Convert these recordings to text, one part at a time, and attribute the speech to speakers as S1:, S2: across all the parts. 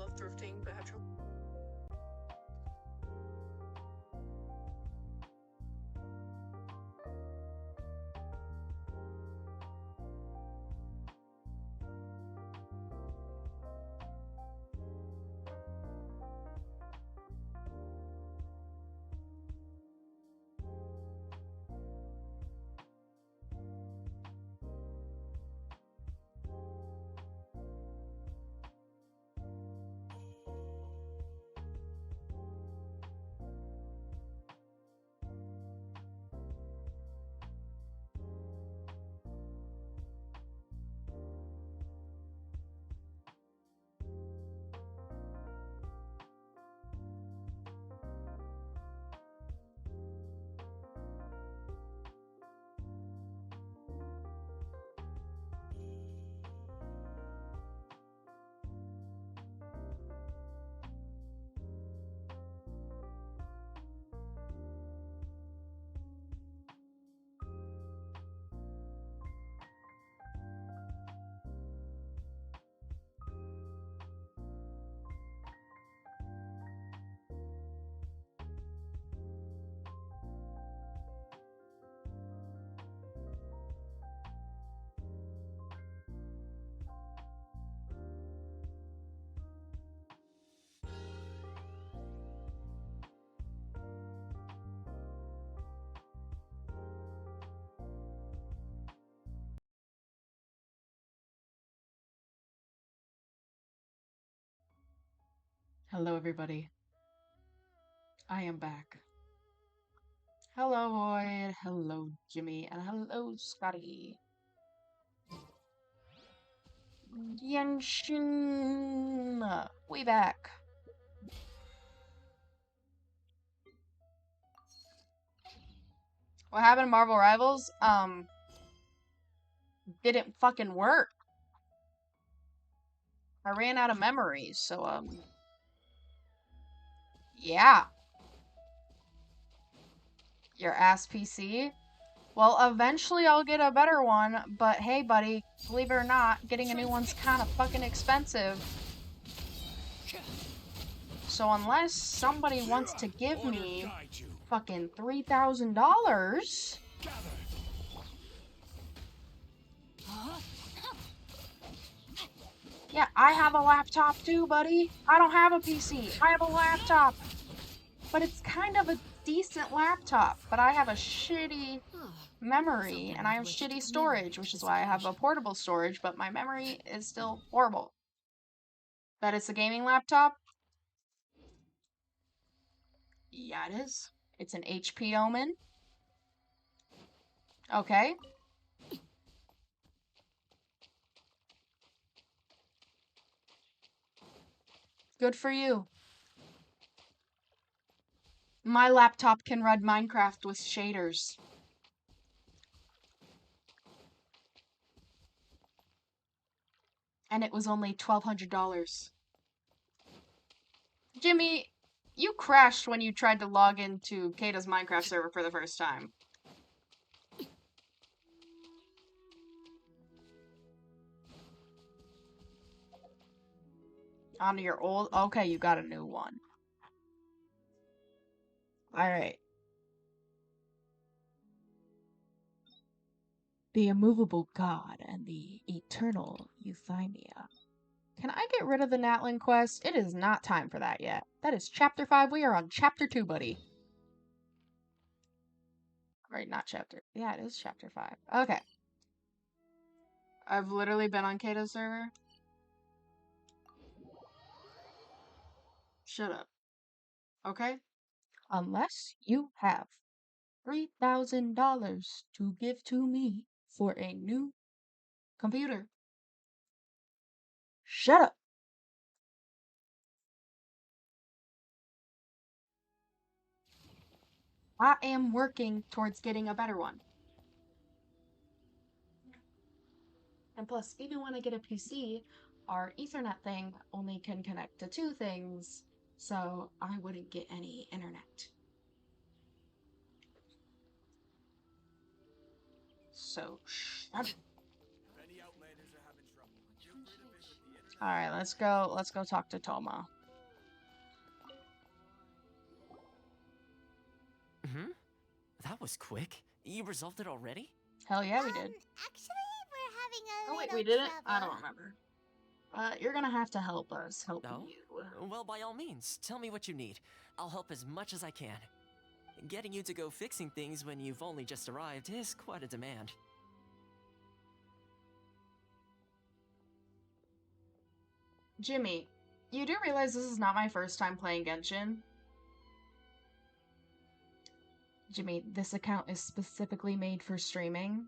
S1: love thrifting, but have trouble.
S2: Hello, everybody. I am back. Hello, Lloyd. Hello, Jimmy. And hello, Scotty. Genshin! We back. What happened to Marvel Rivals? Didn't fucking work. I ran out of memories, so, yeah. Your ass PC? Well, eventually I'll get a better one, but hey, buddy, believe it or not, getting a new one's kind of fucking expensive. So unless somebody wants to give me fucking $3,000... Yeah, I have a laptop too, buddy. I don't have a PC. I have a laptop. But it's kind of a decent laptop. But I have a shitty memory and I have shitty storage, which is why I have a portable storage, but my memory is still horrible. That it's a gaming laptop? Yeah, it is. It's an HP Omen. Okay. Good for you. My laptop can run Minecraft with shaders. And it was only $1,200. Jimmy, you crashed when you tried to log into Kata's Minecraft server for the first time. On your old... Okay, you got a new one. Alright. The immovable god and the eternal Euthymia. Can I get rid of the Natlin quest? It is not time for that yet. That is chapter 5. We are on chapter 2, buddy. Right, not chapter... Yeah, it is chapter 5. Okay. I've literally been on Kata's server. Shut up. Okay? Unless you have $3,000 to give to me for a new computer. Shut up. I am working towards getting a better one. And plus, even when I get a PC, our Ethernet thing only can connect to 2 things, so I wouldn't get any internet. So, shut up.
S3: If any outlanders are having trouble, feel free to visit the
S2: Alright, let's go talk to Toma.
S1: That was quick. You resolved it already?
S2: Hell yeah, we did.
S3: Actually, we're having a
S2: Oh wait,
S3: little
S2: we didn't?
S3: trouble.
S2: I don't remember. You're gonna have to help us help
S1: No?
S2: you.
S1: Well, by all means, tell me what you need. I'll help as much as I can. Getting you to go fixing things when you've only just arrived is quite a demand.
S2: Jimmy, you do realize this is not my first time playing Genshin? Jimmy, this account is specifically made for streaming.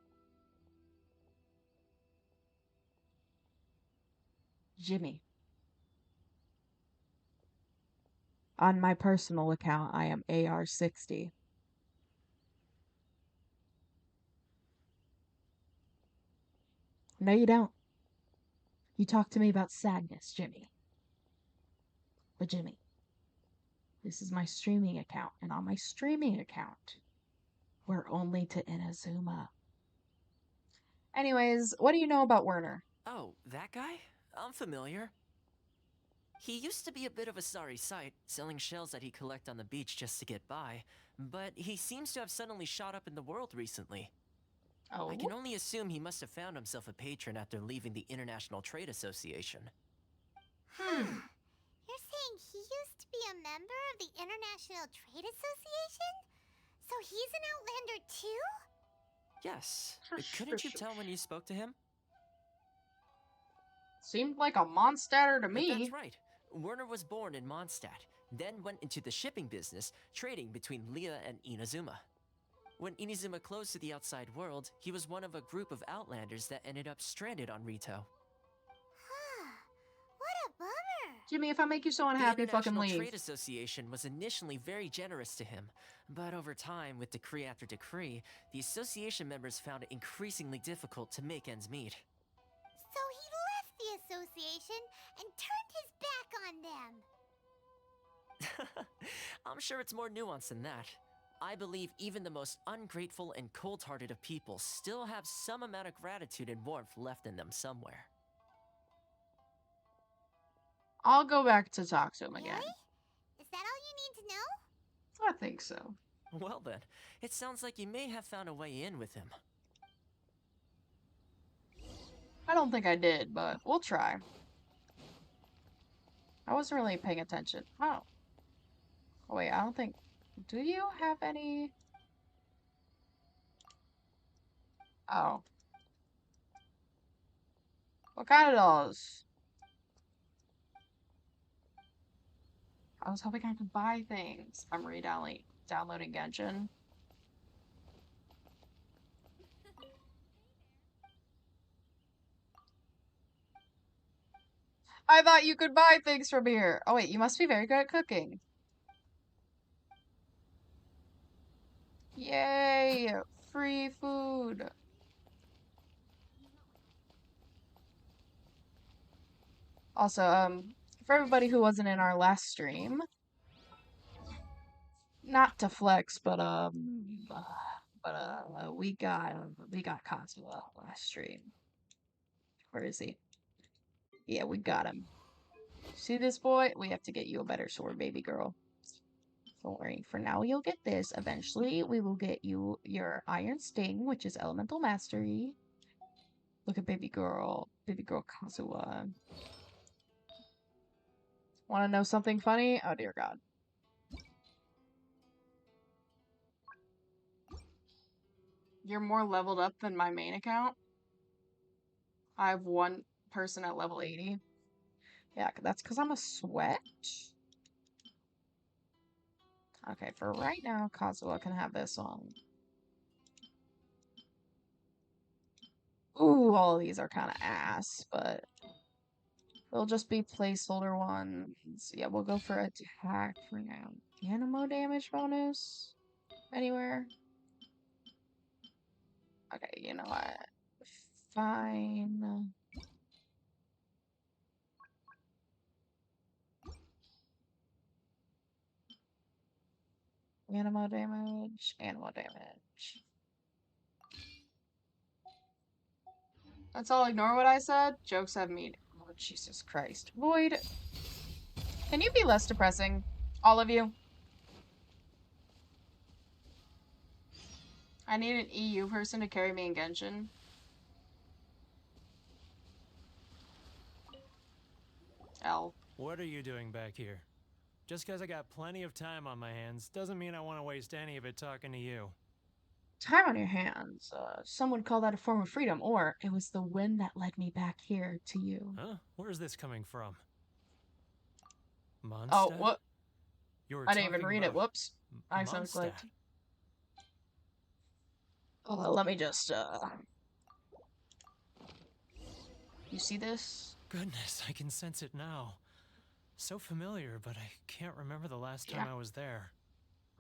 S2: Jimmy. On my personal account, I am AR60. No, you don't. You talk to me about sadness, Jimmy. But Jimmy, this is my streaming account, and on my streaming account, we're only to Inazuma. Anyways, what do you know about Werner?
S1: Oh, that guy? I'm familiar. He used to be a bit of a sorry sight, selling shells that he collect on the beach just to get by, but he seems to have suddenly shot up in the world recently.
S2: Oh?
S1: I can only assume he must have found himself a patron after leaving the International Trade Association.
S3: You're saying he used to be a member of the International Trade Association? So he's an Outlander too?
S1: Yes. Couldn't you tell when you spoke to him?
S2: Seemed like a monster to me.
S1: That's right. Werner was born in Mondstadt, then went into the shipping business, trading between Leah and Inazuma. When Inazuma closed to the outside world, he was one of a group of Outlanders that ended up stranded on Rito.
S3: What a bummer!
S2: Jimmy, if I make you so unhappy, fucking leave.
S1: The International Trade Association was initially very generous to him, but over time, with decree after decree, the association members found it increasingly difficult to make ends meet.
S3: So he left the association and turned his back on them.
S1: I'm sure it's more nuanced than that. I believe even the most ungrateful and cold-hearted of people still have some amount of gratitude and warmth left in them somewhere.
S2: I'll go back to talk to him again.
S3: Really? Is that all you need to know?
S2: I think so.
S1: Well then, it sounds like you may have found a way in with him.
S2: I don't think I did, but we'll try. I wasn't really paying attention. Oh. Oh wait, I don't think... Do you have any... Oh. What kind of dolls? I was hoping I could buy things. I'm downloading Genshin. I thought you could buy things from here. Oh wait, you must be very good at cooking. Yay! Free food. Also, for everybody who wasn't in our last stream, not to flex, but we got Kazuha last stream. Where is he? Yeah, we got him. See this boy? We have to get you a better sword, baby girl. Don't worry. For now, you'll get this. Eventually, we will get you your Iron Sting, which is Elemental Mastery. Look at baby girl Kazuha. Want to know something funny? Oh dear God. You're more leveled up than my main account. I have one person at level 80. Yeah, that's because I'm a sweat. Okay, for right now, Kazuha can have this on. Ooh, all of these are kind of ass, but they'll just be placeholder ones. Yeah, we'll go for attack for now. Animo damage bonus? Anywhere? Okay, you know what? Fine. Animo damage, animo damage. Let's all ignore what I said. Jokes have meaning. Jesus Christ. Void, can you be less depressing? All of you? I need an EU person to carry me in Genshin. L.
S4: What are you doing back here? Just because I got plenty of time on my hands doesn't mean I want to waste any of it talking to you.
S2: Time on your hands. Some would call that a form of freedom, or it was the wind that led me back here to you.
S4: Huh? Where's this coming from? Mondstadt?
S2: Oh, what?
S4: You were
S2: I didn't even
S4: talking
S2: read it.
S4: about
S2: Whoops. I sound
S4: Mondstadt.
S2: clicked. Oh, let me just, You see this?
S4: Goodness, I can sense it now. So familiar, but I can't remember the last time I was there.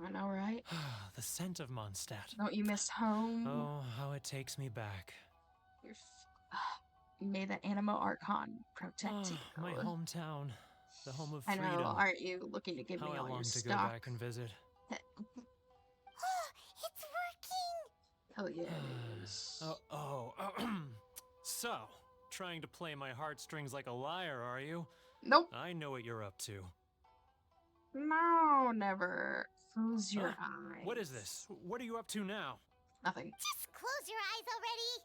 S2: I know, right?
S4: The scent of Mondstadt.
S2: Don't you miss home?
S4: Oh, how it takes me back.
S2: May the Anima Archon protect you.
S4: My hometown. The home of
S2: I
S4: freedom.
S2: know, aren't you looking to give
S4: How
S2: me
S4: I
S2: all your
S4: long to
S2: stuff?
S4: go back and visit.
S3: It's working!
S2: Hell yeah, it is.
S4: So, trying to play my heartstrings like a liar, are you?
S2: Nope.
S4: I know what you're up to.
S2: No, never. Close your eyes.
S4: What is this? What are you up to now?
S2: Nothing.
S3: Just close your eyes already!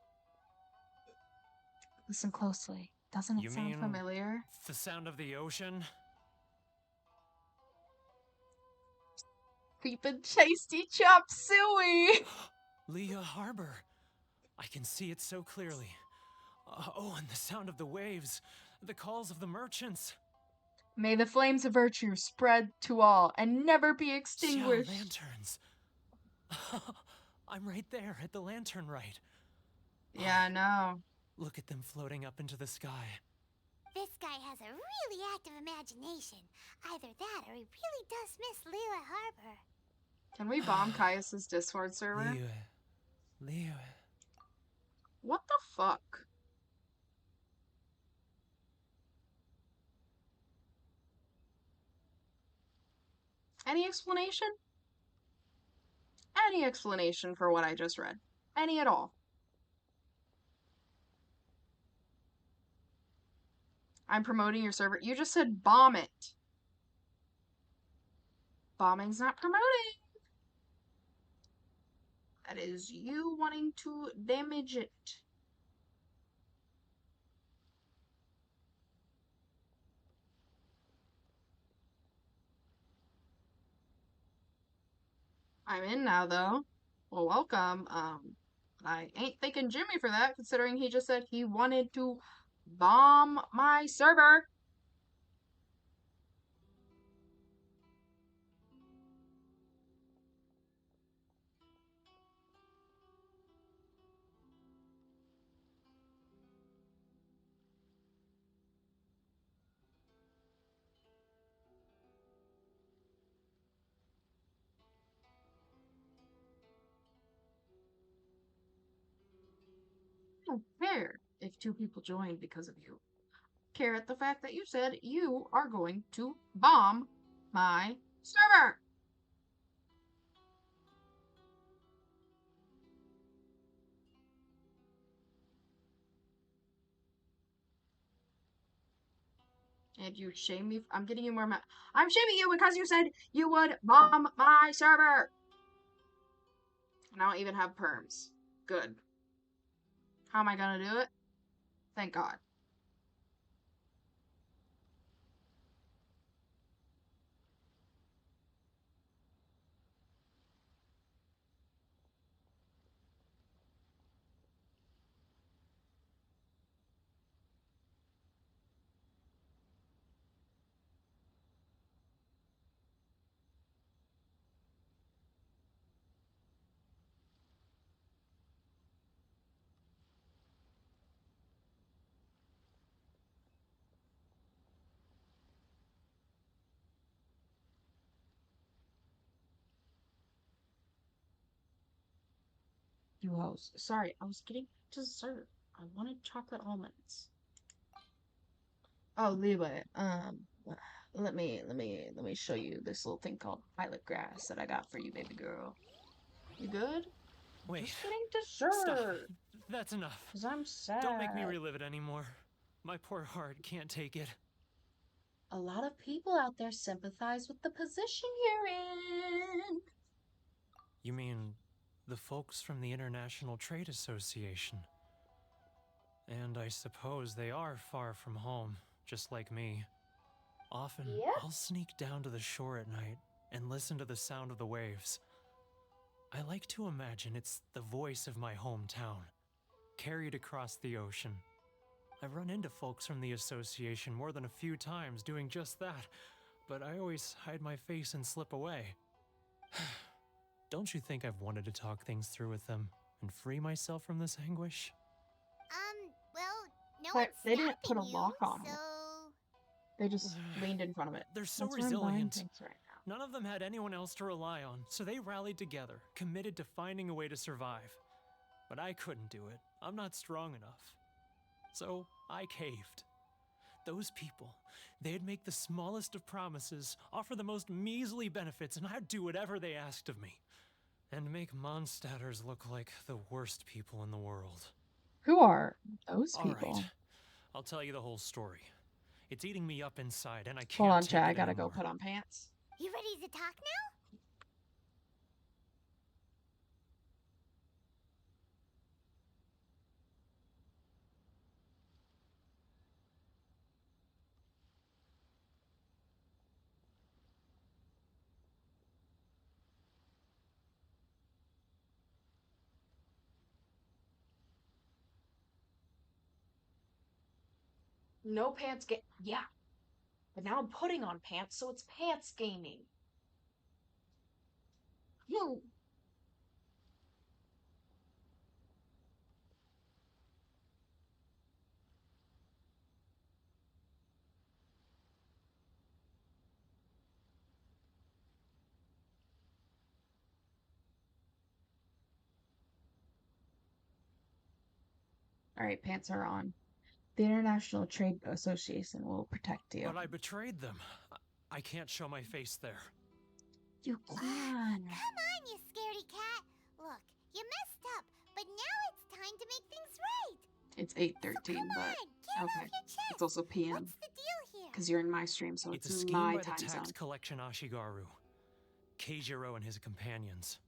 S2: Listen closely. Doesn't it
S4: You
S2: sound
S4: mean
S2: familiar?
S4: the sound of the ocean?
S2: Creepin' chasty chop suey!
S4: Leah Harbor. I can see it so clearly. And the sound of the waves. The calls of the merchants.
S2: May the flames of virtue spread to all and never be
S4: Yeah,
S2: extinguished.
S4: lanterns. I'm right there at the lantern right.
S2: Yeah, I know.
S4: Look at them floating up into the sky.
S3: This guy has a really active imagination. Either that or he really does miss Liyue Harbor.
S2: Can we bomb Caius's Discord server?
S4: Liyue.
S2: What the fuck? Any explanation? Any explanation for what I just read? Any at all? I'm promoting your server. You just said bomb it. Bombing's not promoting. That is you wanting to damage it. I'm in now, though. Well, welcome. I ain't thanking Jimmy for that, considering he just said he wanted to bomb my server. I don't care if 2 people joined because of you. Care at the fact that you said you are going to bomb my server. And you shame me. I'm getting you more I'm shaming you because you said you would bomb my server. And I don't even have perms. Good. How am I gonna do it? Thank God. You host. Sorry, I was getting dessert. I wanted chocolate almonds. Oh, Leeway. Let me show you this little thing called pilot grass that I got for you, baby girl. You good?
S4: Wait.
S2: Just getting dessert.
S4: Stop. That's enough.
S2: Cause I'm sad.
S4: Don't make me relive it anymore. My poor heart can't take it.
S2: A lot of people out there sympathize with the position you're in.
S4: You mean the folks from the International Trade Association? And I suppose they are far from home, just like me. Often,
S2: Yep.
S4: I'll sneak down to the shore at night and listen to the sound of the waves. I like to imagine it's the voice of my hometown, carried across the ocean. I've run into folks from the association more than a few times doing just that, but I always hide my face and slip away. Don't you think I've wanted to talk things through with them and free myself from this anguish?
S3: Well, no
S2: But
S3: one's
S2: they didn't put a
S3: stopping you,
S2: lock on it.
S3: so...
S2: They just leaned in front of it.
S4: They're so
S2: That's where I'm buying
S4: resilient.
S2: things right now.
S4: None of them had anyone else to rely on, so they rallied together, committed to finding a way to survive. But I couldn't do it. I'm not strong enough. So I caved. Those people, they'd make the smallest of promises, offer the most measly benefits, and I'd do whatever they asked of me. And make Mondstadters look like the worst people in the world.
S2: Who are those
S4: All
S2: people?
S4: right, I'll tell you the whole story. It's eating me up inside, and I can't
S2: Hold on,
S4: take
S2: Chad. I
S4: it
S2: gotta
S4: anymore.
S2: go put on pants.
S3: You ready to talk now?
S2: No pants yeah. But now I'm putting on pants, so it's pants gaming. You. All right, pants are on. The International Trade Association will protect you.
S4: But I betrayed them. I can't show my face there.
S2: You can.
S3: Come on, you scaredy cat. Look, you messed up, but now it's time to make things right.
S2: It's
S3: So
S2: 8:13,
S3: come
S2: but
S3: on, get it off
S2: okay.
S3: your chest.
S2: It's also PM
S3: What's the deal here?
S2: because you're in my stream, so
S4: It's a
S2: it's
S4: scheme
S2: my
S4: by the
S2: time
S4: tax
S2: zone.
S4: collection Ashigaru, Keijiro and his companions.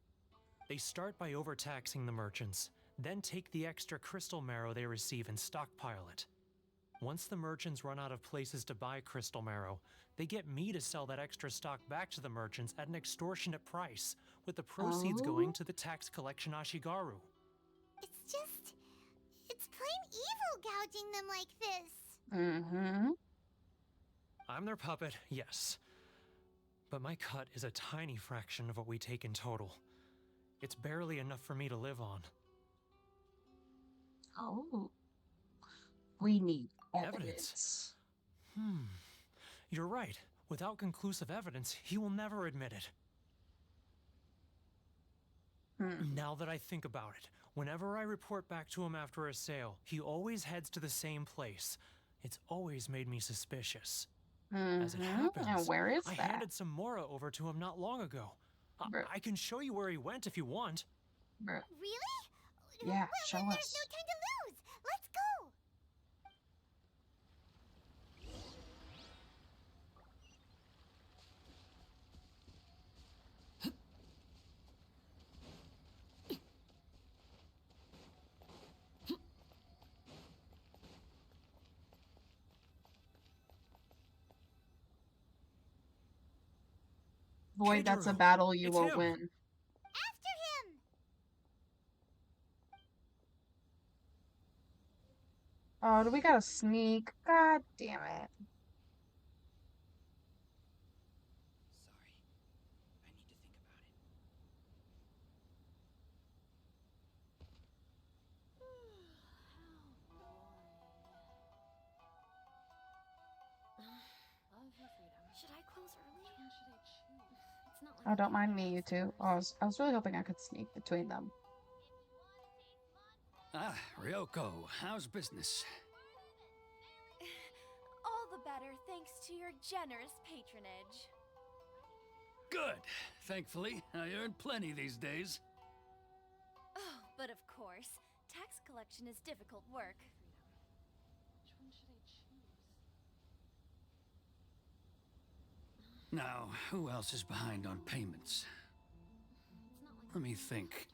S4: They start by overtaxing the merchants, then take the extra crystal marrow they receive and stockpile it. Once the merchants run out of places to buy crystal marrow, they get me to sell that extra stock back to the merchants at an extortionate price, with the proceeds going to the tax collection Ashigaru.
S3: It's plain evil gouging them like this.
S2: Mm-hmm.
S4: I'm their puppet, yes. But my cut is a tiny fraction of what we take in total. It's barely enough for me to live on.
S2: Oh. We need
S4: Evidence.
S2: evidence.
S4: You're right. Without conclusive evidence, he will never admit it. Now that I think about it, whenever I report back to him after a sale, he always heads to the same place. It's always made me suspicious. As it happens,
S2: And where is
S4: I
S2: that?
S4: handed some Mora over to him not long ago.
S2: Bruh.
S4: I can show you where he went if you want.
S2: Bruh.
S3: Really?
S2: Yeah,
S3: Well,
S2: show
S3: then
S2: us.
S3: there's no time to lose. Let's go.
S2: Boy, that's a
S4: Keijiro,
S2: battle you
S4: it's
S2: will
S4: him.
S2: win.
S3: After him.
S2: Oh, do we gotta sneak? God damn it.
S5: Sorry. I need to think about it.
S6: Should I close early? Which one should I choose? It's not like
S2: Oh, don't mind me, you two. Oh, I was really hoping I could sneak between them.
S5: Ah, Ryoko, how's business?
S6: all the better thanks to your generous patronage.
S5: Good. Thankfully, I earn plenty these days.
S6: Oh, but of course, tax collection is difficult work. Which one should I choose?
S5: Now, who else is behind on payments?
S6: It's not like
S5: Let me think.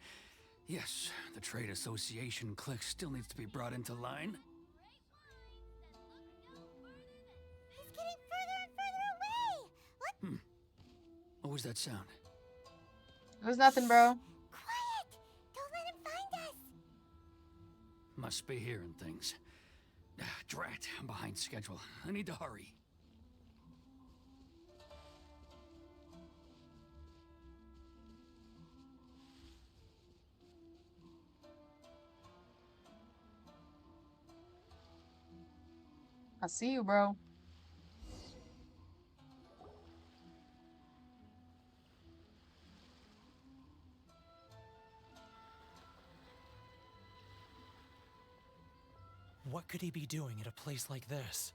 S5: Yes, the Trade Association clique still needs to be brought into line.
S3: He's getting further and further away! What?
S5: What was that sound?
S2: It was nothing, bro.
S3: Quiet! Don't let him find us!
S5: Must be hearing things. Drat, I'm behind schedule. I need to hurry.
S2: I see you, bro.
S4: What could he be doing at a place like this?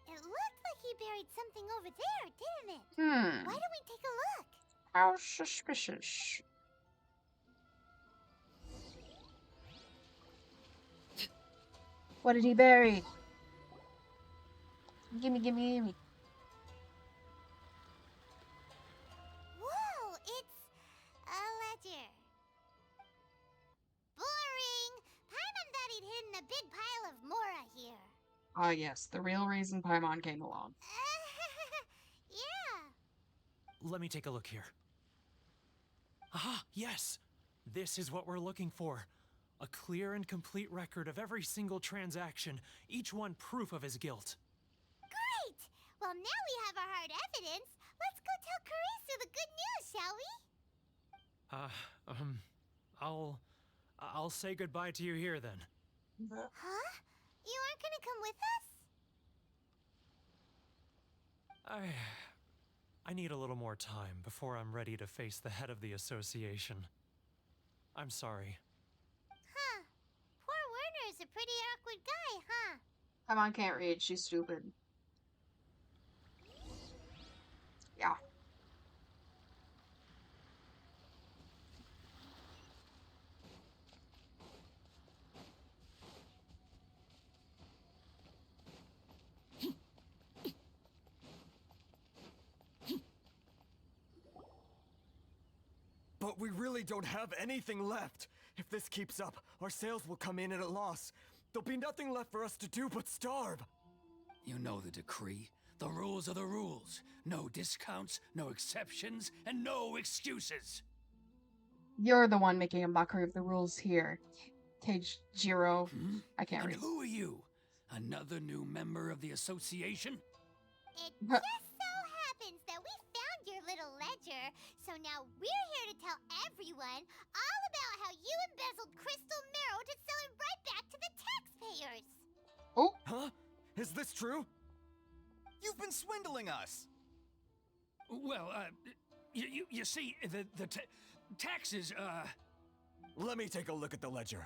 S3: It looked like he buried something over there, didn't it? Why don't we take a look?
S2: How suspicious. What did he bury? Gimme, gimme, gimme.
S3: Whoa, it's a ledger. Boring. Paimon thought he'd hidden a big pile of Mora here.
S2: Ah, yes, the real reason Paimon came along.
S3: Yeah.
S4: Let me take a look here. Ah, yes! This is what we're looking for. A clear and complete record of every single transaction, each one proof of his guilt.
S3: Great. Well, now we have our hard evidence. Let's go tell Karisu the good news, shall we?
S4: I'll say goodbye to you here then.
S3: Huh? You aren't gonna come with us?
S4: I need a little more time before I'm ready to face the head of the association. I'm sorry.
S3: Huh. Poor Werner's a pretty awkward guy, huh?
S2: Paimon can't read, she's stupid. Yeah.
S7: But we really don't have anything left. If this keeps up, our sales will come in at a loss. There'll be nothing left for us to do but starve.
S5: You know the decree. The rules are the rules. No discounts, no exceptions, and no excuses.
S2: You're the one making a mockery of the rules here. Jiro. I can't
S5: And
S2: read.
S5: who are you? Another new member of the association?
S3: It just so happens that we found your little ledger, so now we're here to tell everyone all about how you embezzled crystal marrow to sell it right back to the taxpayers.
S2: Oh,
S7: Huh? Is this true?
S8: You've been swindling us!
S5: Well, you see, the taxes,
S7: Let me take a look at the ledger.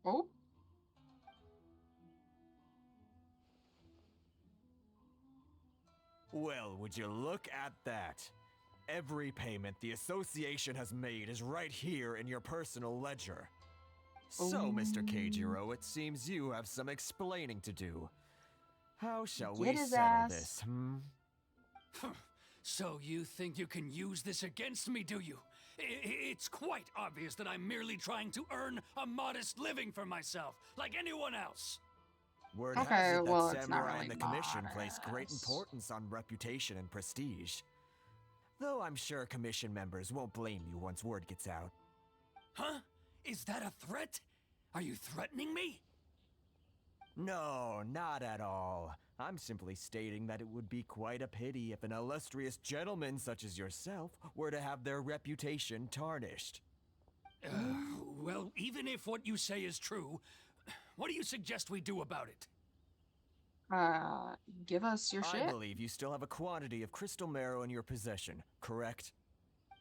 S2: oh.
S7: Well, would you look at that? Every payment the association has made is right here in your personal ledger. So, Mr. Keijiro, it seems you have some explaining to do. How shall we
S2: Get his
S7: settle
S2: ass.
S7: this,
S5: So you think you can use this against me, do you? It's quite obvious that I'm merely trying to earn a modest living for myself, like anyone else.
S7: Word
S2: Okay,
S7: has it that
S2: well, it's not
S7: samurai
S2: really
S7: and the commission place great
S2: modest.
S7: importance on reputation and prestige. Though I'm sure commission members won't blame you once word gets out.
S5: Huh? Is that a threat? Are you threatening me?
S7: No, not at all. I'm simply stating that it would be quite a pity if an illustrious gentleman such as yourself were to have their reputation tarnished.
S5: Well, even if what you say is true, what do you suggest we do about it?
S2: Give us your
S7: I
S2: shit.
S7: believe you still have a quantity of crystal marrow in your possession, correct?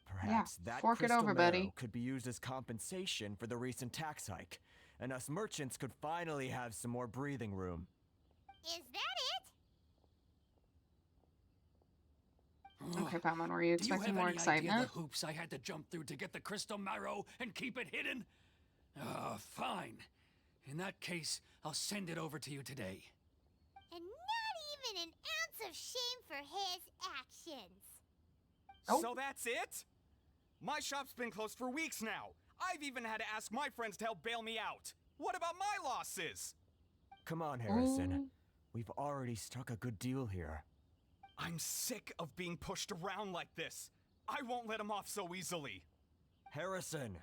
S7: Perhaps that
S2: fork it
S7: crystal
S2: over,
S7: marrow
S2: buddy.
S7: could be used as compensation for the recent tax hike, and us merchants could finally have some more breathing room.
S3: Is that it?
S2: Okay, Paimon, were you
S5: Do you
S2: expecting
S5: have
S2: more
S5: any idea
S2: excitement?
S5: the hoops I had to jump through to get the crystal marrow and keep it hidden? Fine. In that case, I'll send it over to you today.
S3: And not even an ounce of shame for his actions.
S2: Oh.
S8: So that's it? My shop's been closed for weeks now. I've even had to ask my friends to help bail me out. What about my losses?
S7: Come on, Harrison.
S2: Ooh.
S7: We've already struck a good deal here.
S8: I'm sick of being pushed around like this. I won't let him off so easily.
S7: Harrison!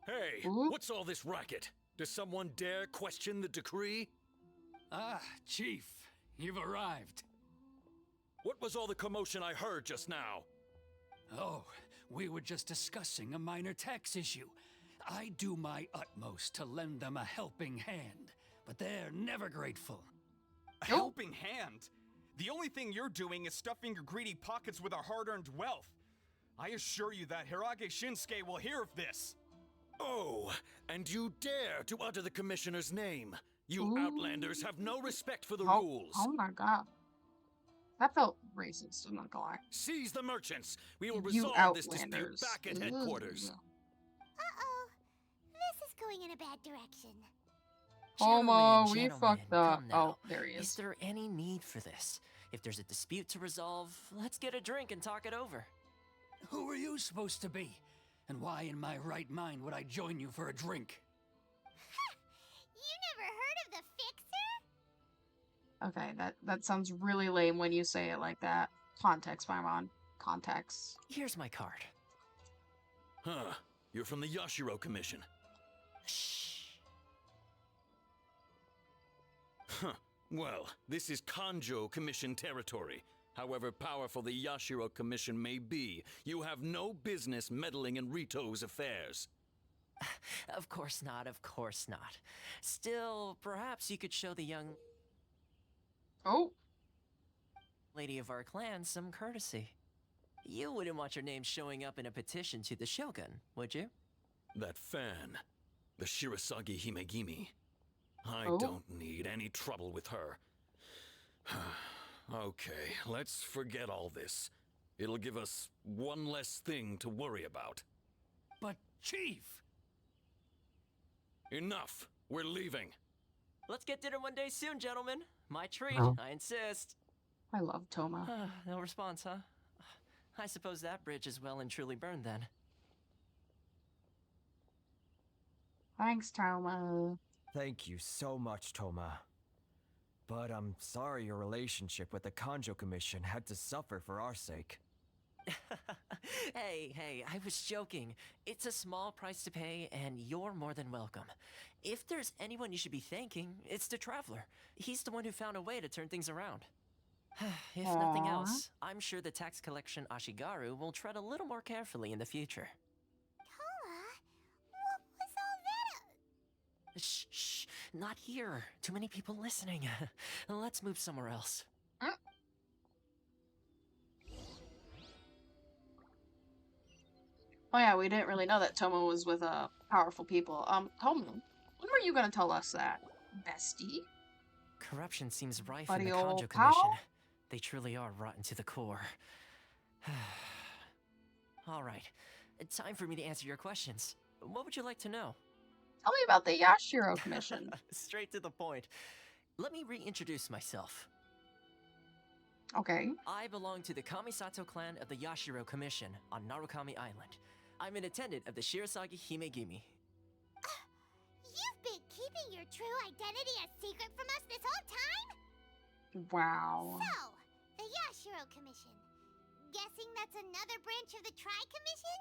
S9: Hey,
S2: Ooh.
S9: what's all this racket? Does someone dare question the decree?
S5: Ah, Chief, you've arrived.
S9: What was all the commotion I heard just now?
S5: Oh, we were just discussing a minor tax issue. I do my utmost to lend them a helping hand, but they're never grateful.
S8: A helping hand? The only thing you're doing is stuffing your greedy pockets with our hard-earned wealth. I assure you that Hirage Shinsuke will hear of this.
S9: Oh, and you dare to utter the commissioner's name. You
S2: Ooh.
S9: outlanders have no respect for the
S2: Oh,
S9: rules.
S2: oh my god. That felt racist, I'm not gonna lie.
S9: Seize the merchants. We will
S2: You
S9: resolve this dispute
S2: outlanders.
S9: back at headquarters.
S3: Uh-oh. This is going in a bad direction.
S2: Homo,
S1: Gentlemen,
S2: we
S1: gentlemen,
S2: fucked up.
S1: come now.
S2: Oh, there he
S1: Is
S2: is.
S1: there any need for this? If there's a dispute to resolve, let's get a drink and talk it over.
S5: Who are you supposed to be? And why in my right mind would I join you for a drink?
S3: You never heard of the Fixer?
S2: Okay, that sounds really lame when you say it like that. Context, Paimon. Context.
S1: Here's my card.
S9: Huh. You're from the Yashiro Commission.
S1: Shh.
S9: Huh. Well, this is Kanjo Commission territory. However powerful the Yashiro Commission may be, you have no business meddling in Rito's affairs.
S1: Of course not, of course not. Still, perhaps you could show the young
S2: Oh,
S1: lady of our clan some courtesy. You wouldn't want your name showing up in a petition to the Shogun, would you?
S9: That fan, the Shirasagi Himegimi. I
S2: Oh.
S9: don't need any trouble with her. Okay, let's forget all this. It'll give us one less thing to worry about.
S5: But, Chief!
S9: Enough! We're leaving.
S1: Let's get dinner one day soon, gentlemen. My treat,
S2: Oh.
S1: I insist.
S2: I love Toma.
S1: No response, huh? I suppose that bridge is well and truly burned then.
S2: Thanks, Toma.
S7: Thank you so much, Toma. But I'm sorry your relationship with the Kanjo Commission had to suffer for our sake.
S1: Hey, I was joking. It's a small price to pay, and you're more than welcome. If there's anyone you should be thanking, it's the Traveler. He's the one who found a way to turn things around. If nothing
S2: Aw.
S1: else, I'm sure the tax collection Ashigaru will tread a little more carefully in the future.
S3: Toma? What was all that?
S1: Shh, not here. Too many people listening. Let's move somewhere else.
S2: Oh yeah, we didn't really know that Toma was with powerful people. Toma, when were you gonna tell us that, bestie?
S1: Corruption seems rife
S2: Buddy
S1: in the
S2: ol'
S1: Kanjo
S2: pal?
S1: Commission. They truly are rotten to the core. All right, time for me to answer your questions. What would you like to know?
S2: Tell me about the Yashiro Commission.
S1: Straight to the point. Let me reintroduce myself.
S2: Okay.
S1: I belong to the Kamisato clan of the Yashiro Commission on Narukami Island. I'm an attendant of the Shirasagi Himegimi.
S3: You've been keeping your true identity a secret from us this whole time?
S2: Wow.
S3: So, the Yashiro Commission. Guessing that's another branch of the Tri-Commission?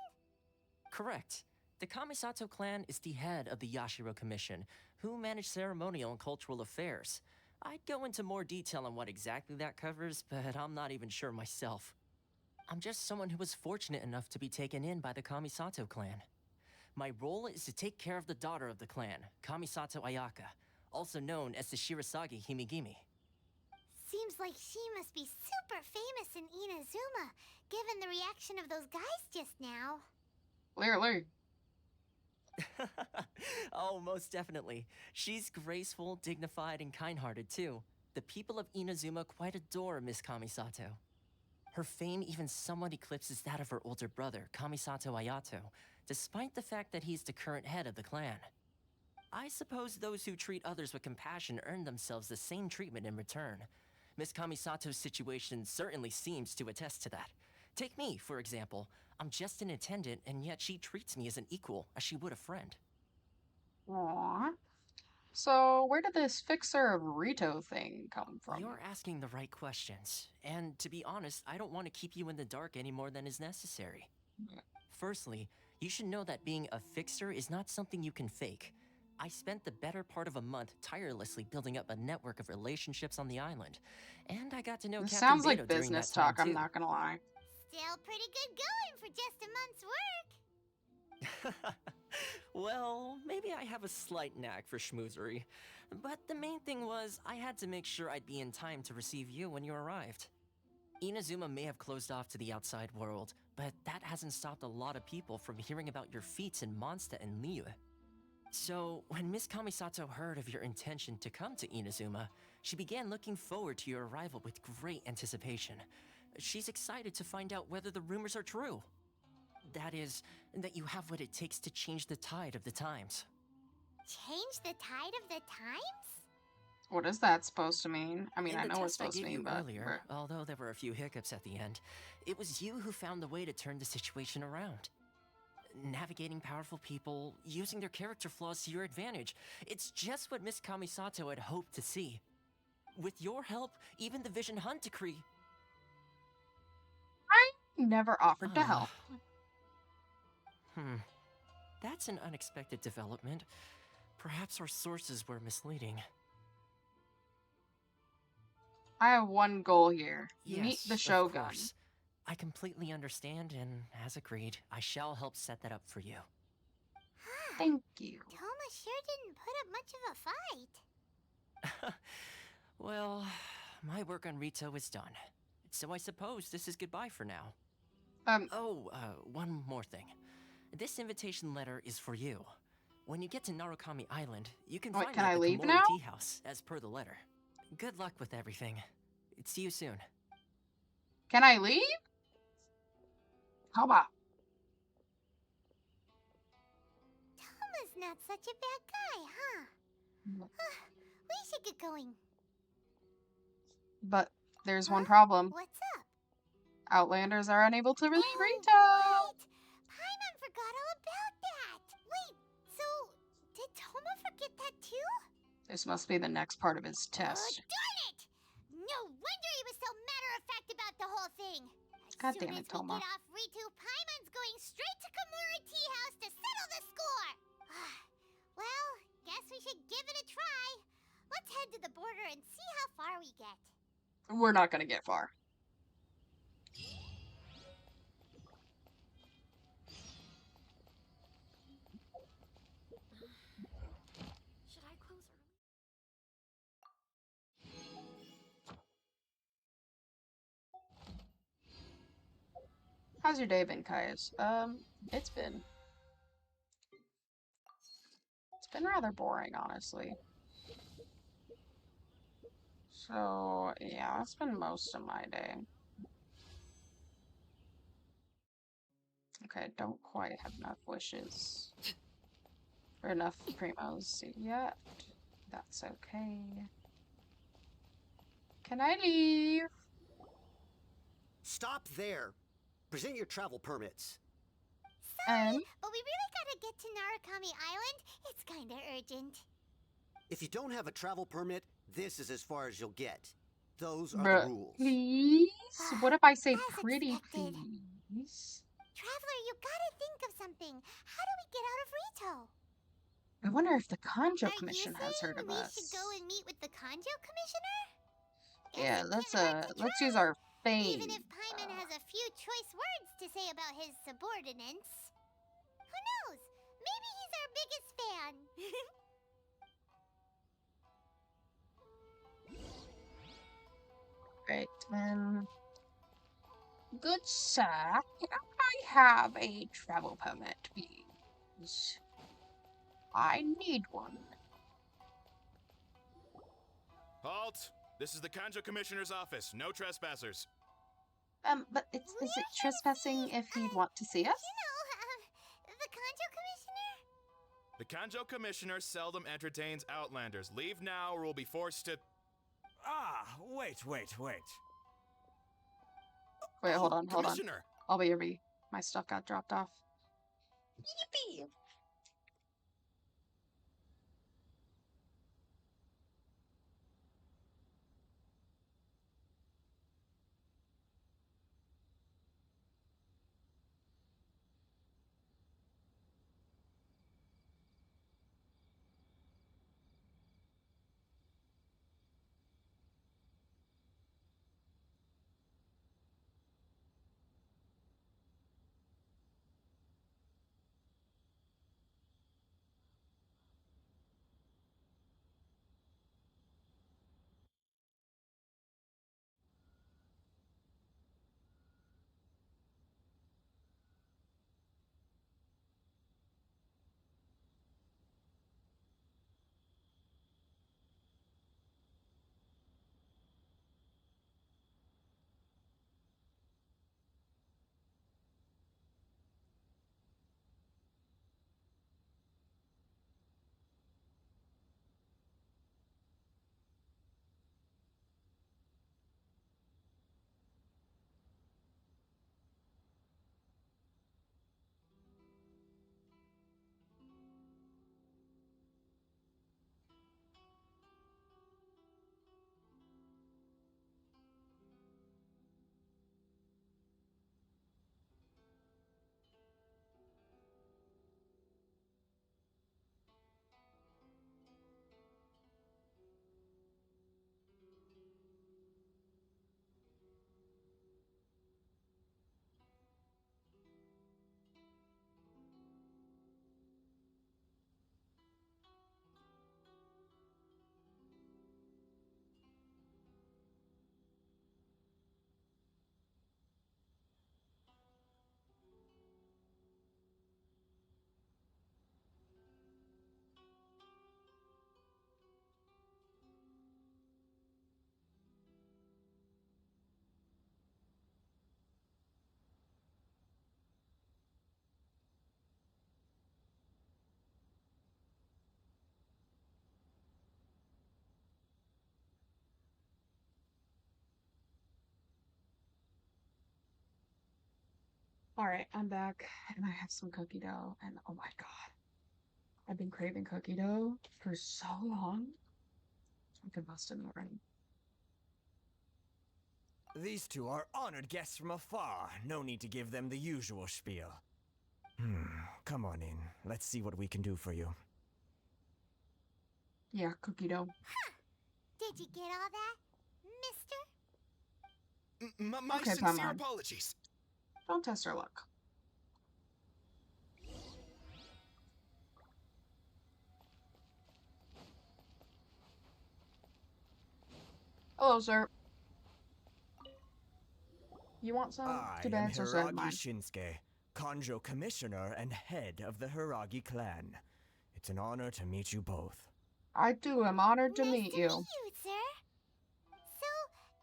S1: Correct. The Kamisato clan is the head of the Yashiro Commission, who manage ceremonial and cultural affairs. I'd go into more detail on what exactly that covers, but I'm not even sure myself. I'm just someone who was fortunate enough to be taken in by the Kamisato clan. My role is to take care of the daughter of the clan, Kamisato Ayaka, also known as the Shirasagi Himegimi.
S3: Seems like she must be super famous in Inazuma, given the reaction of those guys just now.
S2: Clearly.
S1: Oh, most definitely. She's graceful, dignified, and kind-hearted too. The people of Inazuma quite adore Miss Kamisato. Her fame even somewhat eclipses that of her older brother, Kamisato Ayato, despite the fact that he's the current head of the clan. I suppose those who treat others with compassion earn themselves the same treatment in return. Miss Kamisato's situation certainly seems to attest to that. Take me, for example. I'm just an attendant, and yet she treats me as an equal, as she would a friend.
S2: Aww. So, where did this fixer of Rito thing come from?
S1: You're asking the right questions, and to be honest, I don't want to keep you in the dark any more than is necessary. Firstly, you should know that being a fixer is not something you can fake. I spent the better part of a month tirelessly building up a network of relationships on the island, and I got to know
S2: This
S1: Captain
S2: sounds
S1: Beto
S2: like
S1: during
S2: business
S1: that time
S2: talk, I'm
S1: too.
S2: not gonna lie.
S3: Still pretty good going for just a month's work.
S1: Well, maybe I have a slight knack for schmoozery, but the main thing was I had to make sure I'd be in time to receive you when you arrived. Inazuma may have closed off to the outside world, but that hasn't stopped a lot of people from hearing about your feats in Mondstadt and Liyue. So, when Miss Kamisato heard of your intention to come to Inazuma, she began looking forward to your arrival with great anticipation. She's excited to find out whether the rumors are true. That is, that you have what it takes to change the tide of the times.
S3: Change the tide of the times?
S2: What is that supposed to mean? I mean,
S1: In
S2: I
S1: the
S2: know what it's
S1: test I
S2: supposed to
S1: gave
S2: mean,
S1: you
S2: but...
S1: earlier, although there were a few hiccups at the end, it was you who found the way to turn the situation around. Navigating powerful people, using their character flaws to your advantage. It's just what Miss Kamisato had hoped to see. With your help, even the Vision Hunt decree...
S2: I never offered to help.
S1: That's an unexpected development. Perhaps our sources were misleading.
S2: I have one goal here.
S1: Yes,
S2: Meet the
S1: of
S2: Shogun.
S1: course. I completely understand, and as agreed, I shall help set that up for you.
S2: Thank you.
S3: Toma sure didn't put up much of a fight.
S1: Well, my work on Rito is done. So I suppose this is goodbye for now. One more thing. This invitation letter is for you. When you get to Narukami Island, you can find me
S2: can
S1: at
S2: I
S1: the
S2: leave
S1: Komori
S2: now?
S1: Tea House, as per the letter. Good luck with everything. See you soon.
S2: Can I leave? How about?
S3: Toma's not such a bad guy, huh? We should get going.
S2: But there's one
S3: Huh?
S2: problem.
S3: What's up?
S2: Outlanders are unable to leave
S3: Oh,
S2: Rito.
S3: right! Paimon forgot all about that! Wait, so did Toma forget that too?
S2: This must be the next part of his
S3: Oh,
S2: test.
S3: darn it! No wonder he was so matter-of-fact about the whole thing.
S2: God
S3: As
S2: damn
S3: soon
S2: it,
S3: as we
S2: Toma.
S3: get off Ritu, Paimon's going straight to Komura Tea House to settle the score! Well, guess we should give it a try. Let's head to the border and see how far we get.
S2: We're not gonna get far.
S6: Should I close early?
S2: How's your day been, Caius? It's been rather boring, honestly. So, yeah, that's been most of my day. Okay, don't quite have enough wishes. Or enough primos yet. That's okay. Can I leave?
S10: Stop there. Present your travel permits.
S2: And
S3: But we really gotta get to Narukami Island. It's kinda urgent.
S10: If you don't have a travel permit, this is as far as you'll get. Those are
S2: bruh,
S10: the rules.
S2: please? What if I say
S3: As
S2: pretty
S3: expected.
S2: please?
S3: Traveler, you gotta think of something. How do we get out of Rito?
S2: I wonder if the Kanjo
S3: Are
S2: Commission
S3: you
S2: has heard
S3: saying
S2: of
S3: we
S2: us.
S3: should go and meet with the Kanjo Commissioner? Guess
S2: Yeah,
S3: it
S2: let's
S3: can't hurt to
S2: let's
S3: try.
S2: use our fame.
S3: Even if Paimon has a few choice words to say about his subordinates. Who knows? Maybe he's our biggest fan.
S2: Right, good sir, can I have a travel permit, please? I need one.
S11: Halt! This is the Kanjo Commissioner's office. No trespassers.
S2: But is it trespassing if he'd want to see us?
S3: The Kanjo Commissioner?
S11: The Kanjo Commissioner seldom entertains outlanders. Leave now or we'll be forced to...
S7: Wait.
S2: Wait, hold on.
S8: Commissioner!
S2: I'll be here. My stuff got dropped off. Yippee! Alright, I'm back, and I have some cookie dough, and oh my god. I've been craving cookie dough for so long. I'm combusting already.
S7: These two are honored guests from afar. No need to give them the usual spiel. Come on in. Let's see what we can do for you.
S2: Yeah, cookie dough.
S3: Did you get all that, mister?
S8: My
S2: Okay,
S8: sincere
S2: Paimon.
S8: apologies.
S2: Don't test our luck. Hello, sir. You want some?
S7: I
S2: Too
S7: am
S2: bad, so sad
S7: Hiragi
S2: mine.
S7: Shinsuke, Kanjo Commissioner and head of the Hiragi clan. It's an honor to meet you both.
S2: I too am honored to
S3: Nice
S2: meet
S3: to
S2: you.
S3: meet you, sir. So,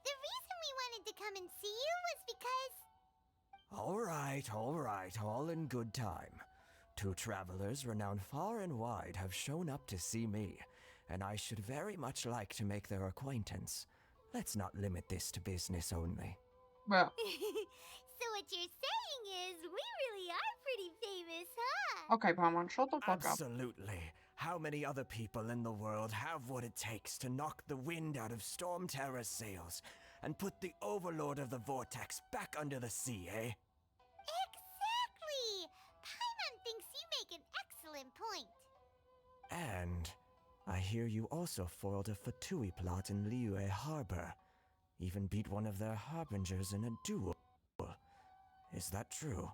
S3: the reason we wanted to come and see you was because...
S7: All right, all in good time. Two travelers renowned far and wide have shown up to see me, and I should very much like to make their acquaintance. Let's not limit this to business only.
S2: Bro.
S3: So what you're saying is, we really are pretty famous, huh?
S2: Okay, Paimon, shut the fuck up.
S7: Absolutely. How many other people in the world have what it takes to knock the wind out of Storm Terror's sails and put the overlord of the vortex back under the sea, eh?
S3: Exactly! Paimon thinks you make an excellent point.
S7: And I hear you also foiled a Fatui plot in Liyue Harbor. Even beat one of their harbingers in a duel. Is that true?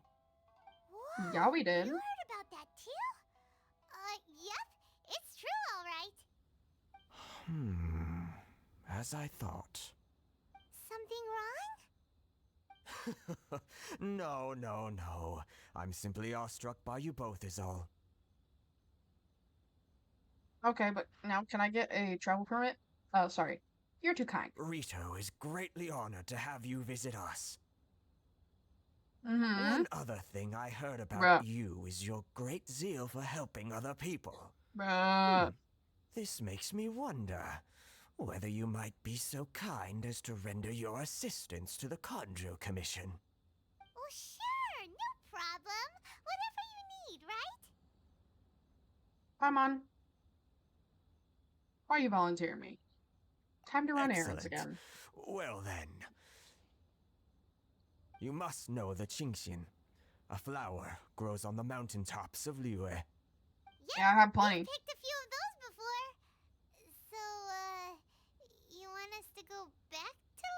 S3: Whoa,
S2: Yeah, we did.
S3: You heard about that too? Yep, it's true, alright.
S7: As I thought.
S3: Something wrong?
S7: No. I'm simply awestruck by you both is all.
S2: Okay, but now can I get a travel permit? Oh, sorry. You're too kind.
S7: Rito is greatly honored to have you visit us.
S2: Mm-hmm.
S7: One other thing I heard about
S2: Bruh.
S7: you is your great zeal for helping other people.
S2: Bruh.
S7: This makes me wonder, whether you might be so kind as to render your assistance to the Conjo Commission.
S3: Oh, sure, no problem. Whatever you need, right?
S2: Paimon, why are you volunteering me? Time to run errands
S7: Excellent.
S2: again.
S7: Well then. You must know the Qingxian. A flower grows on the mountaintops of Liyue.
S2: Yeah, I have plenty.
S3: We picked a few of those before. So, you want us to go back to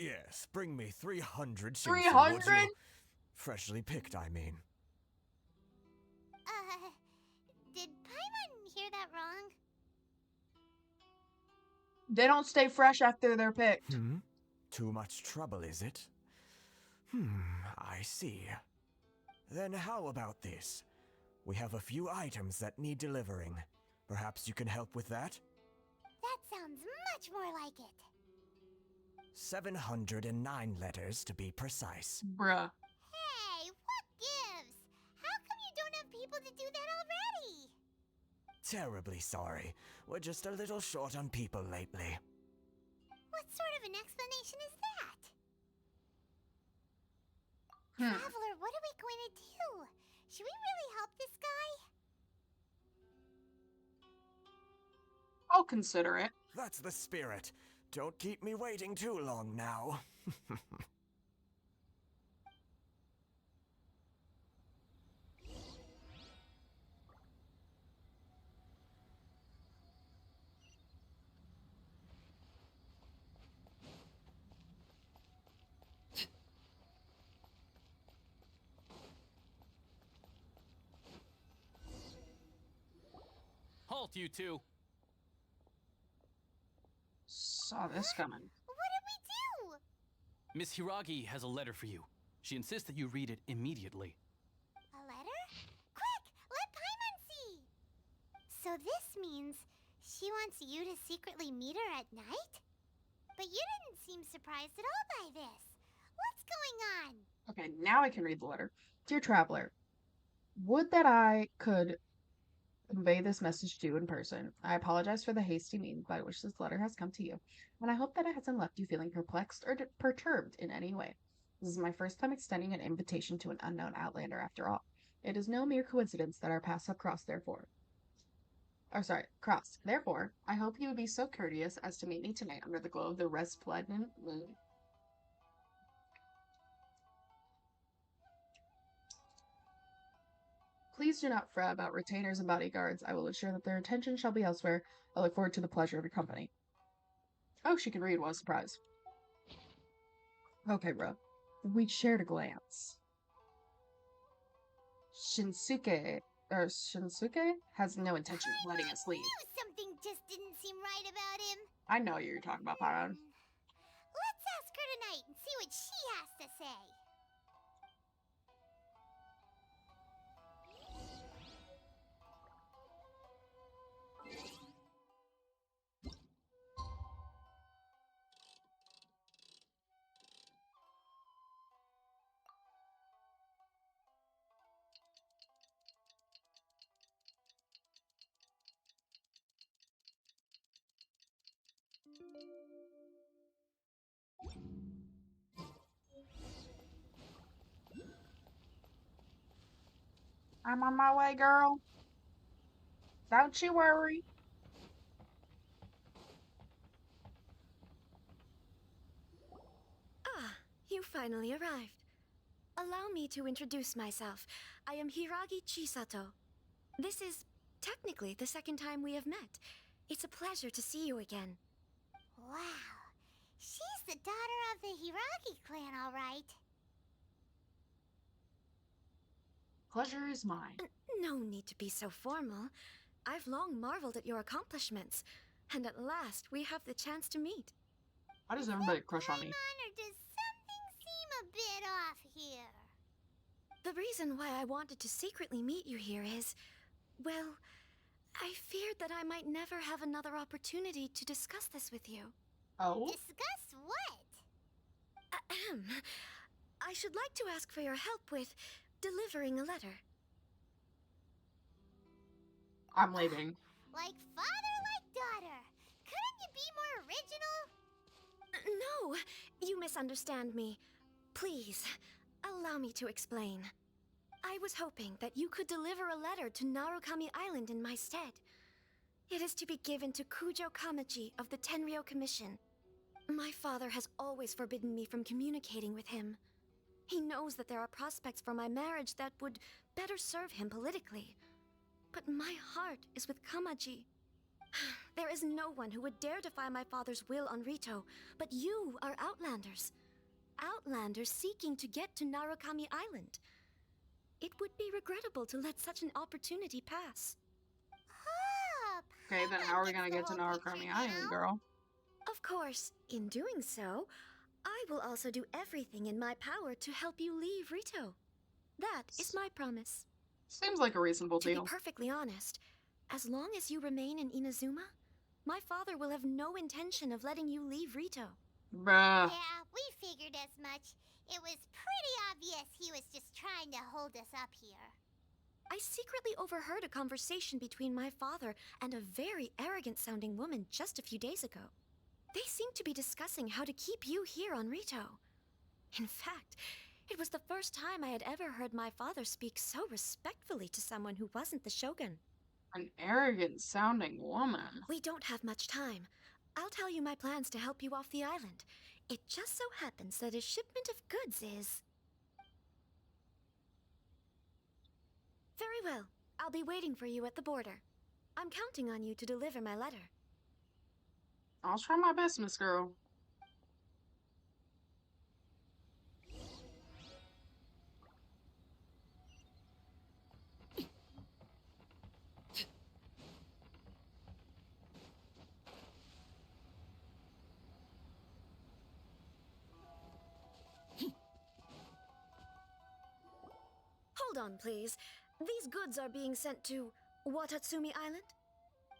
S3: Liyue?
S7: Yes, bring me 300 Qingxian,
S2: 300?
S7: would you? Freshly picked, I mean.
S3: Did Paimon hear that wrong?
S2: They don't stay fresh after they're picked.
S7: Too much trouble, is it? I see. Then how about this? We have a few items that need delivering. Perhaps you can help with that?
S3: That sounds much more like it.
S7: 709 letters to be precise.
S2: Bruh.
S3: Hey, what gives? How come you don't have people to do that already?
S7: Terribly sorry. We're just a little short on people lately.
S3: What sort of an explanation is that?
S2: Hmm.
S3: Traveler, what are we going to do? Should we really help this guy?
S2: I'll consider it.
S7: That's the spirit. Don't keep me waiting too long now.
S5: Halt, you two!
S2: Saw this coming.
S3: What did we do?
S5: Miss Hiragi has a letter for you. She insists that you read it immediately.
S3: A letter? Quick, let Paimon see! So this means she wants you to secretly meet her at night? But you didn't seem surprised at all by this. What's going on?
S2: Okay, now I can read the letter. Dear Traveler, would that I could convey this message to you in person. I apologize for the hasty means by which this letter has come to you, and I hope that it hasn't left you feeling perplexed or perturbed in any way. This is my first time extending an invitation to an unknown outlander after all. It is no mere coincidence that our paths have crossed, crossed. Therefore, I hope you would be so courteous as to meet me tonight under the glow of the resplendent moon. Please do not fret about retainers and bodyguards. I will ensure that their attention shall be elsewhere. I look forward to the pleasure of your company. Oh, she can read. What a surprise. Okay, bro. We shared a glance. Shinsuke has no intention of letting us leave.
S3: I knew something just didn't seem right about him.
S2: I know you're talking about Paimon.
S3: Let's ask her tonight and see what she has to say.
S2: I'm on my way, girl. Don't you worry.
S6: Ah, you finally arrived. Allow me to introduce myself. I am Hiragi Chisato. This is technically the second time we have met. It's a pleasure to see you again.
S3: Wow. She's the daughter of the Hiragi clan, all right.
S2: Pleasure is mine.
S6: No need to be so formal. I've long marveled at your accomplishments, and at last we have the chance to meet.
S2: Why does everybody crush on me?
S3: Or does something seem a bit off here?
S6: The reason why I wanted to secretly meet you here is, well, I feared that I might never have another opportunity to discuss this with you.
S2: Oh?
S3: Discuss what?
S6: Ahem. I should like to ask for your help with delivering a letter.
S2: I'm leaving.
S3: Like father, like daughter. be more original?
S6: No, you misunderstand me. Please, allow me to explain. I was hoping that you could deliver a letter to Narukami Island in my stead. It is to be given to Kujo Kamaji of the Tenryou Commission. My father has always forbidden me from communicating with him. He knows that there are prospects for my marriage that would better serve him politically. But my heart is with Kamaji. There is no one who would dare defy my father's will on Rito, but you are Outlanders. Outlanders seeking to get to Narukami Island. It would be regrettable to let such an opportunity pass.
S2: Okay, then how are we gonna get to Narukami Island, girl?
S6: Of course, in doing so, I will also do everything in my power to help you leave Rito. That is my promise.
S2: Seems like a reasonable
S6: To be
S2: deal.
S6: perfectly honest, as long as you remain in Inazuma, my father will have no intention of letting you leave Rito.
S2: Bruh.
S3: Yeah, we figured as much. It was pretty obvious he was just trying to hold us up here.
S6: I secretly overheard a conversation between my father and a very arrogant-sounding woman just a few days ago. They seemed to be discussing how to keep you here on Rito. In fact, it was the first time I had ever heard my father speak so respectfully to someone who wasn't the shogun.
S2: An arrogant-sounding woman.
S6: We don't have much time. I'll tell you my plans to help you off the island. It just so happens that a shipment of goods is... Very well. I'll be waiting for you at the border. I'm counting on you to deliver my letter.
S2: I'll try my best, Miss Girl.
S6: Hold on, please. These goods are being sent to Watatsumi Island?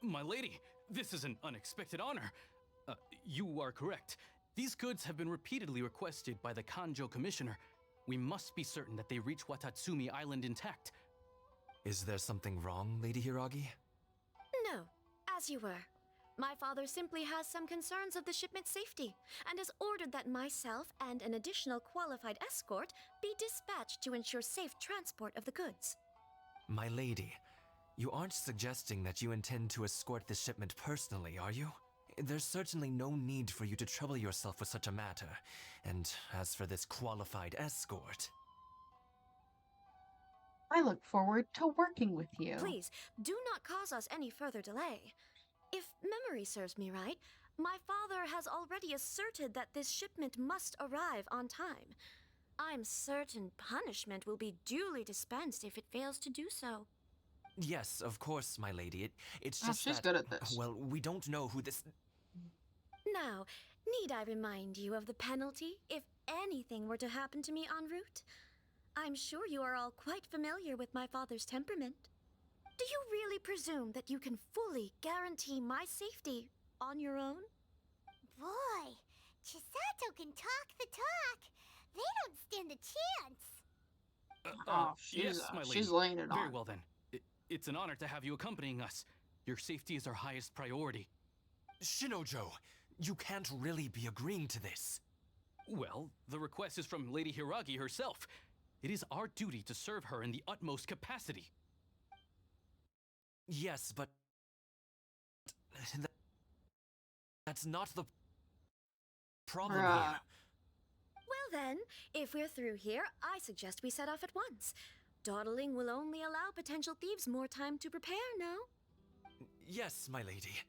S5: My lady, this is an unexpected honor. You are correct. These goods have been repeatedly requested by the Kanjo Commissioner. We must be certain that they reach Watatsumi Island intact.
S7: Is there something wrong, Lady Hiragi?
S6: No, as you were. My father simply has some concerns of the shipment's safety, and has ordered that myself and an additional qualified escort be dispatched to ensure safe transport of the goods.
S7: My lady, you aren't suggesting that you intend to escort this shipment personally, are you? There's certainly no need for you to trouble yourself with such a matter. And as for this qualified escort...
S2: I look forward to working with you.
S6: Please, do not cause us any further delay. If memory serves me right, my father has already asserted that this shipment must arrive on time. I'm certain punishment will be duly dispensed if it fails to do so.
S7: Yes, of course, my lady. It's
S2: Oh,
S7: just
S2: she's
S7: that...
S2: good at this.
S7: Well, we don't know who this...
S6: Now, need I remind you of the penalty if anything were to happen to me en route? I'm sure you are all quite familiar with my father's temperament. Do you really presume that you can fully guarantee my safety on your own?
S3: Boy, Chisato can talk the talk. They don't stand a chance.
S2: Oh,
S5: Yes, my lady.
S2: she's laying it on.
S5: Very well then. It's an honor to have you accompanying us. Your safety is our highest priority.
S7: Shinojo, you can't really be agreeing to this.
S5: Well, the request is from Lady Hiragi herself. It is our duty to serve her in the utmost capacity.
S7: Yes, but... That's not the problem
S2: Bruh.
S7: here.
S6: Well then, if we're through here, I suggest we set off at once. Dawdling will only allow potential thieves more time to prepare, no?
S7: Yes, my lady.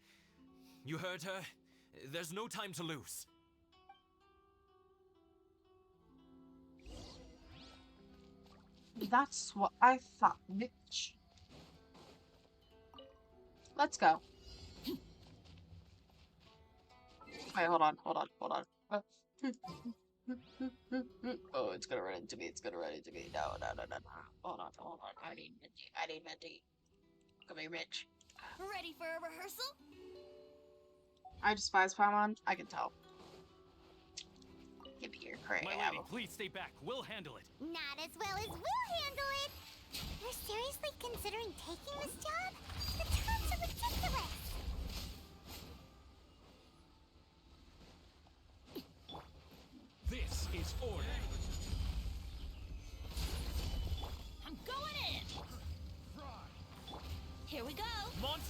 S7: You heard her. There's no time to lose.
S2: That's what I thought, bitch. Let's go. Wait, hold on. Oh, it's gonna run into me. No. Hold on. I need Minty. Come here, Mitch.
S3: Ready for a rehearsal?
S2: I despise Paimon. I can tell. Give me your crab.
S5: My lady, please stay back. We'll handle it.
S3: Not as well as we'll handle it. You're seriously considering taking this job? The terms are ridiculous.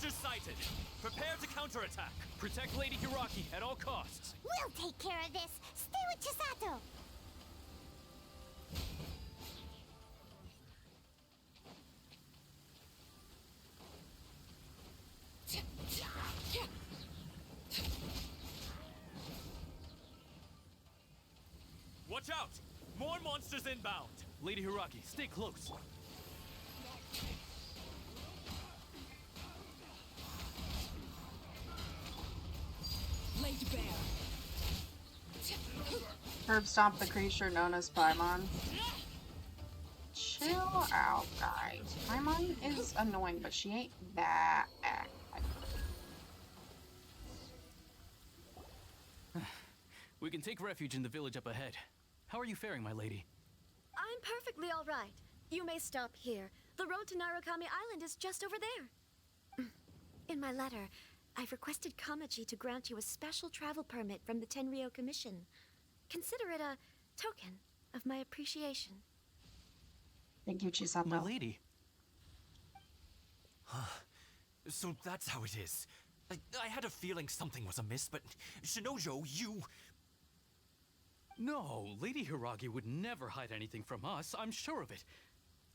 S4: Monsters sighted! Prepare to counterattack!
S5: Protect Lady Hiraki at all costs.
S3: We'll take care of this. Stay with Chisato.
S4: Watch out! More monsters inbound!
S5: Lady Hiraki, stay close.
S12: Laid bare.
S2: Herb stomp the creature known as Paimon. Chill out, guys. Paimon is annoying, but she ain't that bad.
S5: We can take refuge in the village up ahead. How are you faring, my lady?
S6: I'm perfectly all right. You may stop here. The road to Narukami Island is just over there. In my letter, I've requested Kamaji to grant you a special travel permit from the Tenryou Commission. Consider it a token of my appreciation.
S2: Thank you, Chisato.
S5: My lady.
S4: So that's how it is. I had a feeling something was amiss, but Shinojo, you...
S5: No, Lady Hiragi would never hide anything from us, I'm sure of it.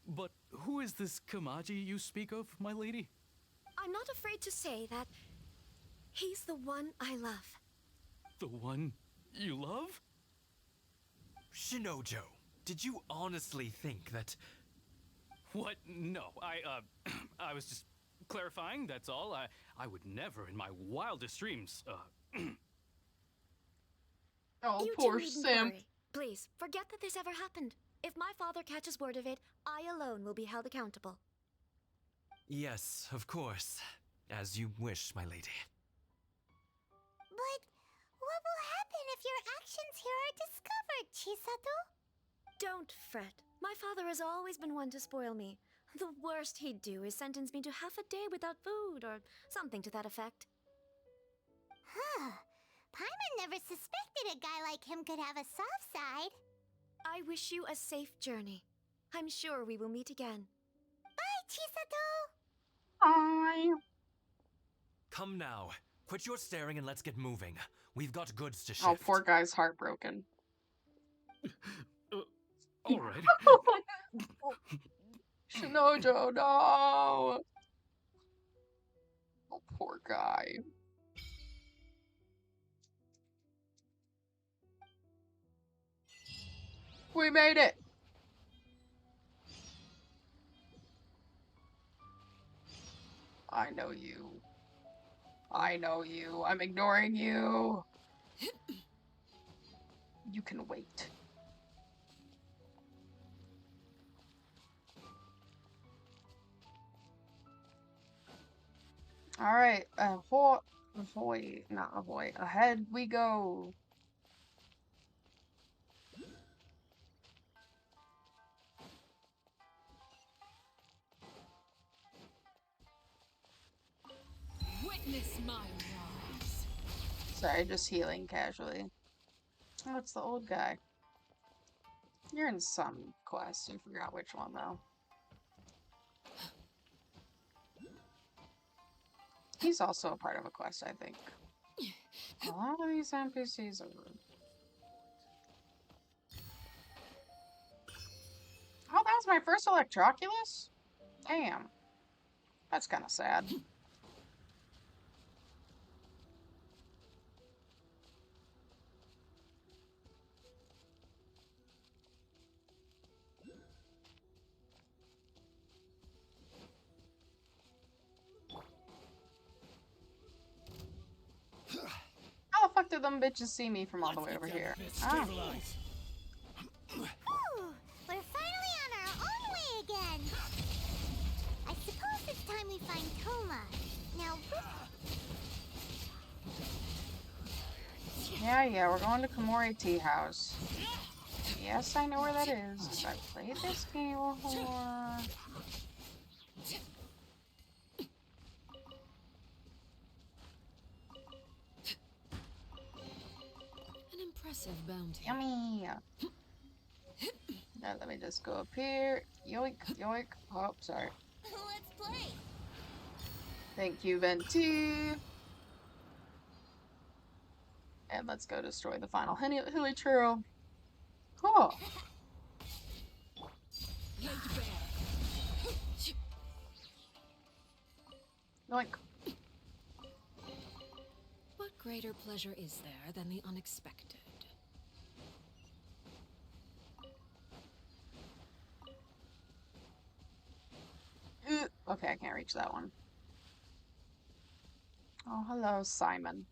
S5: But who is this Kamaji you speak of, my lady?
S6: I'm not afraid to say that he's the one I love.
S5: The one you love?
S4: Shinojo, did you honestly think that...
S5: What? No, I was just clarifying, that's all. I would never in my wildest dreams,
S2: Oh,
S6: You
S2: poor
S6: two needn't
S2: Simp.
S6: worry. Please, forget that this ever happened. If my father catches word of it, I alone will be held accountable.
S4: Yes, of course. As you wish, my lady.
S3: But what will happen if your actions here are discovered, Chisato?
S6: Don't fret. My father has always been one to spoil me. The worst he'd do is sentence me to half a day without food, or something to that effect.
S3: Huh. Paimon never suspected a guy like him could have a soft side.
S6: I wish you a safe journey. I'm sure we will meet again.
S3: Bye, Chisato!
S2: Bye.
S4: Come now. Quit your staring and let's get moving. We've got goods to shift.
S2: Oh, poor guy's heartbroken.
S5: all right.
S2: Shinojo, no! Oh, poor guy. We made it! I know you. I know you. I'm ignoring you. You can wait. Alright, ahead we go.
S12: Witness my rise.
S2: Sorry, just healing casually. Oh, it's the old guy. You're in some quest. I forgot which one, though. He's also a part of a quest, I think. A lot of these NPCs are rude. Oh, that was my first Electroculus? Damn. That's kind of sad. How the fuck did them bitches see me from all the way over here? Oh.
S3: Whew! We're finally on our own way again! I suppose it's time we find Toma. Now,
S2: Yeah, we're going to Komori Tea House. Yes, I know where that is. I've played this game before.
S12: An impressive bounty.
S2: Yummy! Now let me just go up here. Yoink, yoink. Oh, sorry.
S3: let's play!
S2: Thank you, Venti. And let's go destroy the final Hilichurl. Cool.
S12: Laid bare.
S2: Yoink.
S12: What greater pleasure is there than the unexpected?
S2: Okay, I can't reach that one. Oh, hello, Simon.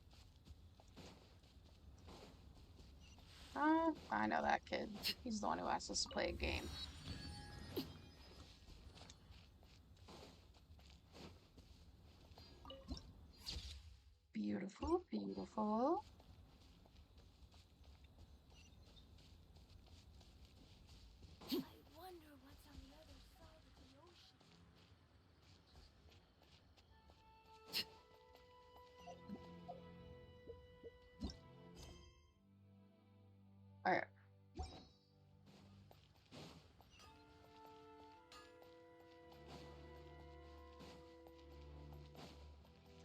S2: Oh, I know that kid. He's the one who asked us to play a game. Beautiful, beautiful.
S3: I wonder what's on the other side of the ocean.
S2: Alright.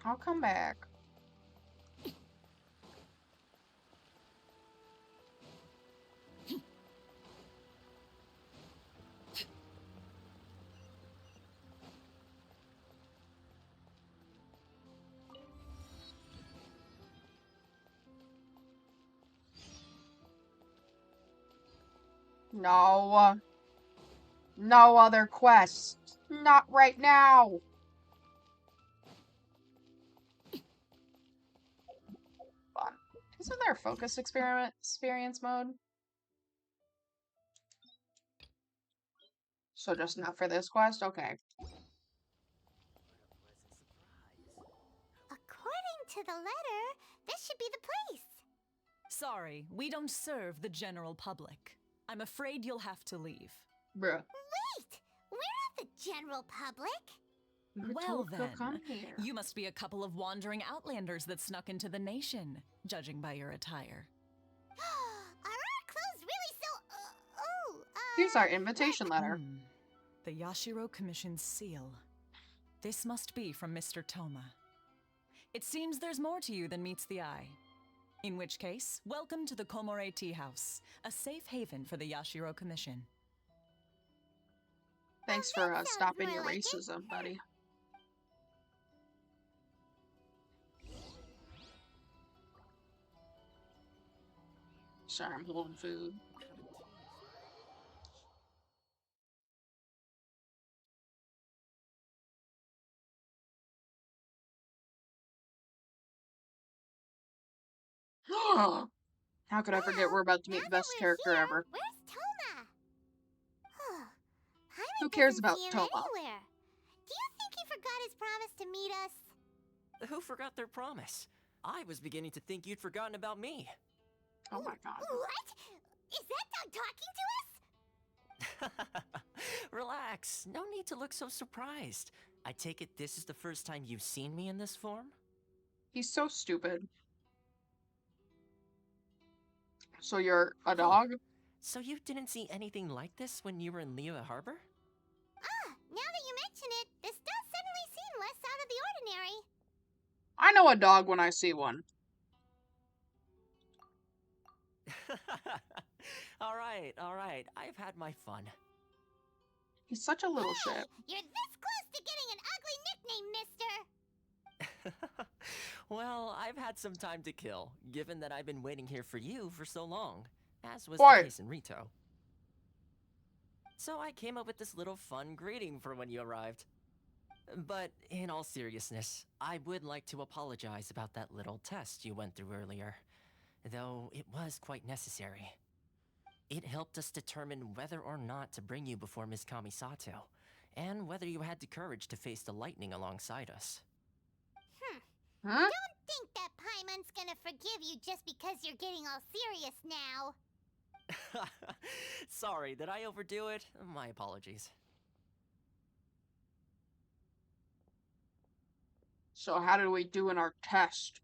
S2: I'll come back. No. No other quests. Not right now. Fun. Isn't there a focus experience mode? So just not for this quest? Okay.
S3: According to the letter, this should be the place.
S13: Sorry, we don't serve the general public. I'm afraid you'll have to leave.
S2: Bruh.
S3: Wait! We're not the general public.
S2: We were
S13: Well
S2: told to
S13: then,
S2: come here.
S13: you must be a couple of wandering outlanders that snuck into the nation, judging by your attire.
S3: Are our clothes really so...
S2: Here's our invitation letter.
S13: The Yashiro Commission's seal. This must be from Mr. Toma. It seems there's more to you than meets the eye. In which case, welcome to the Komore Tea House, a safe haven for the Yashiro Commission.
S2: Thanks for stopping your racism, buddy. Sorry, I'm holding food. How could I forget we're about to meet the best character ever?
S3: Where's Toma?
S2: Who cares about Toma?
S3: Anywhere. Do you think he forgot his promise to meet us?
S1: Who forgot their promise? I was beginning to think you'd forgotten about me.
S2: Oh my god.
S3: What? Is that dog talking to us?
S1: Relax. No need to look so surprised. I take it this is the first time you've seen me in this form?
S2: He's so stupid. So you're a dog?
S1: So you didn't see anything like this when you were in Liyue Harbor?
S3: Now that you mention it, this does suddenly seem less out of the ordinary.
S2: I know a dog when I see one.
S1: Alright. I've had my fun.
S2: He's such a little shit.
S3: You're this close to getting an ugly nickname, mister!
S1: Well, I've had some time to kill, given that I've been waiting here for you for so long, as was
S2: Boy.
S1: the case in Rito. So I came up with this little fun greeting for when you arrived. But in all seriousness, I would like to apologize about that little test you went through earlier, though it was quite necessary. It helped us determine whether or not to bring you before Ms. Kamisato, and whether you had the courage to face the lightning alongside us.
S2: Huh?
S3: Don't think that Paimon's gonna forgive you just because you're getting all serious now.
S1: Sorry, did I overdo it? My apologies.
S2: So how did we do in our test?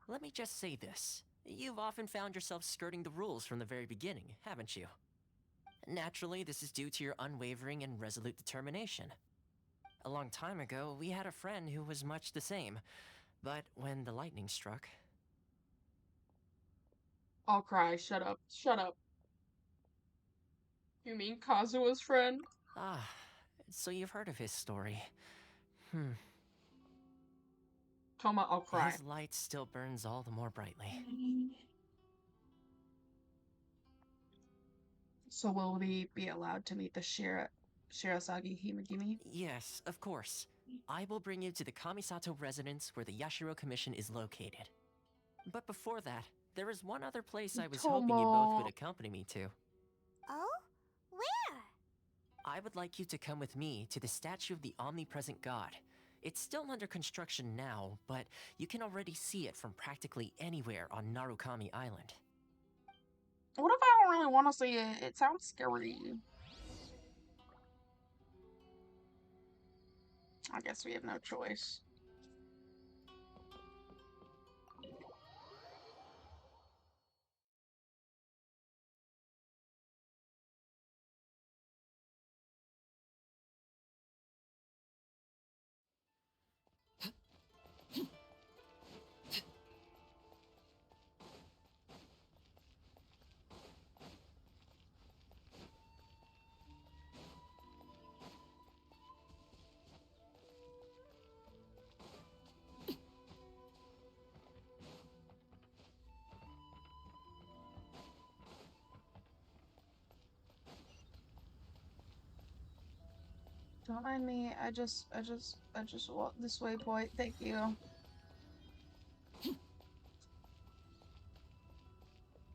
S1: Let me just say this. You've often found yourself skirting the rules from the very beginning, haven't you? Naturally, this is due to your unwavering and resolute determination. A long time ago, we had a friend who was much the same. But when the lightning struck...
S2: I'll cry. Shut up. Shut up. You mean Kazua's friend?
S1: Ah, so you've heard of his story.
S2: Toma, I'll cry.
S1: His light still burns all the more brightly.
S2: So will we be allowed to meet the Shirasagi Himagimi?
S1: Yes, of course. I will bring you to the Kamisato residence where the Yashiro Commission is located. But before that, there is one other place I was hoping you both would accompany me to.
S3: Oh? Where?
S1: I would like you to come with me to the statue of the omnipresent god. It's still under construction now, but you can already see it from practically anywhere on Narukami Island.
S2: What if I don't really want to see it? It sounds scary. I guess we have no choice. Don't mind me. I just walk this way, boy. Thank you.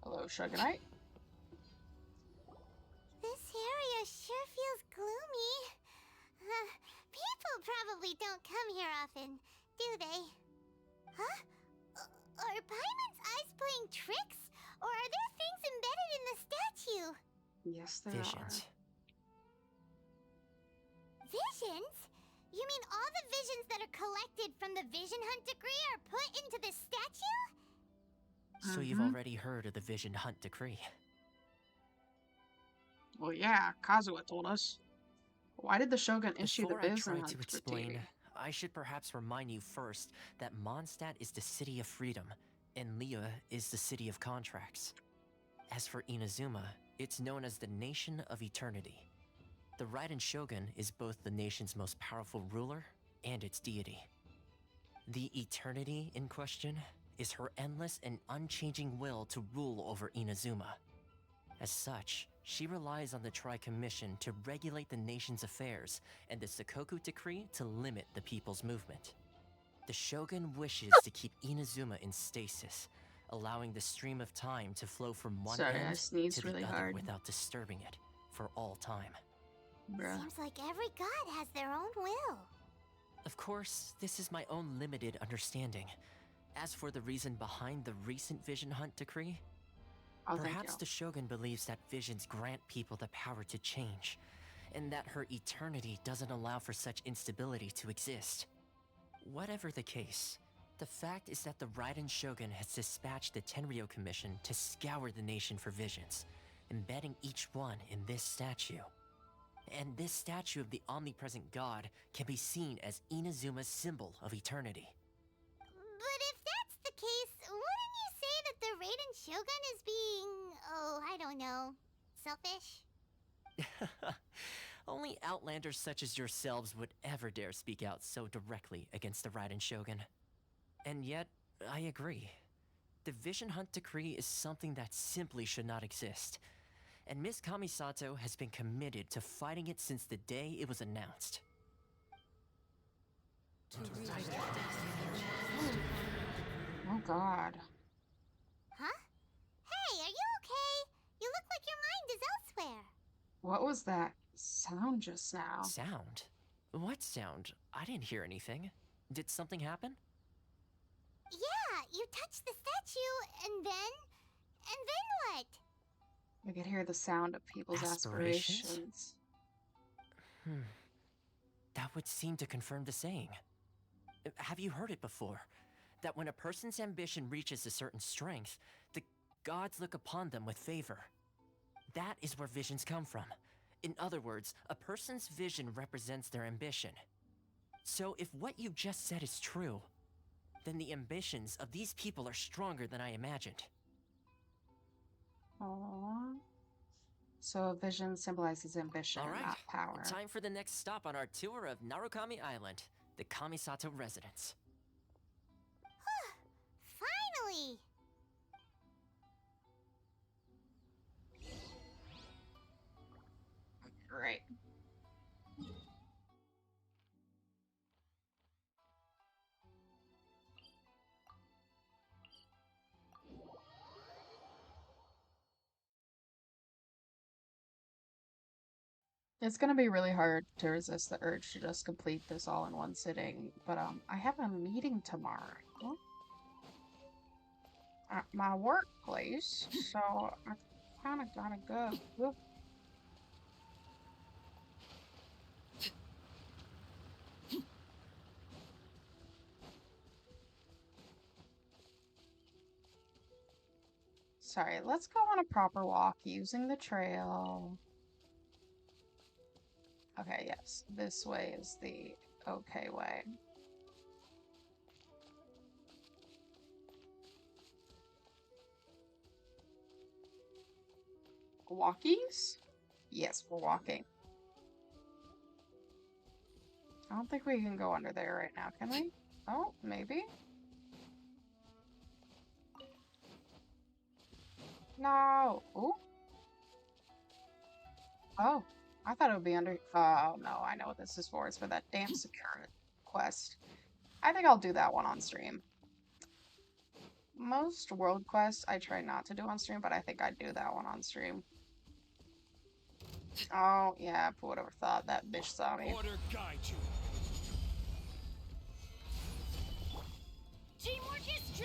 S2: Hello, Shogunite.
S3: This area sure feels gloomy. People probably don't come here often, do they? Huh? Are Paimon's eyes playing tricks? Or are there things embedded in the statue?
S2: Yes, there
S1: Visions.
S3: Visions? You mean all the visions that are collected from the Vision Hunt decree are put into this statue?
S1: So you've already heard of the Vision Hunt decree.
S2: Well, yeah, Kazuha told us. Why did the Shogun issue
S1: Before
S2: the
S1: I
S2: Vision
S1: try
S2: Hunt
S1: to explain,
S2: decree?
S1: I should perhaps remind you first that Mondstadt is the city of freedom, and Liyue is the city of contracts. As for Inazuma, it's known as the Nation of Eternity. The Raiden Shogun is both the nation's most powerful ruler and its deity. The Eternity in question is her endless and unchanging will to rule over Inazuma. As such, she relies on the Tri-Commission to regulate the nation's affairs and the Sakoku Decree to limit the people's movement. The Shogun wishes to keep Inazuma in stasis, allowing the stream of time to flow from one
S2: Sorry, I
S1: end
S2: sneezed
S1: to the
S2: really
S1: other
S2: hard.
S1: without disturbing it for all time.
S2: Bruh.
S3: Seems like every god has their own will.
S1: Of course, this is my own limited understanding. As for the reason behind the recent Vision Hunt decree, perhaps the Shogun believes that visions grant people the power to change, and that her eternity doesn't allow for such instability to exist. Whatever the case, the fact is that the Raiden Shogun has dispatched the Tenryo Commission to scour the nation for visions, embedding each one in this statue. And this statue of the omnipresent god can be seen as Inazuma's symbol of eternity.
S3: But if that's the case, wouldn't you say that the Raiden Shogun is being, oh, I don't know, selfish?
S1: Only outlanders such as yourselves would ever dare speak out so directly against the Raiden Shogun. And yet, I agree. The Vision Hunt decree is something that simply should not exist. And Miss Kamisato has been committed to fighting it since the day it was announced.
S2: Oh god.
S3: Huh? Hey, are you okay? You look like your mind is elsewhere.
S2: What was that sound just now?
S1: Sound? What sound? I didn't hear anything. Did something happen?
S3: Yeah, you touched the statue, and then what?
S2: We could hear the sound of people's aspirations.
S1: That would seem to confirm the saying. Have you heard it before? That when a person's ambition reaches a certain strength, the gods look upon them with favor. That is where visions come from. In other words, a person's vision represents their ambition. So if what you just said is true, then the ambitions of these people are stronger than I imagined.
S2: Aww. So vision symbolizes ambition,
S1: All right,
S2: not power.
S1: time for the next stop on our tour of Narukami Island, the Kamisato residence.
S3: Finally!
S2: Great. It's gonna be really hard to resist the urge to just complete this all in one sitting, but I have a meeting tomorrow at my workplace, so I kind of gotta go. Whoop. Sorry, let's go on a proper walk using the trail. Okay, yes, this way is the okay way. Walkies? Yes, we're walking. I don't think we can go under there right now, can we? Oh, maybe? No! Ooh. Oh, I thought it would be under... Oh, no, I know what this is for. It's for that damn security quest. I think I'll do that one on stream. Most world quests I try not to do on stream, but I think I'd do that one on stream. Oh, yeah, who would have thought that bitch saw me.
S14: Order guide you.
S12: Teamwork is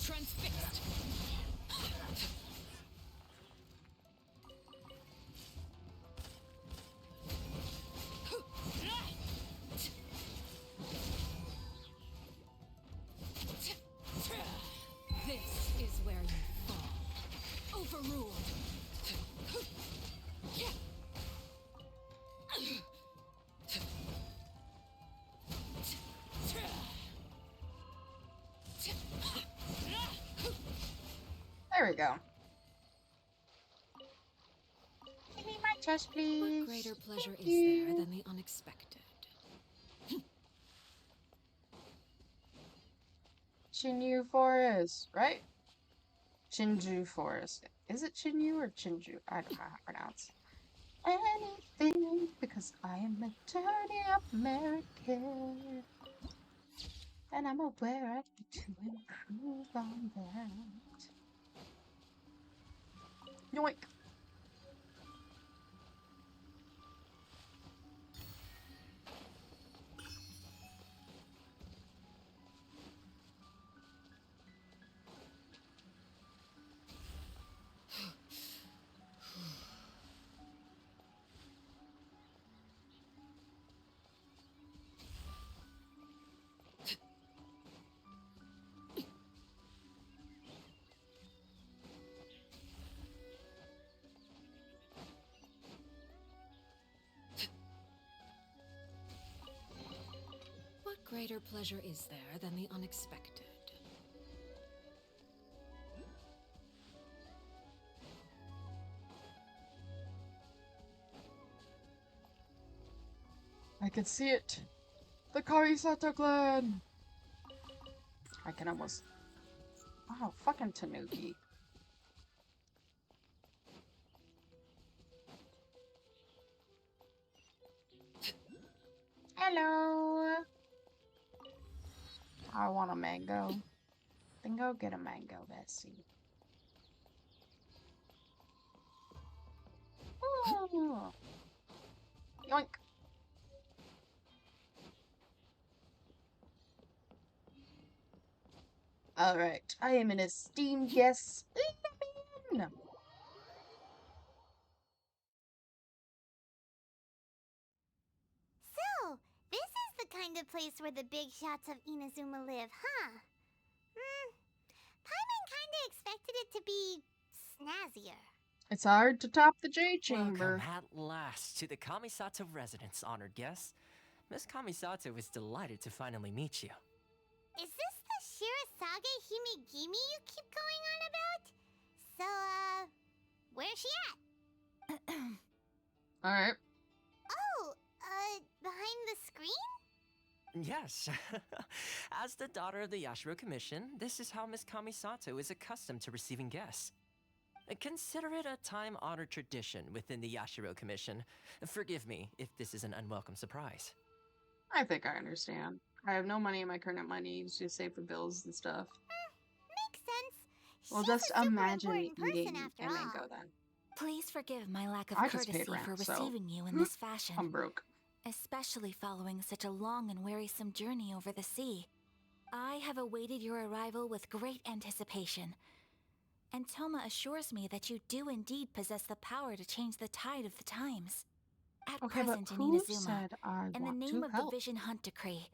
S12: transfixed. This is where you fall. Overruled.
S2: There we go. Give me my chest, please.
S12: What greater pleasure
S2: Thank
S12: is there
S2: you.
S12: than the unexpected?
S2: Chinyu Forest, right? Chinju Forest. Is it Chinyu or Chinju? I don't know how to pronounce. Anything, because I am a dirty American. And I'm aware I need to improve on that. Yoink.
S12: What greater pleasure is there than the unexpected?
S2: I can see it. The Kamisato clan. I can almost... Oh, fucking Tanuki. Hello. I want a mango. Then go get a mango, Bessie. Ooh. Yoink. Alright, I am an esteemed guest.
S3: So, this is the kind of place where the big shots of Inazuma live, huh? Paimon kinda expected it to be snazzier.
S2: It's hard to top the J Chamber.
S1: Welcome at last to the Kamisato residence, honored guests. Miss Kamisato is delighted to finally meet you.
S3: Is this the Shirasage Himigimi you keep going on about? So, where's she at?
S2: Alright.
S3: Oh, behind the screen?
S1: Yes. As the daughter of the Yashiro Commission, this is how Miss Kamisato is accustomed to receiving guests. Consider it a time-honored tradition within the Yashiro Commission. Forgive me if this is an unwelcome surprise.
S2: I think I understand. I have no money in my current money to save for bills and stuff.
S3: Makes sense.
S2: Well,
S3: She's
S2: just
S3: a super
S2: imagine
S3: important person
S2: eating
S3: after
S2: a
S3: all.
S2: mango then.
S6: Please forgive my lack of
S2: I just
S6: courtesy
S2: paid rent,
S6: for
S2: so
S6: receiving you in this fashion.
S2: I'm broke.
S6: Especially following such a long and wearisome journey over the sea. I have awaited your arrival with great anticipation. And Toma assures me that you do indeed possess the power to change the tide of the times. At
S2: Okay,
S6: present
S2: but
S6: in
S2: who
S6: Inazuma,
S2: said I
S6: in the
S2: want
S6: name
S2: to
S6: of
S2: help?
S6: the Vision Hunt Decree,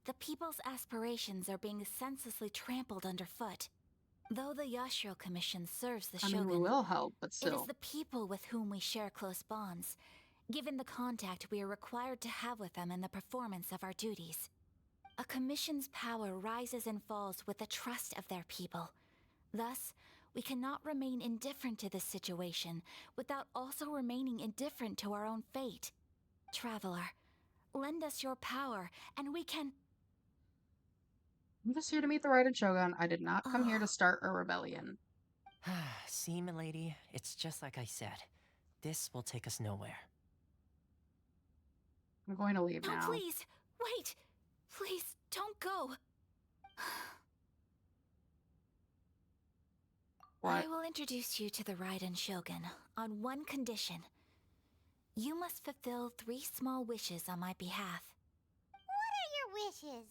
S6: the people's aspirations are being senselessly trampled underfoot. Though the Yashiro Commission serves the
S2: I mean, we
S6: Shogun,
S2: will help, but
S6: it is
S2: still.
S6: the people with whom we share close bonds, given the contact we are required to have with them in the performance of our duties. A commission's power rises and falls with the trust of their people. Thus, we cannot remain indifferent to this situation without also remaining indifferent to our own fate. Traveler, lend us your power, and we can...
S2: I'm just here to meet the right and Shogun. I did not come here to start a rebellion.
S1: See, milady, it's just like I said. This will take us nowhere.
S2: I'm going to leave
S6: No,
S2: now.
S6: please! Wait! Please, don't go!
S2: What?
S6: I will introduce you to the Raiden Shogun on one condition. You must fulfill 3 small wishes on my behalf.
S3: What are your wishes?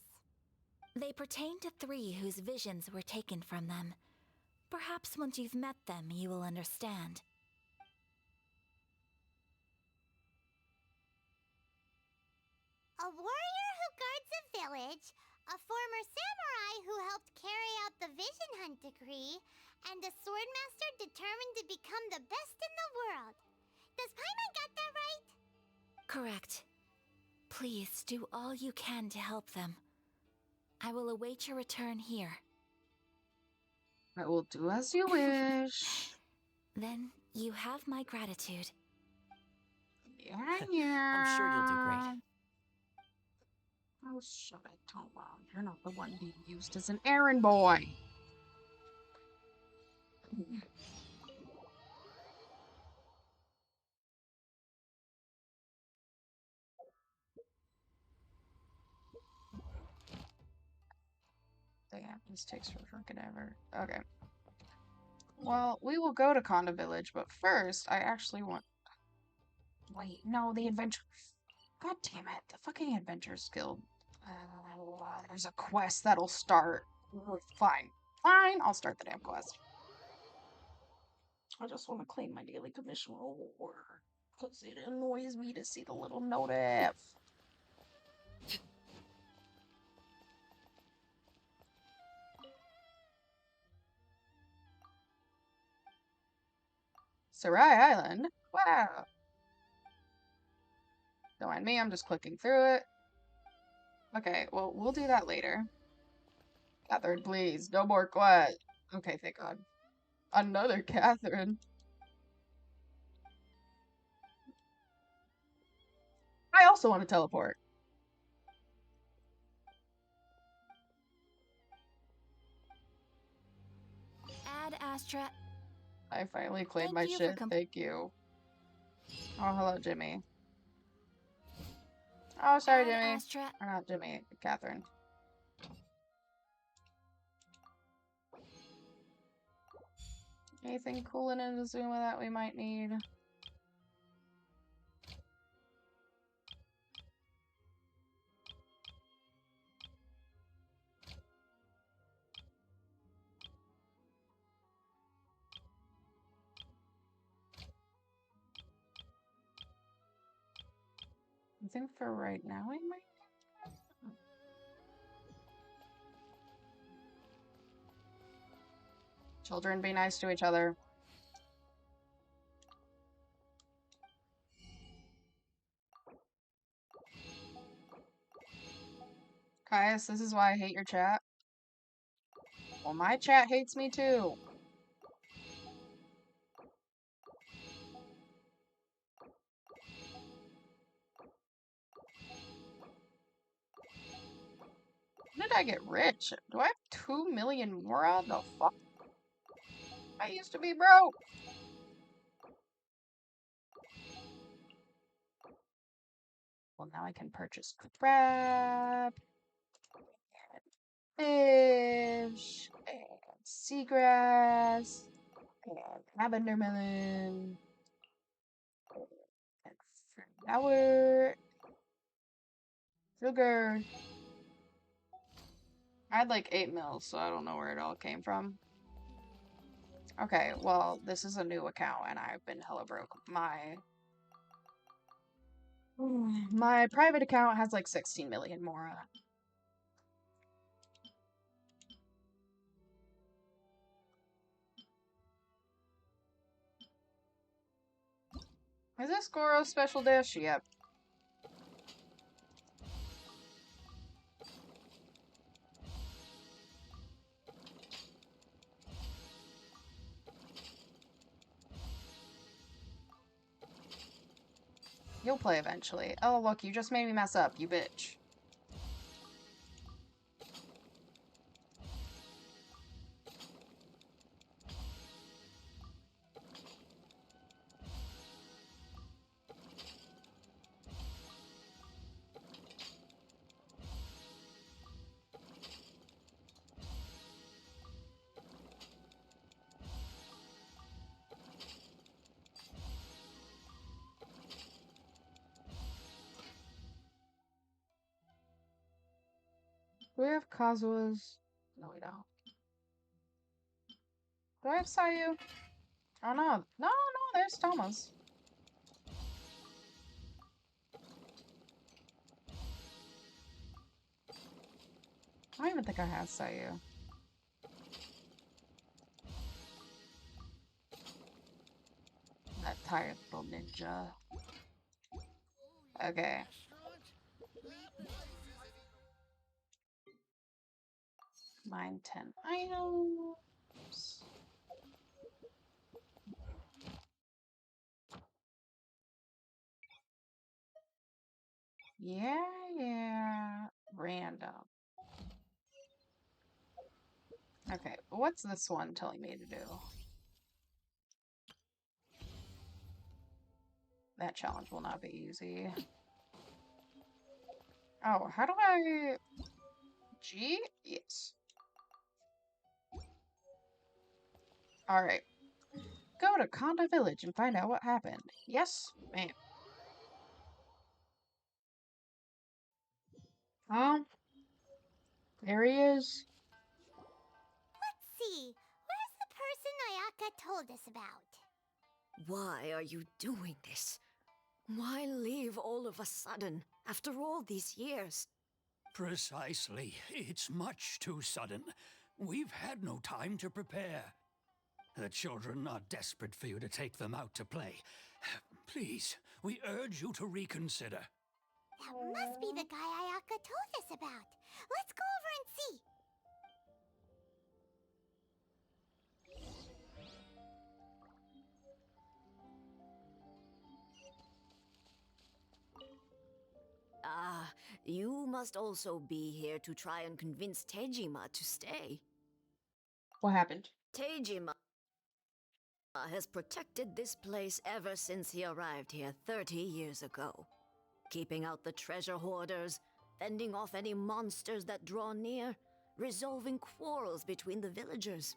S6: They pertain to 3 whose visions were taken from them. Perhaps once you've met them, you will understand.
S3: A warrior who guards a village, a former samurai who helped carry out the Vision Hunt Decree, and a swordmaster determined to become the best in the world. Does Paimon got that right?
S6: Correct. Please do all you can to help them. I will await your return here.
S2: I will do as you wish.
S6: Then you have my gratitude.
S2: Yeah.
S1: I'm sure you'll do great.
S2: Oh, shut it, Toma. You're not the one being used as an errand boy. Damn, this takes freaking ever. Okay. Well, we will go to Konda Village, but first, I actually want... Wait, no, the adventure... God damn it, the fucking Adventures Guild. There's a quest that'll start. Fine. Fine, I'll start the damn quest. I just want to claim my daily commission reward. Because it annoys me to see the little notif. Sarai Island? Wow. Don't mind me, I'm just clicking through it. Okay, well, we'll do that later. Catherine, please. No more quest. Okay, thank God. Another Catherine. I also want to teleport.
S6: Ad Astra.
S2: I finally claimed
S6: Thank
S2: my
S6: you for
S2: shit. Thank you. Oh, hello, Jimmy. Oh, sorry,
S6: Ad
S2: Jimmy.
S6: Astra.
S2: Or not Jimmy, Catherine. Anything cool in Inazuma that we might need? I think for right now we might. Children, be nice to each other. Guys, this is why I hate your chat. Well, my chat hates me too. When did I get rich? Do I have 2 million more? The fuck? I used to be broke. Well, now I can purchase crab, and fish, and seagrass, and lavender melon, and flour, sugar. I had like 8 mils, so I don't know where it all came from. Okay, well, this is a new account, and I've been hella broke. My private account has like 16 million more on it. Is this Goro's special dish? Yep. You'll play eventually. Oh, look, you just made me mess up, you bitch. Do we have Kazua's? No, we don't. Do I have Sayu? Oh, no. No, there's Toma's. I don't even think I have Sayu. That tired little ninja. Okay. Mine 10 items. Yeah. Random. Okay, what's this one telling me to do? That challenge will not be easy. Oh, how do I... G? Yes. Alright. Go to Konda Village and find out what happened. Yes, ma'am. There he is.
S3: Let's see. Where's the person Ayaka told us about?
S6: Why are you doing this? Why leave all of a sudden, after all these years?
S14: Precisely. It's much too sudden. We've had no time to prepare. The children are desperate for you to take them out to play. Please, we urge you to reconsider.
S3: That must be the guy Ayaka told us about. Let's go over and see.
S6: Ah, you must also be here to try and convince Tejima to stay.
S2: What happened?
S6: Tejima has protected this place ever since he arrived here 30 years ago. Keeping out the treasure hoarders, fending off any monsters that draw near, resolving quarrels between the villagers.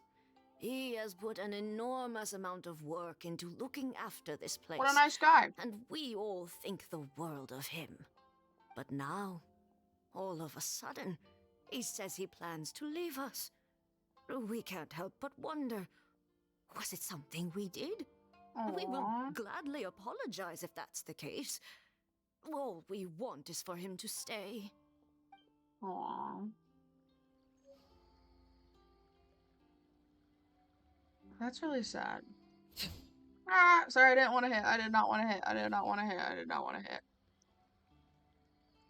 S6: He has put an enormous amount of work into looking after this place.
S2: What a nice guy.
S6: And we all think the world of him. But now, all of a sudden, he says he plans to leave us. We can't help but wonder, was it something we did?
S2: Aww.
S6: We will gladly apologize if that's the case. All we want is for him to stay.
S2: Aww. That's really sad. Ah, sorry, I didn't want to hit. I did not want to hit. I did not want to hit. I did not want to hit.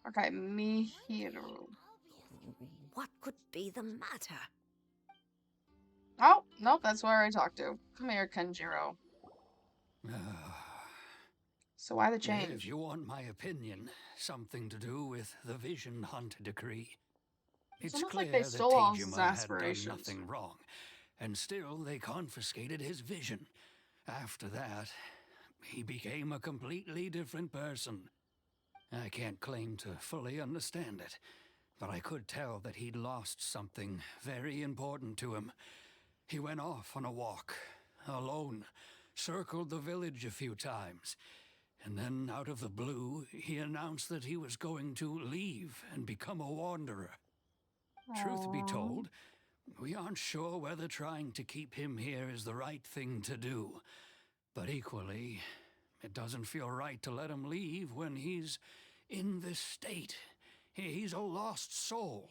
S2: Okay, Mihiru.
S6: What could be the matter?
S2: Oh, nope, that's where I talked to. Come here, Kenjiro. So why the
S14: If
S2: change?
S14: you want my opinion, something to do with the Vision Hunt decree.
S2: It's
S14: It's
S2: almost
S14: clear
S2: like they
S14: that
S2: stole all his
S14: Tejima had done
S2: aspirations.
S14: nothing wrong, and still they confiscated his vision. After that, he became a completely different person. I can't claim to fully understand it, but I could tell that he'd lost something very important to him. He went off on a walk, alone, circled the village a few times, and then out of the blue, he announced that he was going to leave and become a wanderer. Truth be told, we aren't sure whether trying to keep him here is the right thing to do. But equally, it doesn't feel right to let him leave when he's in this state. He's a lost soul.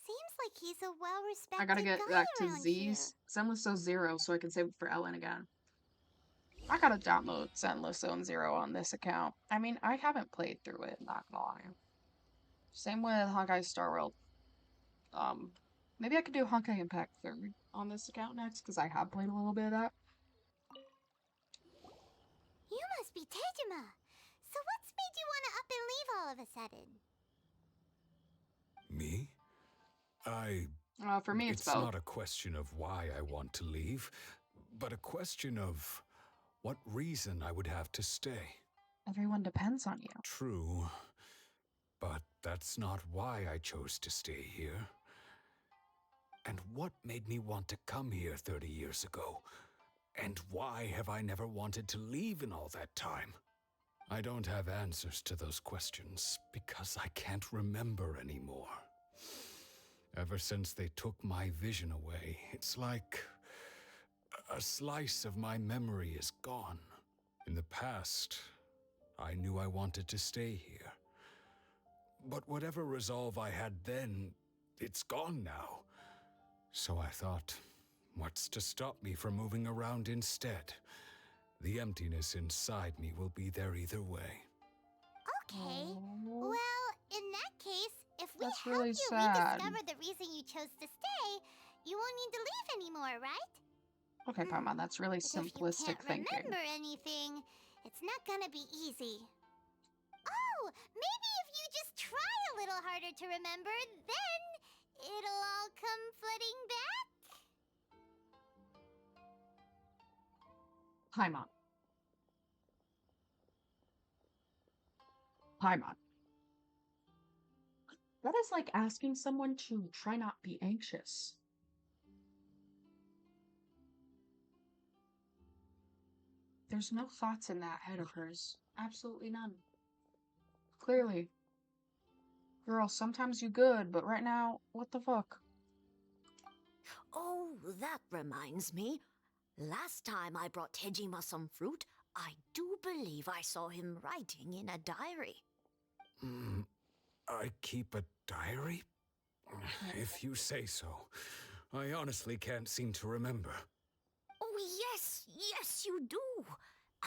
S3: Seems like he's a well-respected
S2: I gotta get
S3: guy
S2: back to
S3: around here.
S2: Z's. Zenless Zone Zero so I can save it for Ellen again. I gotta download Zenless Zone Zero on this account. I mean, I haven't played through it, not gonna lie. Same with Honkai Star World. Maybe I could do Honkai Impact 3 on this account next, because I have played a little bit of that.
S3: You must be Tejima. So what's made you want to up and leave all of a sudden?
S15: Me?
S2: For me, it's both.
S15: not a question of why I want to leave, but a question of what reason I would have to stay.
S2: Everyone depends on you.
S15: True, but that's not why I chose to stay here. And what made me want to come here 30 years ago? And why have I never wanted to leave in all that time? I don't have answers to those questions because I can't remember anymore. Ever since they took my vision away, it's like a slice of my memory is gone. In the past, I knew I wanted to stay here. But whatever resolve I had then, it's gone now. So I thought, what's to stop me from moving around instead? The emptiness inside me will be there either way.
S3: Okay. Well, in that case, if we
S2: That's
S3: help
S2: really
S3: you
S2: sad.
S3: rediscover the reason you chose to stay, you won't need to leave anymore, right?
S2: Okay, Paimon, that's really
S3: But
S2: simplistic
S3: if you can't
S2: thinking.
S3: remember anything, it's not gonna be easy. Oh, maybe if you just try a little harder to remember, then it'll all come flooding back?
S2: Paimon. Paimon. That is like asking someone to try not be anxious. There's no thoughts in that head of hers. Absolutely none. Clearly. Girl, sometimes you good, but right now, what the fuck?
S6: Oh, that reminds me. Last time I brought Tejima some fruit, I do believe I saw him writing in a diary.
S15: I keep a diary? If you say so. I honestly can't seem to remember.
S6: Oh, yes, yes, you do.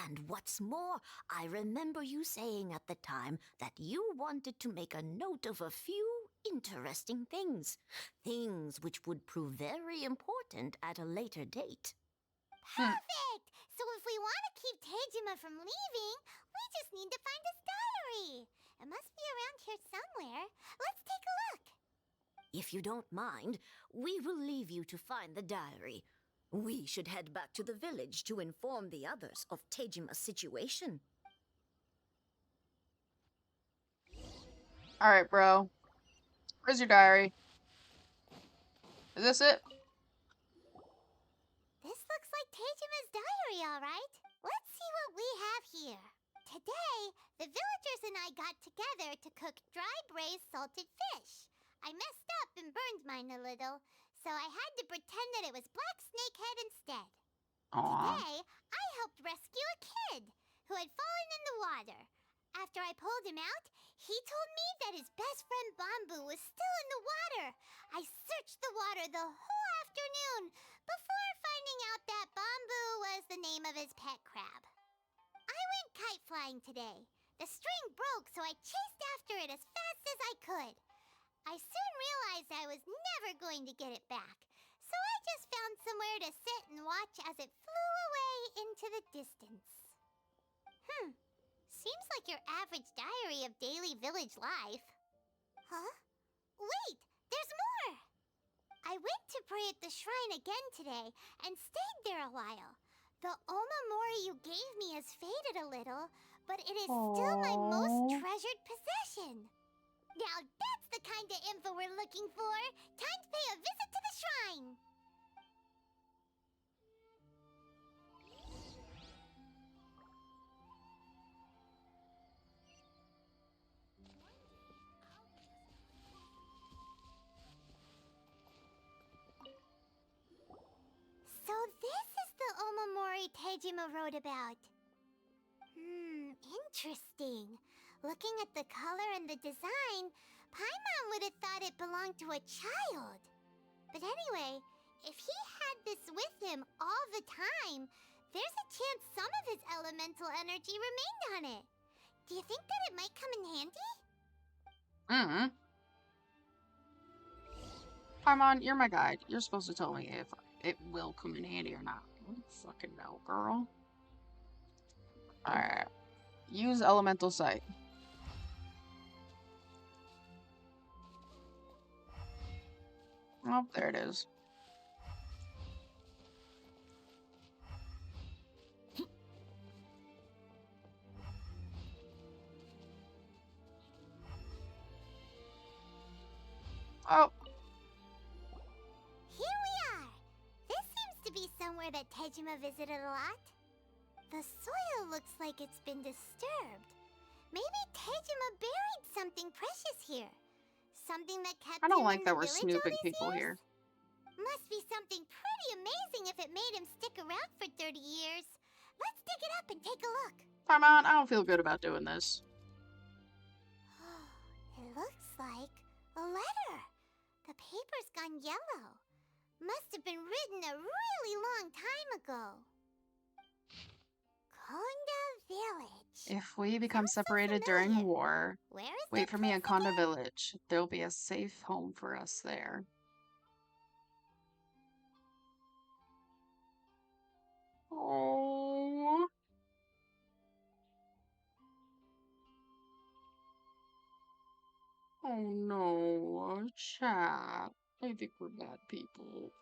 S6: And what's more, I remember you saying at the time that you wanted to make a note of a few interesting things. Things which would prove very important at a later date.
S3: Perfect! So if we want to keep Tejima from leaving, we just need to find his diary. It must be around here somewhere. Let's take a look.
S6: If you don't mind, we will leave you to find the diary. We should head back to the village to inform the others of Tejima's situation.
S2: Alright, bro. Where's your diary? Is this it?
S3: This looks like Tejima's diary, all right. Let's see what we have here. Today, the villagers and I got together to cook dry braised salted fish. I messed up and burned mine a little, so I had to pretend that it was black snakehead instead. Today, I helped rescue a kid who had fallen in the water. After I pulled him out, he told me that his best friend Bamboo was still in the water. I searched the water the whole afternoon before finding out that Bamboo was the name of his pet crab. I went kite flying today. The string broke, so I chased after it as fast as I could. I soon realized I was never going to get it back, so I just found somewhere to sit and watch as it flew away into the distance. Seems like your average diary of daily village life. Huh? Wait, there's more! I went to pray at the shrine again today and stayed there a while. The Omamori you gave me has faded a little, but it is still my most treasured possession. Now that's the kind of info we're looking for. Time to pay a visit to the shrine. So this is the Omamori Tejima wrote about. Interesting. Looking at the color and the design, Paimon would have thought it belonged to a child. But anyway, if he had this with him all the time, there's a chance some of his elemental energy remained on it. Do you think that it might come in handy?
S2: Paimon, you're my guide. You're supposed to tell me if it will come in handy or not. I don't fucking know, girl. Alright. Use elemental sight. Oh, there it is. Oh.
S3: Here we are. This seems to be somewhere that Tejima visited a lot. The soil looks like it's been disturbed. Maybe Tejima buried something precious here. Something that kept
S2: I don't
S3: him
S2: like
S3: in
S2: that
S3: the
S2: we're
S3: village all
S2: snooping
S3: these
S2: people
S3: years?
S2: here.
S3: Must be something pretty amazing if it made him stick around for 30 years. Let's dig it up and take a look.
S2: Paimon, I don't feel good about doing this.
S3: It looks like a letter. The paper's gone yellow. Must have been written a really long time ago. Konda Village.
S2: If we become separated during war,
S3: Where is
S2: wait
S3: that
S2: for me in
S3: place
S2: Konda
S3: again?
S2: Village. There'll be a safe home for us there. Oh. Oh no, chat. I think we're bad people.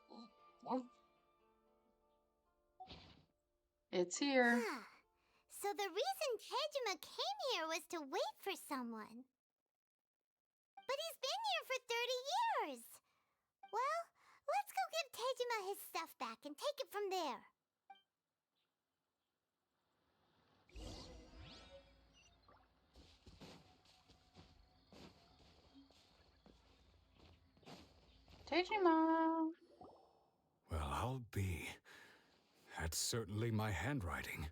S2: It's here.
S3: So the reason Tejima came here was to wait for someone. But he's been here for 30 years. Well, let's go give Tejima his stuff back and take it from there.
S2: Tejima.
S15: Well, I'll be. That's certainly my handwriting.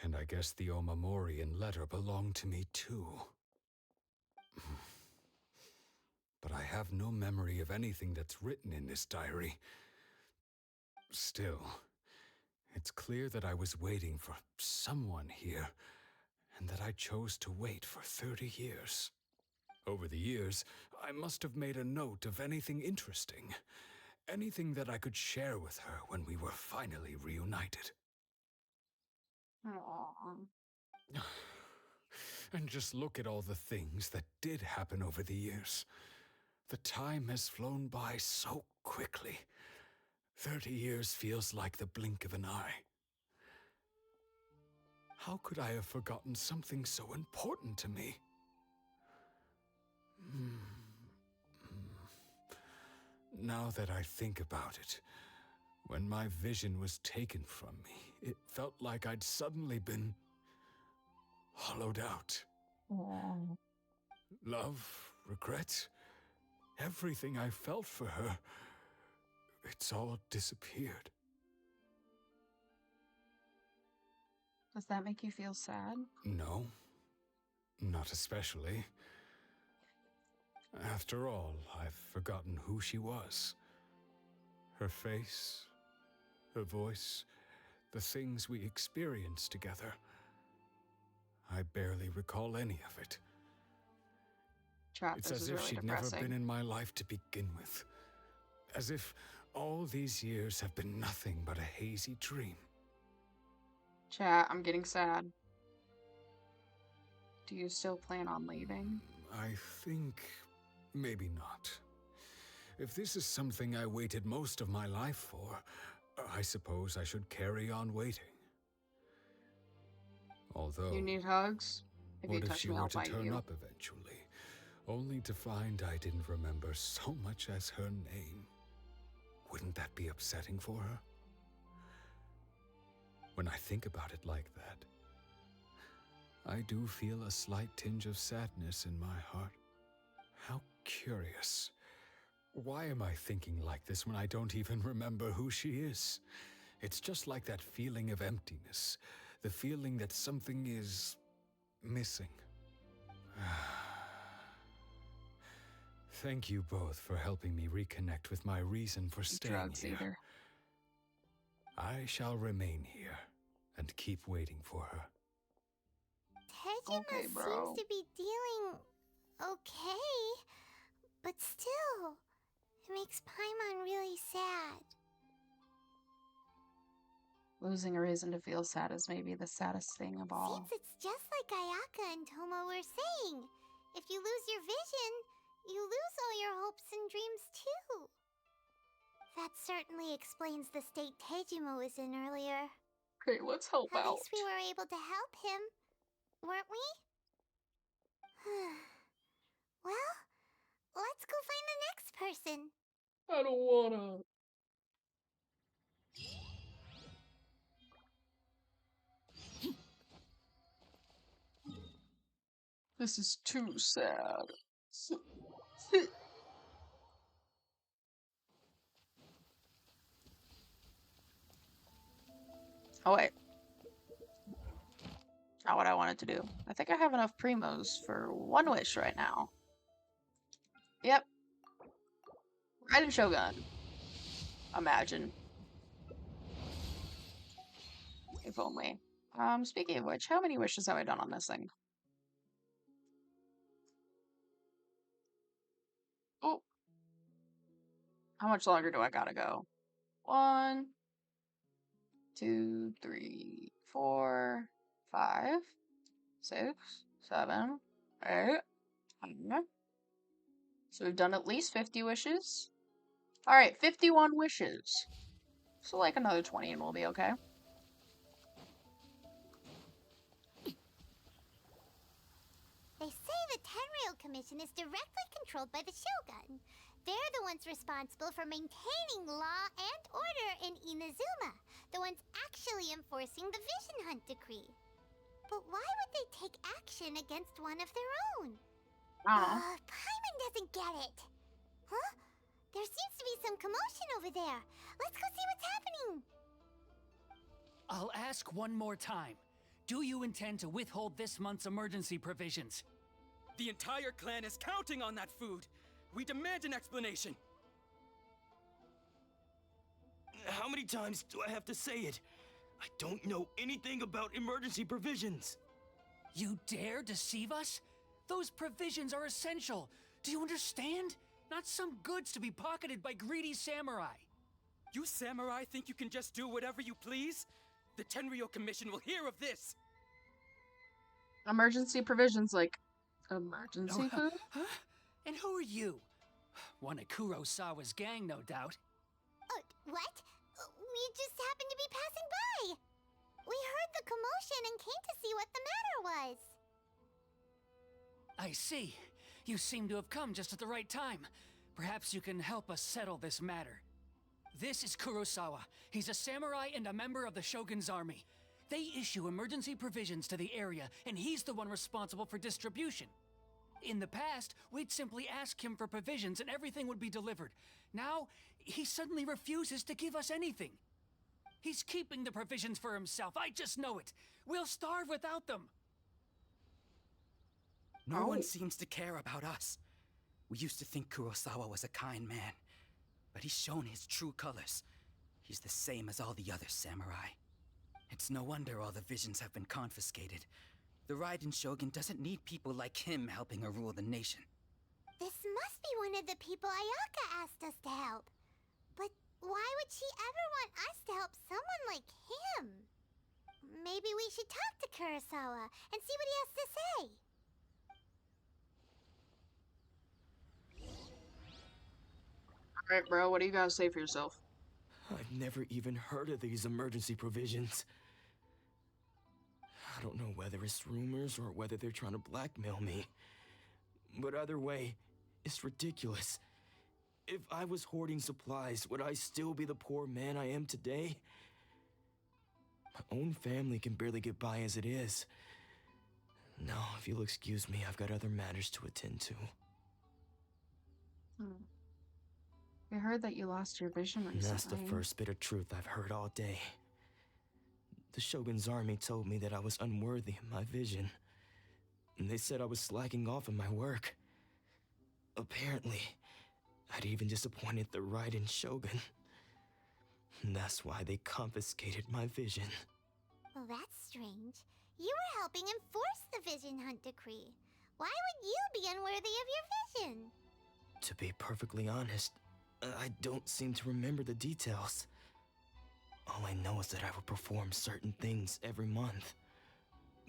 S15: And I guess the Omamorian letter belonged to me too. But I have no memory of anything that's written in this diary. Still, it's clear that I was waiting for someone here, and that I chose to wait for 30 years. Over the years, I must have made a note of anything interesting. Anything that I could share with her when we were finally reunited.
S2: Aww.
S15: And just look at all the things that did happen over the years. The time has flown by so quickly. 30 years feels like the blink of an eye. How could I have forgotten something so important to me? Now that I think about it, when my vision was taken from me, it felt like I'd suddenly been hollowed out.
S2: Aww.
S15: Love, regret, everything I felt for her, it's all disappeared.
S2: Does that make you feel sad?
S15: No, not especially. After all, I've forgotten who she was. Her face, her voice, the things we experienced together. I barely recall any of it.
S2: Chat,
S15: It's
S2: this
S15: as
S2: is
S15: if
S2: really
S15: she'd never
S2: depressing.
S15: been in my life to begin with. As if all these years have been nothing but a hazy dream.
S2: Chat, I'm getting sad. Do you still plan on leaving?
S15: I think maybe not. If this is something I waited most of my life for, I suppose I should carry on waiting. Although,
S2: You need hugs? If you
S15: what if
S2: touch
S15: she
S2: me,
S15: were
S2: I'll
S15: to
S2: bite
S15: turn
S2: you.
S15: up eventually, only to find I didn't remember so much as her name? Wouldn't that be upsetting for her? When I think about it like that, I do feel a slight tinge of sadness in my heart. How curious. Why am I thinking like this when I don't even remember who she is? It's just like that feeling of emptiness, the feeling that something is missing. Thank you both for helping me reconnect with my reason for staying
S2: Drugs
S15: here.
S2: either.
S3: Oh,
S15: I shall remain here and keep waiting for her.
S3: Tejima
S2: Okay, bro.
S3: seems to be dealing okay, but still, it makes Paimon really sad.
S2: Losing a reason to feel sad is maybe the saddest thing of all.
S3: Seems it's just like Ayaka and Tomo were saying. If you lose your vision, you lose all your hopes and dreams too. That certainly explains the state Tejima was in earlier.
S2: Okay, let's help
S3: At
S2: out.
S3: least we were able to help him, weren't we? Well, let's go find the next person.
S2: I don't wanna. This is too sad. Oh wait. Not what I wanted to do. I think I have enough primos for one wish right now. Yep. Raiden Shogun. Imagine. If only. Speaking of which, how many wishes have I done on this thing? Oh. How much longer do I gotta go? 1, 2, 3, 4, 5, 6, 7, 8, 9. So we've done at least 50 wishes. Alright, 51 wishes. So like another 20 and we'll be okay.
S3: They say the Tenryou Commission is directly controlled by the Shogun. They're the ones responsible for maintaining law and order in Inazuma, the ones actually enforcing the Vision Hunt decree. But why would they take action against one of their own? Paimon doesn't get it. Huh? There seems to be some commotion over there. Let's go see what's happening.
S14: I'll ask one more time. Do you intend to withhold this month's emergency provisions?
S16: The entire clan is counting on that food. We demand an explanation. How many times do I have to say it? I don't know anything about emergency provisions.
S14: You dare deceive us? Those provisions are essential. Do you understand? Not some goods to be pocketed by greedy samurai.
S16: You samurai think you can just do whatever you please? The Tenryou Commission will hear of this.
S2: Emergency provisions like emergency food?
S14: Huh? And who are you? One of Kurosawa's gang, no doubt.
S3: What? We just happened to be passing by. We heard the commotion and came to see what the matter was.
S14: I see. You seem to have come just at the right time. Perhaps you can help us settle this matter. This is Kurosawa. He's a samurai and a member of the Shogun's army. They issue emergency provisions to the area, and he's the one responsible for distribution. In the past, we'd simply ask him for provisions and everything would be delivered. Now, he suddenly refuses to give us anything. He's keeping the provisions for himself. I just know it. We'll starve without them.
S16: No one seems to care about us. We used to think Kurosawa was a kind man, but he's shown his true colors. He's the same as all the other samurai. It's no wonder all the visions have been confiscated. The Raiden Shogun doesn't need people like him helping her rule the nation.
S3: This must be one of the people Ayaka asked us to help. But why would she ever want us to help someone like him? Maybe we should talk to Kurosawa and see what he has to say.
S2: Alright, bro, what do you gotta say for yourself?
S17: I've never even heard of these emergency provisions. I don't know whether it's rumors or whether they're trying to blackmail me. But either way, it's ridiculous. If I was hoarding supplies, would I still be the poor man I am today? My own family can barely get by as it is. Now, if you'll excuse me, I've got other matters to attend to.
S2: I heard that you lost your vision recently.
S17: That's the first bit of truth I've heard all day. The Shogun's army told me that I was unworthy of my vision. And they said I was slacking off in my work. Apparently, I'd even disappointed the Raiden Shogun. And that's why they confiscated my vision.
S3: Well, that's strange. You were helping enforce the Vision Hunt Decree. Why would you be unworthy of your vision?
S17: To be perfectly honest, I don't seem to remember the details. All I know is that I would perform certain things every month.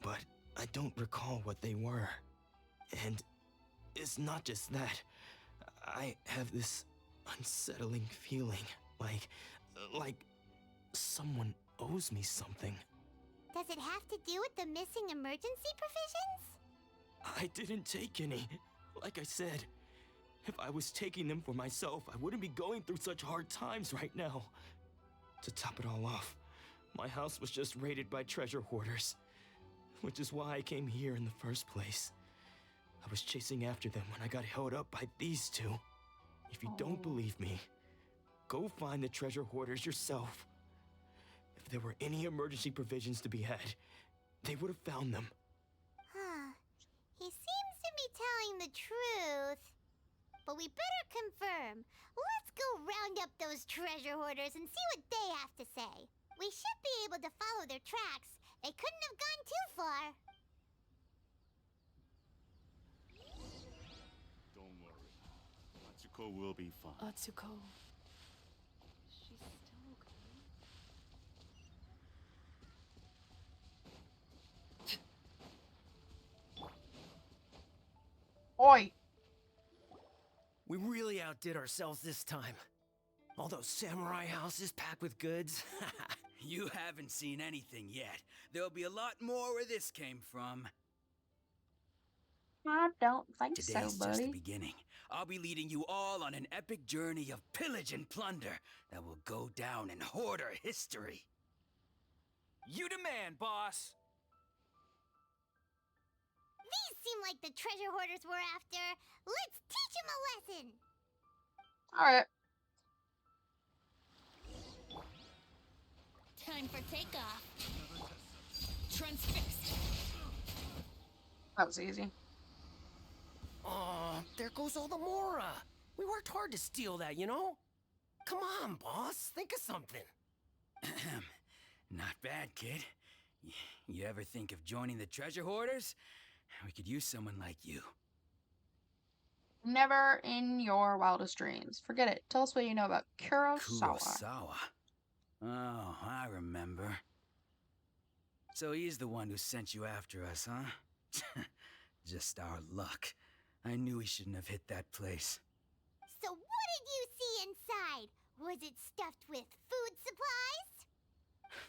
S17: But I don't recall what they were. And it's not just that. I have this unsettling feeling, like someone owes me something.
S3: Does it have to do with the missing emergency provisions?
S17: I didn't take any. Like I said, if I was taking them for myself, I wouldn't be going through such hard times right now. To top it all off, my house was just raided by treasure hoarders, which is why I came here in the first place. I was chasing after them when I got held up by these two. If you don't believe me, go find the treasure hoarders yourself. If there were any emergency provisions to be had, they would have found them.
S3: Huh. He seems to be telling the truth. But we better confirm. Let's go round up those treasure hoarders and see what they have to say. We should be able to follow their tracks. They couldn't have gone too far.
S11: Don't worry. Atsuko will be fine.
S12: Atsuko. She's still okay.
S2: Oi!
S18: We really outdid ourselves this time. All those samurai houses packed with goods.
S16: You haven't seen anything yet. There'll be a lot more where this came from.
S2: I don't think
S16: Today's
S2: so,
S16: just
S2: buddy.
S16: the beginning. I'll be leading you all on an epic journey of pillage and plunder that will go down in hoarder history.
S8: You demand, boss.
S3: These seem like the treasure hoarders we're after. Let's teach them a lesson.
S2: Alright.
S12: Time for takeoff. Transfixed.
S2: That was easy.
S18: Oh, there goes all the Mora. We worked hard to steal that, you know? Come on, boss. Think of something.
S16: Not bad, kid. You ever think of joining the treasure hoarders? We could use someone like you.
S2: Never in your wildest dreams. Forget it. Tell us what you know about Kurosawa.
S16: Kurosawa? Oh, I remember. So he's the one who sent you after us, huh? Just our luck. I knew he shouldn't have hit that place.
S3: So what did you see inside? Was it stuffed with food supplies?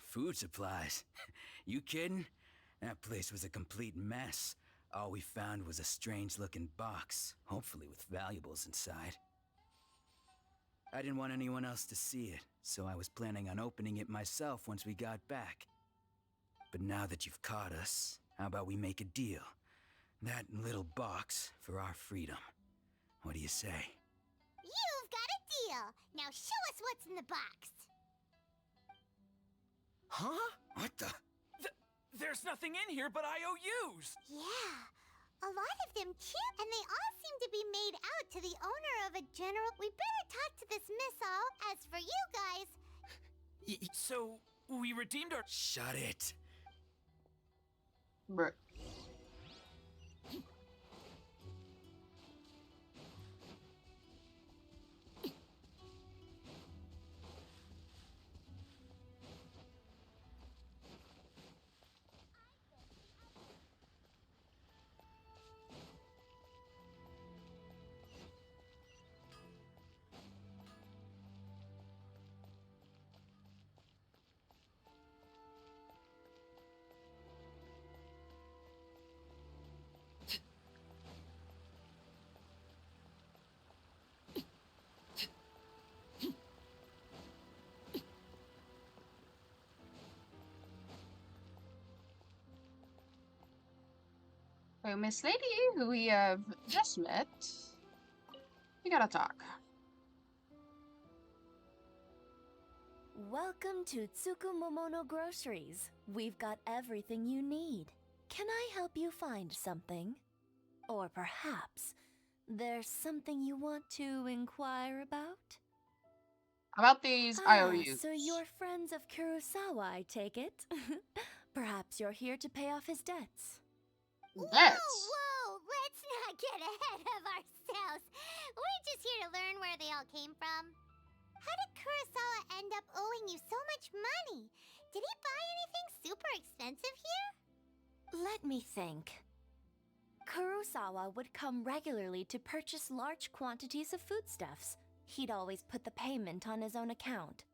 S16: Food supplies? You kidding? That place was a complete mess. All we found was a strange-looking box, hopefully with valuables inside. I didn't want anyone else to see it, so I was planning on opening it myself once we got back. But now that you've caught us, how about we make a deal? That little box for our freedom. What do you say?
S3: You've got a deal. Now show us what's in the box.
S18: Huh?
S16: What the?
S8: There's nothing in here but IOUs!
S3: Yeah, a lot of them too, and they all seem to be made out to the owner of a general. We better talk to this missile. As for you guys...
S8: So, we redeemed our...
S16: Shut it.
S2: Bruh. So, Miss Lady, who we have just met, we gotta talk.
S19: Welcome to Tsukumomono Groceries. We've got everything you need. Can I help you find something? Or perhaps there's something you want to inquire about?
S2: About these IOUs.
S19: So you're friends of Kurosawa, I take it. Perhaps you're here to pay off his debts.
S3: Whoa, let's not get ahead of ourselves. We're just here to learn where they all came from. How did Kurosawa end up owing you so much money? Did he buy anything super expensive here?
S19: Let me think. Kurosawa would come regularly to purchase large quantities of foodstuffs. He'd always put the payment on his own account.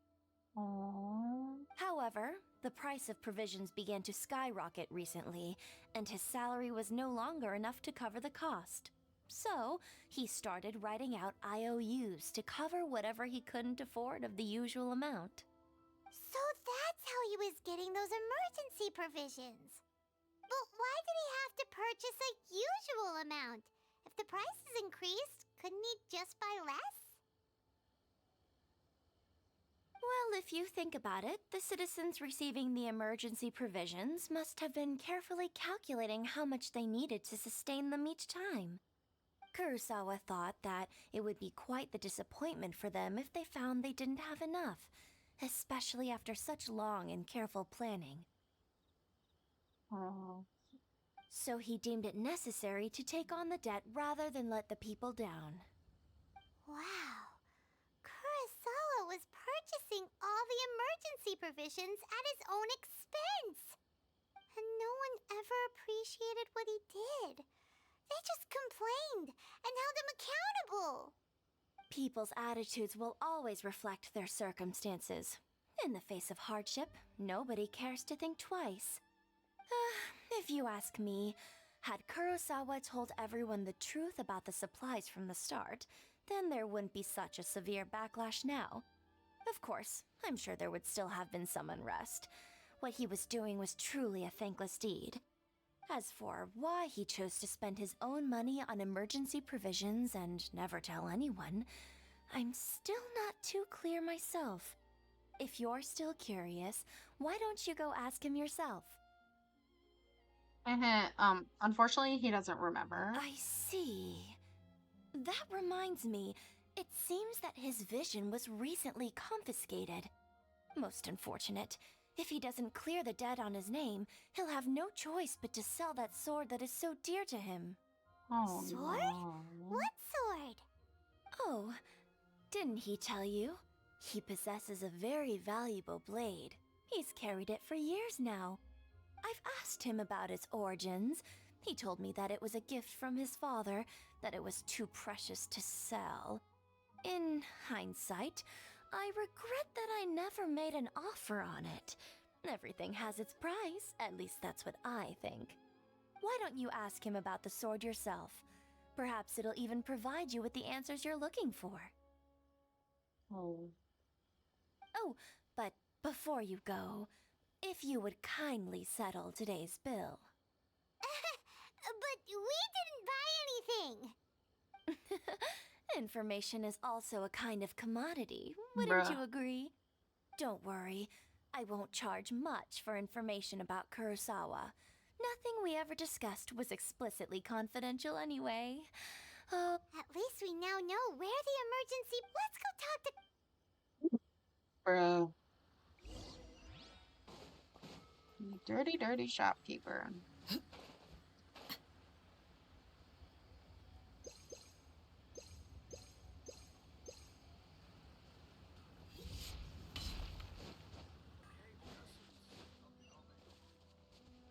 S2: Aww.
S19: However, the price of provisions began to skyrocket recently, and his salary was no longer enough to cover the cost. So, he started writing out IOUs to cover whatever he couldn't afford of the usual amount.
S3: So that's how he was getting those emergency provisions. But why did he have to purchase a usual amount? If the prices increased, couldn't he just buy less?
S19: Well, if you think about it, the citizens receiving the emergency provisions must have been carefully calculating how much they needed to sustain them each time. Kurosawa thought that it would be quite the disappointment for them if they found they didn't have enough, especially after such long and careful planning.
S2: Aww.
S19: So he deemed it necessary to take on the debt rather than let the people down.
S3: Wow. Kurosawa was purchasing all the emergency provisions at his own expense. And no one ever appreciated what he did. They just complained and held him accountable.
S19: People's attitudes will always reflect their circumstances. In the face of hardship, nobody cares to think twice. If you ask me, had Kurosawa told everyone the truth about the supplies from the start, then there wouldn't be such a severe backlash now. Of course, I'm sure there would still have been some unrest. What he was doing was truly a thankless deed. As for why he chose to spend his own money on emergency provisions and never tell anyone, I'm still not too clear myself. If you're still curious, why don't you go ask him yourself?
S2: Unfortunately, he doesn't remember.
S19: I see. That reminds me, it seems that his vision was recently confiscated. Most unfortunate. If he doesn't clear the debt on his name, he'll have no choice but to sell that sword that is so dear to him.
S2: Oh,
S3: Sword?
S2: no.
S3: What sword?
S19: Oh, didn't he tell you? He possesses a very valuable blade. He's carried it for years now. I've asked him about its origins. He told me that it was a gift from his father, that it was too precious to sell. In hindsight, I regret that I never made an offer on it. Everything has its price, at least that's what I think. Why don't you ask him about the sword yourself? Perhaps it'll even provide you with the answers you're looking for.
S2: Oh.
S19: Oh, but before you go, if you would kindly settle today's bill.
S3: But we didn't buy anything!
S19: Information is also a kind of commodity, wouldn't you agree? Don't worry, I won't charge much for information about Kurosawa. Nothing we ever discussed was explicitly confidential anyway.
S3: At least we now know where the emergency... Let's go talk to...
S2: Bro. You dirty, dirty shopkeeper.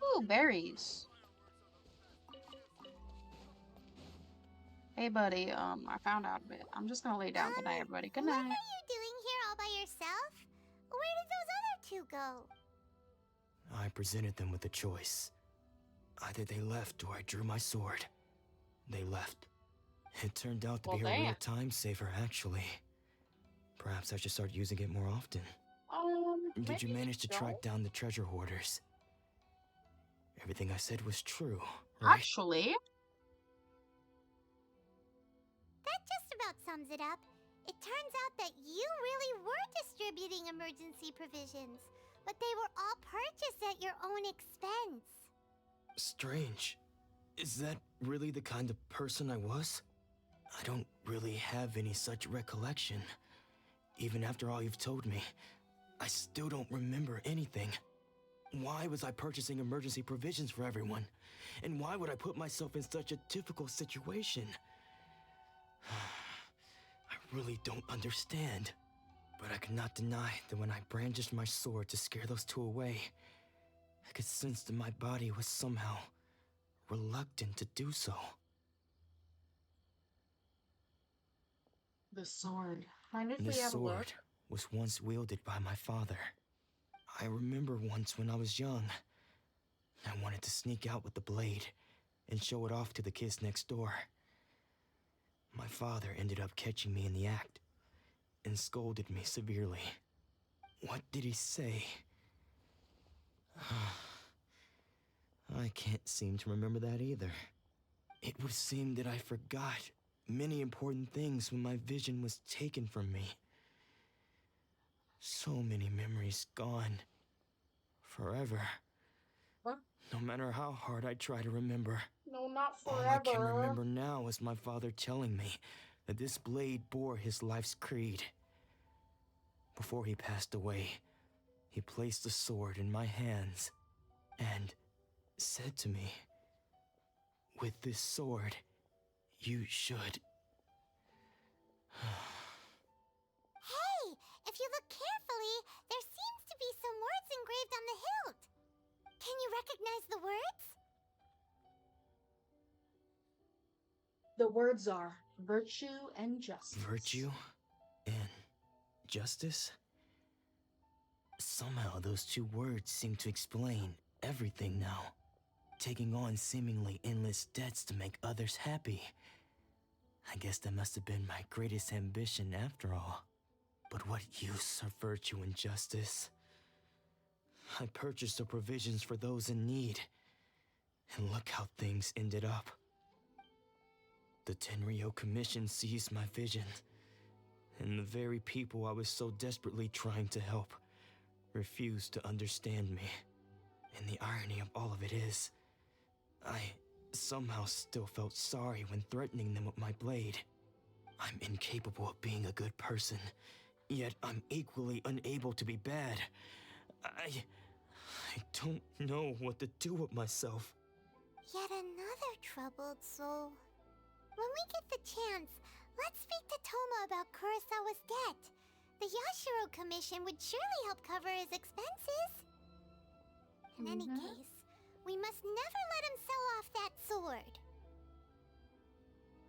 S2: Ooh, berries. Hey, buddy, I found out a bit. I'm just gonna lay down. Good night, everybody. Good night.
S3: What are you doing here all by yourself? Where did those other two go?
S17: I presented them with a choice. Either they left or I drew my sword. They left. It turned out to be a real time saver, actually. Perhaps I should start using it more often. Did you manage to track down the treasure hoarders? Everything I said was true,
S1: right?
S2: Actually,
S3: That just about sums it up. It turns out that you really were distributing emergency provisions, but they were all purchased at your own expense.
S17: Strange. Is that really the kind of person I was? I don't really have any such recollection. Even after all you've told me, I still don't remember anything. Why was I purchasing emergency provisions for everyone? And why would I put myself in such a difficult situation? I really don't understand. But I cannot deny that when I brandished my sword to scare those two away, I could sense that my body was somehow reluctant to do so.
S2: the sword. Mind if we
S17: This
S2: have a look?
S17: sword was once wielded by my father. I remember once when I was young, I wanted to sneak out with the blade and show it off to the kids next door. My father ended up catching me in the act and scolded me severely. What did he say? I can't seem to remember that either. It would seem that I forgot many important things when my vision was taken from me. So many memories gone. Forever.
S2: What?
S17: No matter how hard I try to remember.
S2: No, not
S17: All I can
S2: forever.
S17: remember now is my father telling me that this blade bore his life's creed. Before he passed away, he placed the sword in my hands and said to me, "With this sword, you should..."
S3: Hey, if you look carefully, there seems to be some words engraved on the hilt. Can you recognize the words?
S2: The words are virtue and justice.
S17: Virtue and justice? Somehow those two words seem to explain everything now. Taking on seemingly endless debts to make others happy. I guess that must have been my greatest ambition after all. But what use are virtue and justice? I purchased the provisions for those in need. And look how things ended up. The Tenryo Commission seized my vision. And the very people I was so desperately trying to help refused to understand me. And the irony of all of it is, I somehow still felt sorry when threatening them with my blade. I'm incapable of being a good person, yet I'm equally unable to be bad. I don't know what to do with myself.
S3: Yet another troubled soul. When we get the chance, let's speak to Toma about Kurosawa's debt. The Yashiro Commission would surely help cover his expenses. In any case, we must never let him sell off that sword.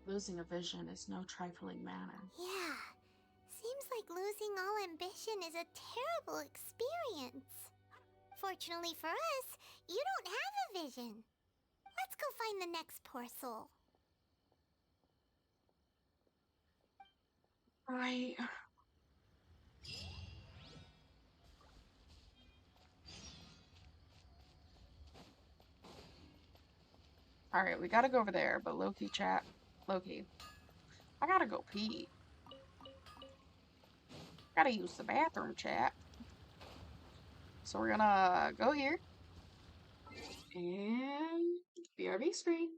S2: Losing a vision is no trifling matter.
S3: Yeah, seems like losing all ambition is a terrible experience. Fortunately for us, you don't have a vision. Let's go find the next poor soul.
S2: Right. Alright, we gotta go over there, but Loki chat. Loki. I gotta go pee. Gotta use the bathroom, chat. So we're gonna go here. And BRB screen.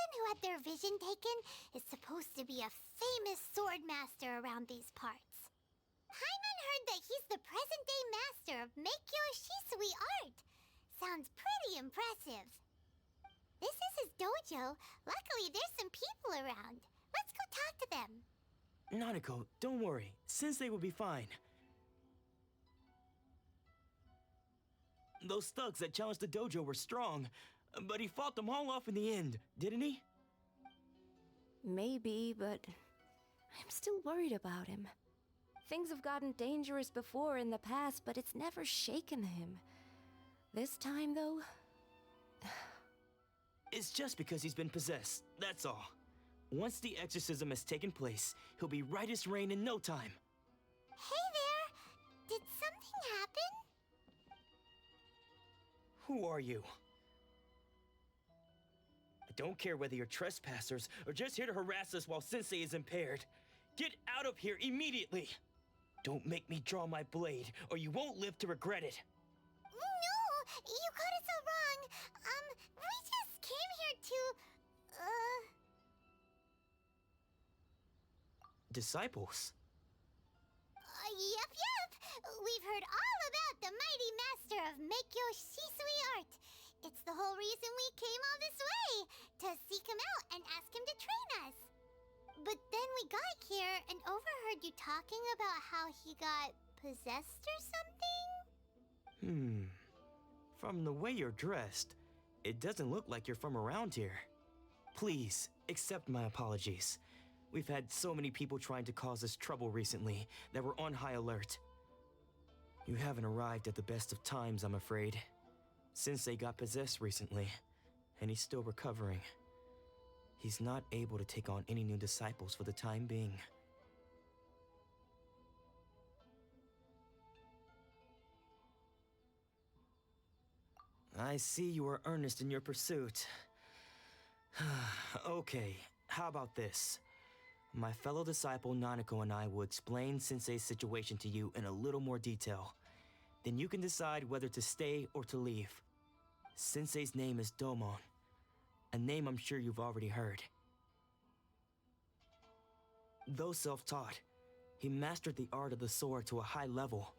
S3: Everyone who had their vision taken is supposed to be a famous sword master around these parts. Paimon heard that he's the present-day master of Meikyo Shisui art. Sounds pretty impressive. This is his dojo. Luckily, there's some people around. Let's go talk to them.
S17: Nanako, don't worry. Sensei will be fine. Those thugs that challenged the dojo were strong, but he fought them all off in the end, didn't he?
S6: Maybe, but I'm still worried about him. Things have gotten dangerous before in the past, but it's never shaken him. This time, though...
S17: It's just because he's been possessed, that's all. Once the exorcism has taken place, he'll be right as rain in no time.
S3: Hey there! Did something happen?
S17: Who are you? I don't care whether you're trespassers or just here to harass us while Sensei is impaired. Get out of here immediately! Don't make me draw my blade, or you won't live to regret it.
S3: No! You got it so wrong! We just came here to...
S17: Disciples?
S3: Yep! We've heard all about the mighty master of Meikyo Shisui art. It's the whole reason we came all this way, to seek him out and ask him to train us. But then we got here and overheard you talking about how he got possessed or something?
S17: From the way you're dressed, it doesn't look like you're from around here. Please, accept my apologies. We've had so many people trying to cause us trouble recently that we're on high alert. You haven't arrived at the best of times, I'm afraid. Sensei got possessed recently, and he's still recovering. He's not able to take on any new disciples for the time being. I see you are earnest in your pursuit. Okay, how about this? My fellow disciple Nanako and I will explain Sensei's situation to you in a little more detail. Then you can decide whether to stay or to leave. Sensei's name is Domon, a name I'm sure you've already heard. Though self-taught, he mastered the art of the sword to a high level.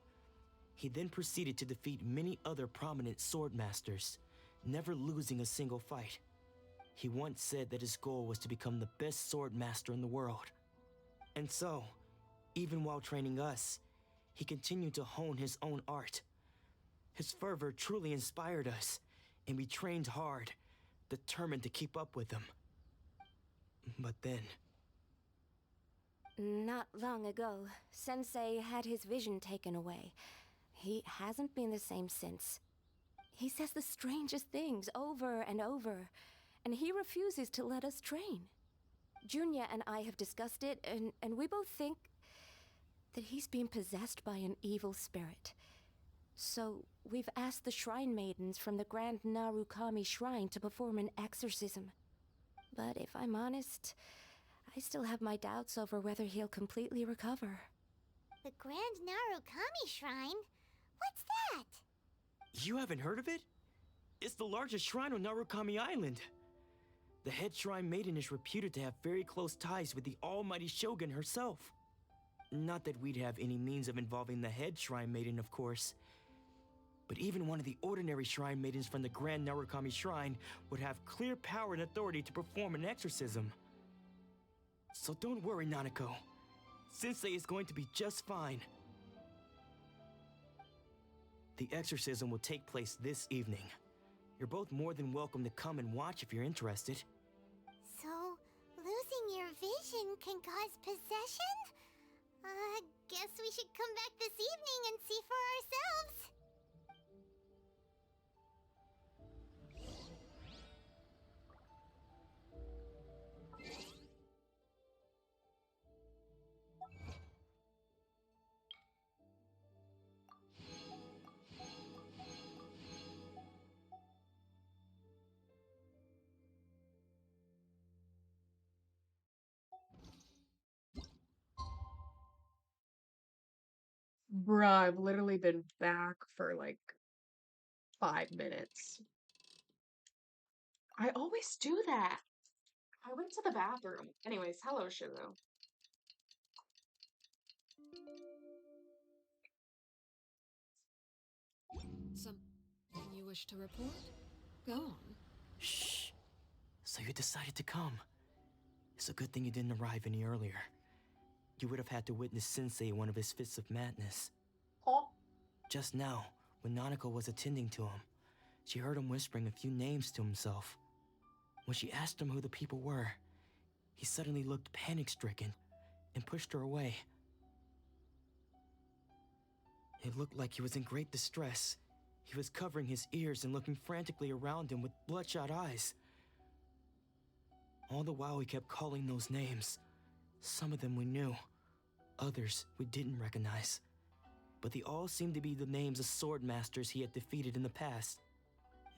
S17: He then proceeded to defeat many other prominent sword masters, never losing a single fight. He once said that his goal was to become the best sword master in the world. And so, even while training us, he continued to hone his own art. His fervor truly inspired us, and we trained hard, determined to keep up with him. But then...
S6: Not long ago, Sensei had his vision taken away. He hasn't been the same since. He says the strangest things over and over, and he refuses to let us train. Junya and I have discussed it, and we both think that he's been possessed by an evil spirit. So we've asked the shrine maidens from the Grand Narukami Shrine to perform an exorcism. But if I'm honest, I still have my doubts over whether he'll completely recover.
S3: The Grand Narukami Shrine? What's that?
S17: You haven't heard of it? It's the largest shrine on Narukami Island. The head shrine maiden is reputed to have very close ties with the almighty Shogun herself. Not that we'd have any means of involving the head shrine maiden, of course. But even one of the ordinary shrine maidens from the Grand Narukami Shrine would have clear power and authority to perform an exorcism. So don't worry, Nanako. Sensei is going to be just fine. The exorcism will take place this evening. You're both more than welcome to come and watch if you're interested.
S3: So, losing your vision can cause possession? Guess we should come back this evening and see for ourselves.
S2: Bruh, I've literally been back for like 5 minutes. I always do that. I went to the bathroom. Anyways, hello, Shizu.
S12: Something you wish to report? Go on.
S17: Shh. So you decided to come. It's a good thing you didn't arrive any earlier. You would have had to witness Sensei in one of his fits of madness.
S2: Huh?
S17: Just now, when Nanako was attending to him, she heard him whispering a few names to himself. When she asked him who the people were, he suddenly looked panic-stricken and pushed her away. It looked like he was in great distress. He was covering his ears and looking frantically around him with bloodshot eyes. All the while he kept calling those names. Some of them we knew, others we didn't recognize. But they all seemed to be the names of sword masters he had defeated in the past.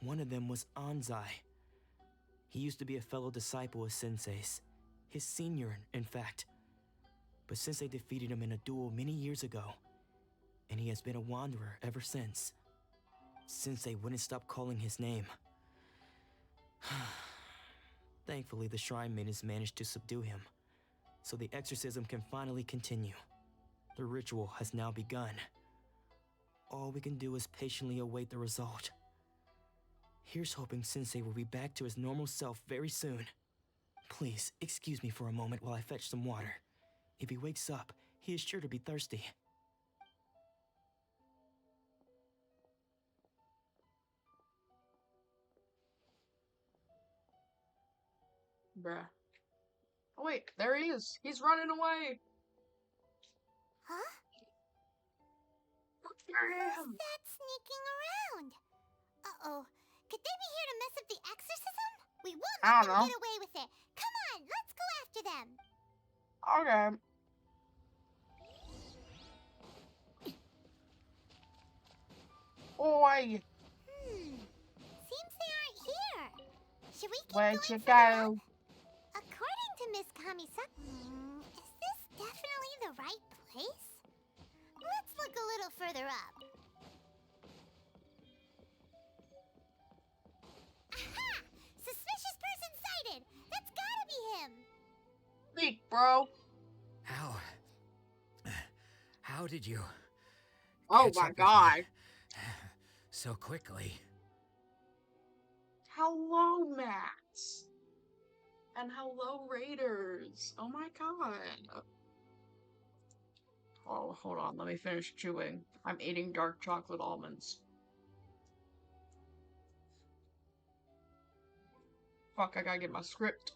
S17: One of them was Anzai. He used to be a fellow disciple of Sensei's, his senior, in fact. But Sensei defeated him in a duel many years ago, and he has been a wanderer ever since. Sensei wouldn't stop calling his name. Thankfully, the shrine maidens managed to subdue him, so the exorcism can finally continue. The ritual has now begun. All we can do is patiently await the result. Here's hoping Sensei will be back to his normal self very soon. Please, excuse me for a moment while I fetch some water. If he wakes up, he is sure to be thirsty.
S2: Bruh. Oh wait, there he is. He's running away.
S3: Huh?
S2: Look for him.
S3: That sneaking around? Uh-oh. Could they be here to mess up the exorcism? We won't let them get away with it. Come on, let's go after them.
S2: Okay. Oi.
S3: Seems they aren't here. Should we keep
S2: Where'd
S3: going
S2: you
S3: for the
S2: go?
S3: hub? According to Miss Kamisaka, is this definitely the right place? Let's look a little further up. Aha! Suspicious person sighted! That's gotta be him!
S2: Speak, bro.
S20: How did you?
S2: Oh
S20: catch
S2: my
S20: up with
S2: god.
S20: me so quickly.
S2: Hello, Max. And hello, Raiders. Oh my god. Oh, hold on. Let me finish chewing. I'm eating dark chocolate almonds. Fuck, I gotta get my script.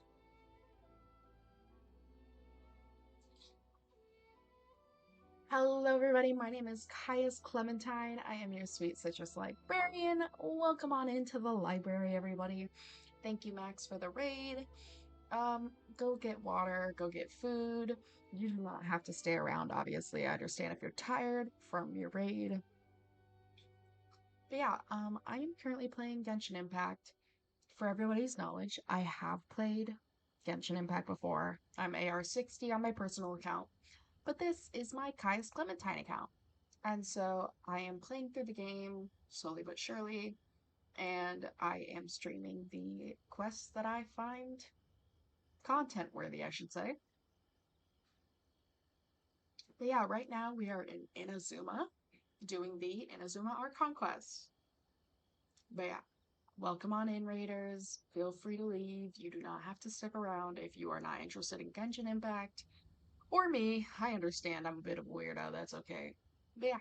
S2: Hello, everybody. My name is Caius Clementine. I am your sweet citrus librarian. Welcome on into the library, everybody. Thank you, Max, for the raid. Go get water, go get food. You do not have to stay around, obviously. I understand if you're tired from your raid. But yeah, I am currently playing Genshin Impact. For everybody's knowledge, I have played Genshin Impact before. I'm AR60 on my personal account. But this is my Caius Clementine account. And so I am playing through the game slowly but surely. And I am streaming the quests that I find content worthy, I should say. But yeah, right now we are in Inazuma doing the Inazuma Archon quest. But yeah, welcome on in, Raiders. Feel free to leave. You do not have to stick around if you are not interested in Genshin Impact. Or me. I understand I'm a bit of a weirdo. That's okay. But yeah,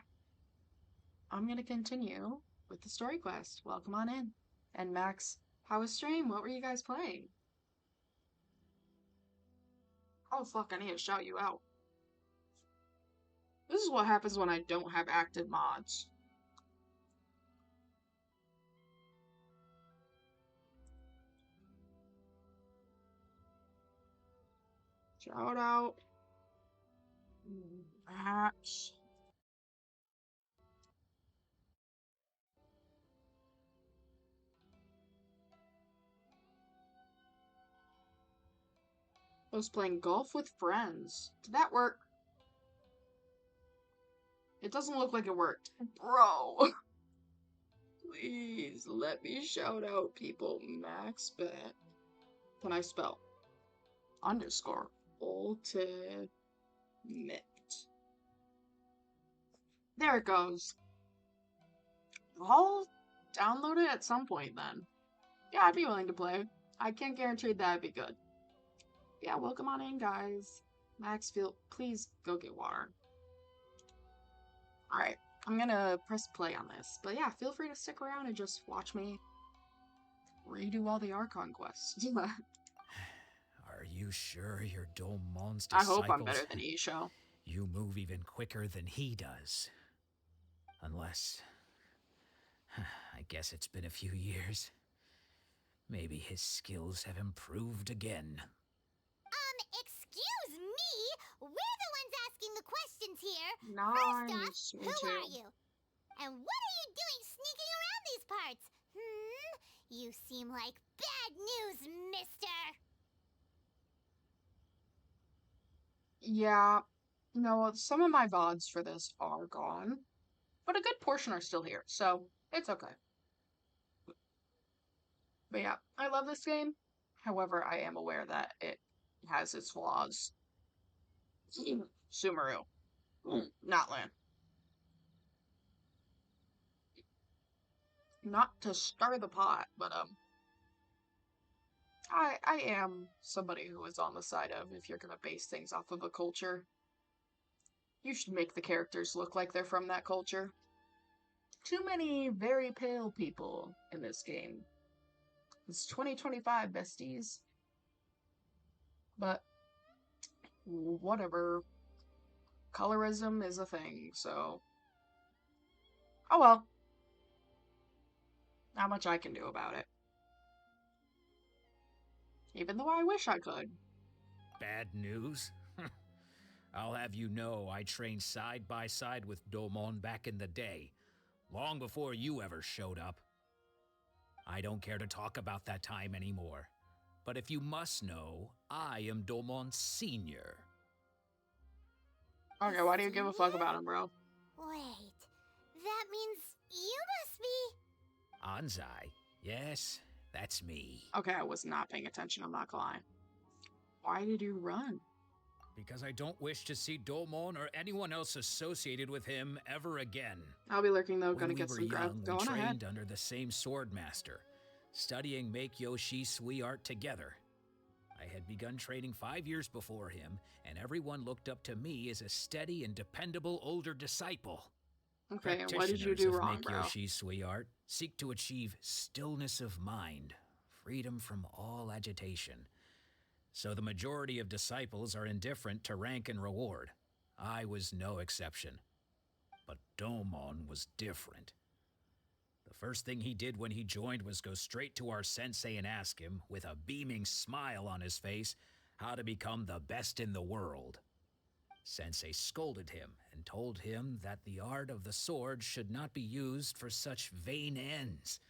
S2: I'm going to continue with the story quest. Welcome on in. And Max, how was stream? What were you guys playing? Oh fuck, I need to shout you out. This is what happens when I don't have active mods. Shout out. Max. I was playing golf with friends. Did that work? It doesn't look like it worked. Bro. Please let me shout out people. Max Bet. Can I spell? underscore ultimate. There it goes. I'll download it at some point then. Yeah, I'd be willing to play. I can't guarantee that'd be good. Yeah, welcome on in, guys. Maxfield, please go get water. Alright, I'm gonna press play on this. But yeah, feel free to stick around and just watch me redo all the Archon quests.
S20: Are you sure you're Dolmon's
S2: I
S20: disciples?
S2: hope I'm better than Isho.
S20: You move even quicker than he does. Unless... I guess it's been a few years. Maybe his skills have improved again.
S3: Excuse me? We're the ones asking the questions here.
S2: Nice.
S3: First off, who are you? And what are you doing sneaking around these parts? You seem like bad news, mister.
S2: Yeah, no, some of my VODs for this are gone, but a good portion are still here, so it's okay. But yeah, I love this game. However, I am aware that it has its flaws. Sumeru. Not Lan. Not to stir the pot, but I am somebody who is on the side of, if you're gonna base things off of a culture, you should make the characters look like they're from that culture. Too many very pale people in this game. It's 2025, besties. But whatever. Colorism is a thing, so... Oh well. Not much I can do about it. Even though I wish I could.
S20: Bad news? I'll have you know I trained side by side with Domon back in the day, long before you ever showed up. I don't care to talk about that time anymore, but if you must know, I am Domon's senior.
S2: Okay, why do you give a fuck about him, bro?
S3: Wait, that means you must be...
S20: Anzai, yes, that's me.
S2: Okay, I was not paying attention, I'm not gonna lie. Why did you run?
S20: Because I don't wish to see Domon or anyone else associated with him ever again.
S2: I'll be lurking though,
S20: When
S2: gonna
S20: we
S2: get
S20: were
S2: some grub.
S20: young, we
S2: Going
S20: trained
S2: ahead.
S20: under the same swordmaster, studying Make-Yo Shui art together. I had begun training 5 years before him, and everyone looked up to me as a steady and dependable older disciple.
S2: Okay, and what did you do wrong, bro?
S20: Make-Yo Shui art seek to achieve stillness of mind, freedom from all agitation. So the majority of disciples are indifferent to rank and reward. I was no exception. But Domon was different. The first thing he did when he joined was go straight to our sensei and ask him, with a beaming smile on his face, how to become the best in the world. Sensei scolded him and told him that the art of the sword should not be used for such vain ends.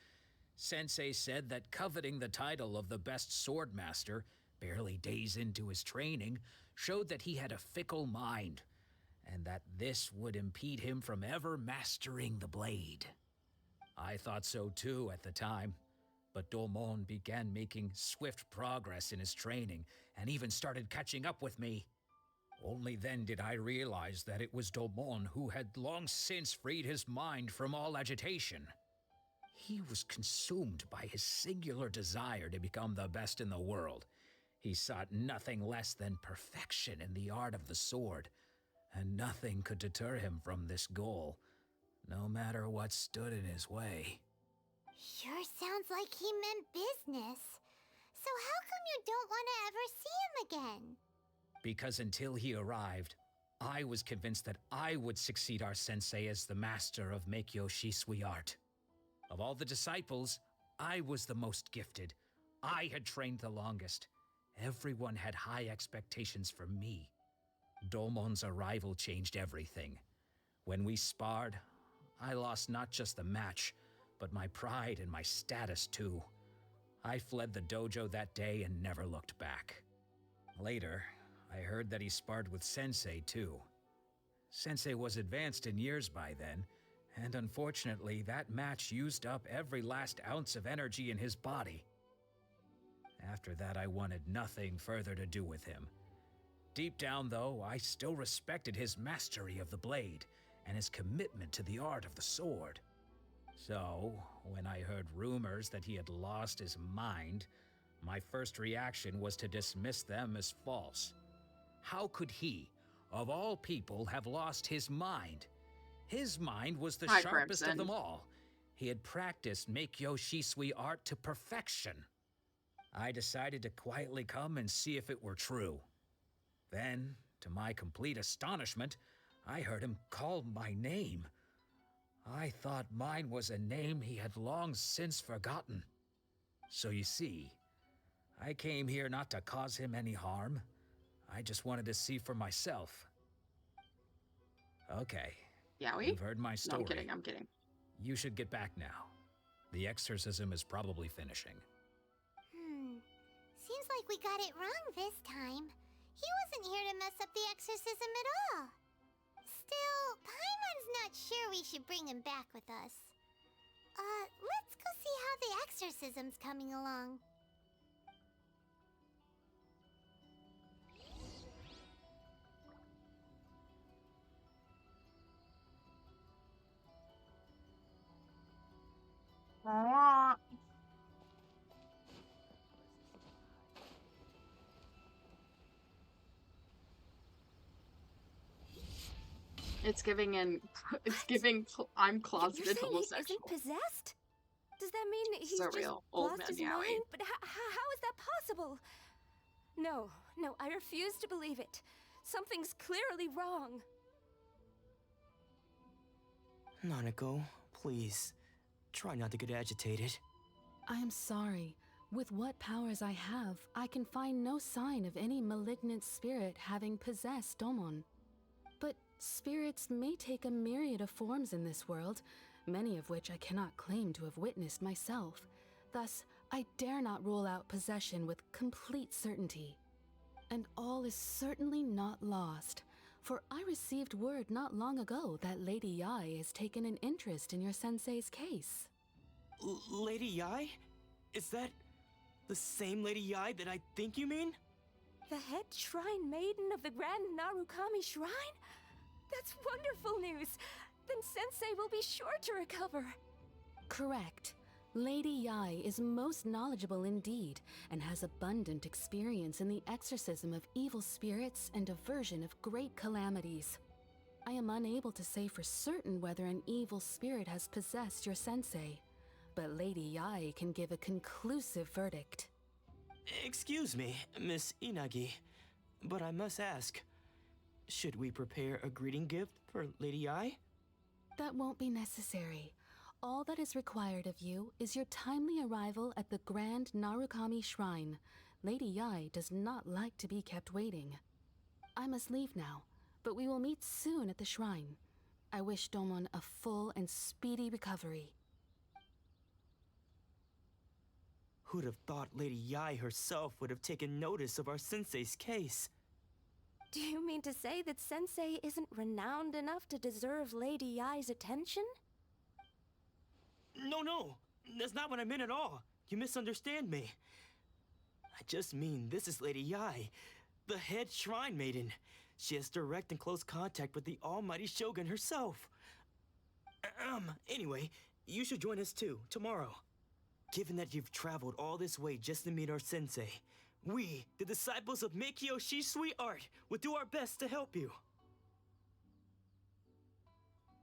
S20: Sensei said that coveting the title of the best swordmaster, barely days into his training, showed that he had a fickle mind, and that this would impede him from ever mastering the blade. I thought so too at the time, but Domon began making swift progress in his training, and even started catching up with me. Only then did I realize that it was Domon who had long since freed his mind from all agitation. He was consumed by his singular desire to become the best in the world. He sought nothing less than perfection in the art of the sword, and nothing could deter him from this goal, no matter what stood in his way.
S3: Sure sounds like he meant business. So how come you don't want to ever see him again?
S20: Because until he arrived, I was convinced that I would succeed our sensei as the master of Make-Yo Shui art. Of all the disciples, I was the most gifted. I had trained the longest. Everyone had high expectations for me. Domon's arrival changed everything. When we sparred, I lost not just the match, but my pride and my status too. I fled the dojo that day and never looked back. Later, I heard that he sparred with Sensei too. Sensei was advanced in years by then, and unfortunately that match used up every last ounce of energy in his body. After that, I wanted nothing further to do with him. Deep down, though, I still respected his mastery of the blade and his commitment to the art of the sword. So, when I heard rumors that he had lost his mind, my first reaction was to dismiss them as false. How could he, of all people, have lost his mind? His mind was the sharpest of them all. He had practiced Meikyo Shisui art to perfection. I decided to quietly come and see if it were true. Then, to my complete astonishment, I heard him call my name. I thought mine was a name he had long since forgotten. So you see, I came here not to cause him any harm. I just wanted to see for myself. Okay. You've heard my story.
S2: No, I'm kidding.
S20: You should get back now. The exorcism is probably finishing.
S3: Seems like we got it wrong this time. He wasn't here to mess up the exorcism at all. Still, Paimon's not sure we should bring him back with us. Let's go see how the exorcism's coming along.
S2: It's giving I'm closeted homosexual.
S6: Isn't possessed? Does that mean he's
S2: So
S6: just
S2: real. Old
S6: lost
S2: man
S6: his
S2: Yowie.
S6: mind? But how is that possible? No, I refuse to believe it. Something's clearly wrong.
S17: Nanako, please. Try not to get agitated.
S12: I am sorry. With what powers I have, I can find no sign of any malignant spirit having possessed Domon. But spirits may take a myriad of forms in this world, many of which I cannot claim to have witnessed myself. Thus, I dare not rule out possession with complete certainty. And all is certainly not lost, for I received word not long ago that Lady Yai has taken an interest in your sensei's case.
S17: Lady Yai? Is that the same Lady Yai that I think you mean?
S6: The head shrine maiden of the Grand Narukami Shrine? That's wonderful news! Then Sensei will be sure to recover.
S12: Correct. Lady Yai is most knowledgeable indeed, and has abundant experience in the exorcism of evil spirits and aversion of great calamities. I am unable to say for certain whether an evil spirit has possessed your sensei, but Lady Yai can give a conclusive verdict.
S17: Excuse me, Miss Inagi, but I must ask, should we prepare a greeting gift for Lady Yai?
S12: That won't be necessary. All that is required of you is your timely arrival at the Grand Narukami Shrine. Lady Yai does not like to be kept waiting. I must leave now, but we will meet soon at the shrine. I wish Domon a full and speedy recovery.
S17: Who'd have thought Lady Yai herself would have taken notice of our sensei's case?
S6: Do you mean to say that Sensei isn't renowned enough to deserve Lady Yai's attention?
S17: No, that's not what I meant at all. You misunderstand me. I just mean this is Lady Yai, the head shrine maiden. She has direct and close contact with the almighty Shogun herself. Anyway, you should join us too, tomorrow. Given that you've traveled all this way just to meet our sensei, we, the disciples of Meikyo Shisui art, will do our best to help you.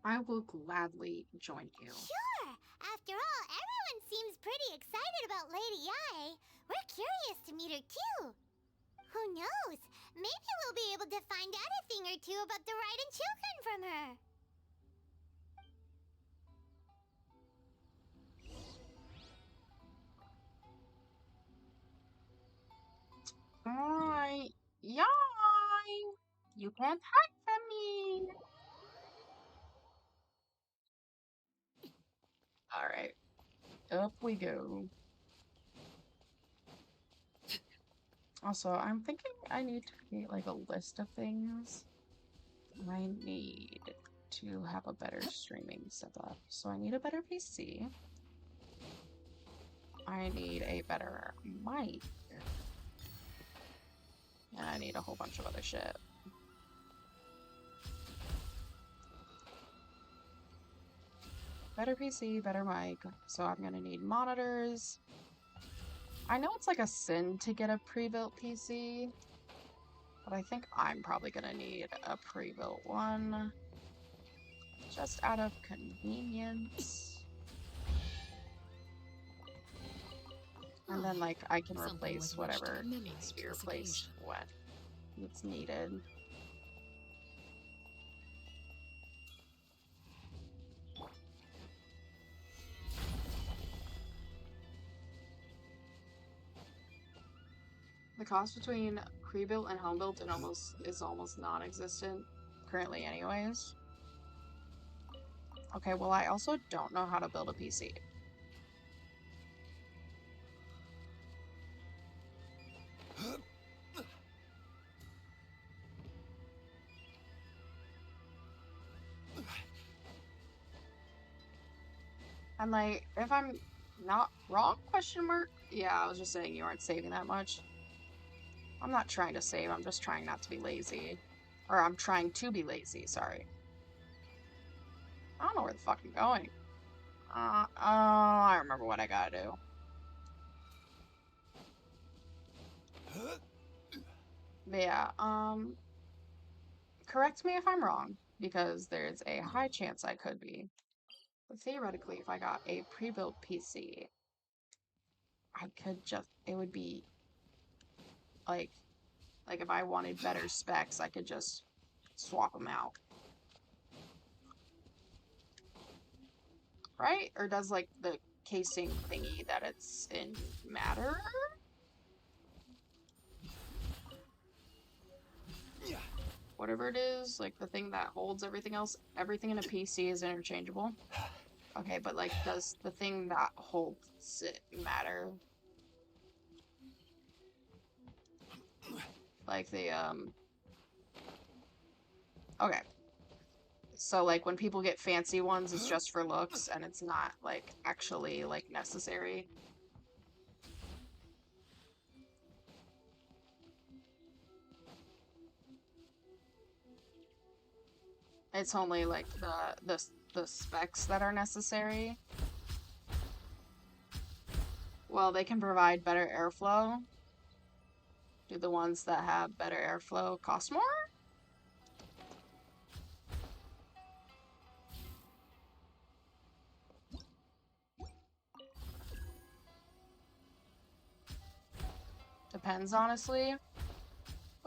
S2: I will gladly join you.
S3: Sure! After all, everyone seems pretty excited about Lady Yai. We're curious to meet her too. Who knows? Maybe we'll be able to find out a thing or two about the Raiden children from her.
S2: Alright. Yai! You can't hide from me! Alright. Up we go. Also, I'm thinking I need to create like a list of things I need to have a better streaming setup. So I need a better PC. I need a better mic. And I need a whole bunch of other shit. Better PC, better mic. So I'm gonna need monitors. I know it's like a sin to get a pre-built PC, but I think I'm probably gonna need a pre-built one. Just out of convenience. And then, like, I can replace whatever needs to be replaced when it's needed. The cost between pre-built and home-built is almost non-existent currently anyways. Okay, well, I also don't know how to build a PC. And like, if I'm not wrong, question mark? Yeah, I was just saying you aren't saving that much. I'm not trying to save, I'm just trying not to be lazy. Or I'm trying to be lazy, sorry. I don't know where the fuck I'm going. Oh, I remember what I gotta do. But yeah, correct me if I'm wrong, because there's a high chance I could be. But theoretically, if I got a pre-built PC, I could just, it would be, like if I wanted better specs, I could just swap them out. Right? Or does, like, the casing thingy that it's in matter? Whatever it is, like the thing that holds everything else, everything in a PC is interchangeable. Okay, but like, does the thing that holds it matter? Like the, okay. So like when people get fancy ones, it's just for looks and it's not like actually like necessary. It's only like the specs that are necessary. Well, they can provide better airflow. Do the ones that have better airflow cost more? Depends, honestly.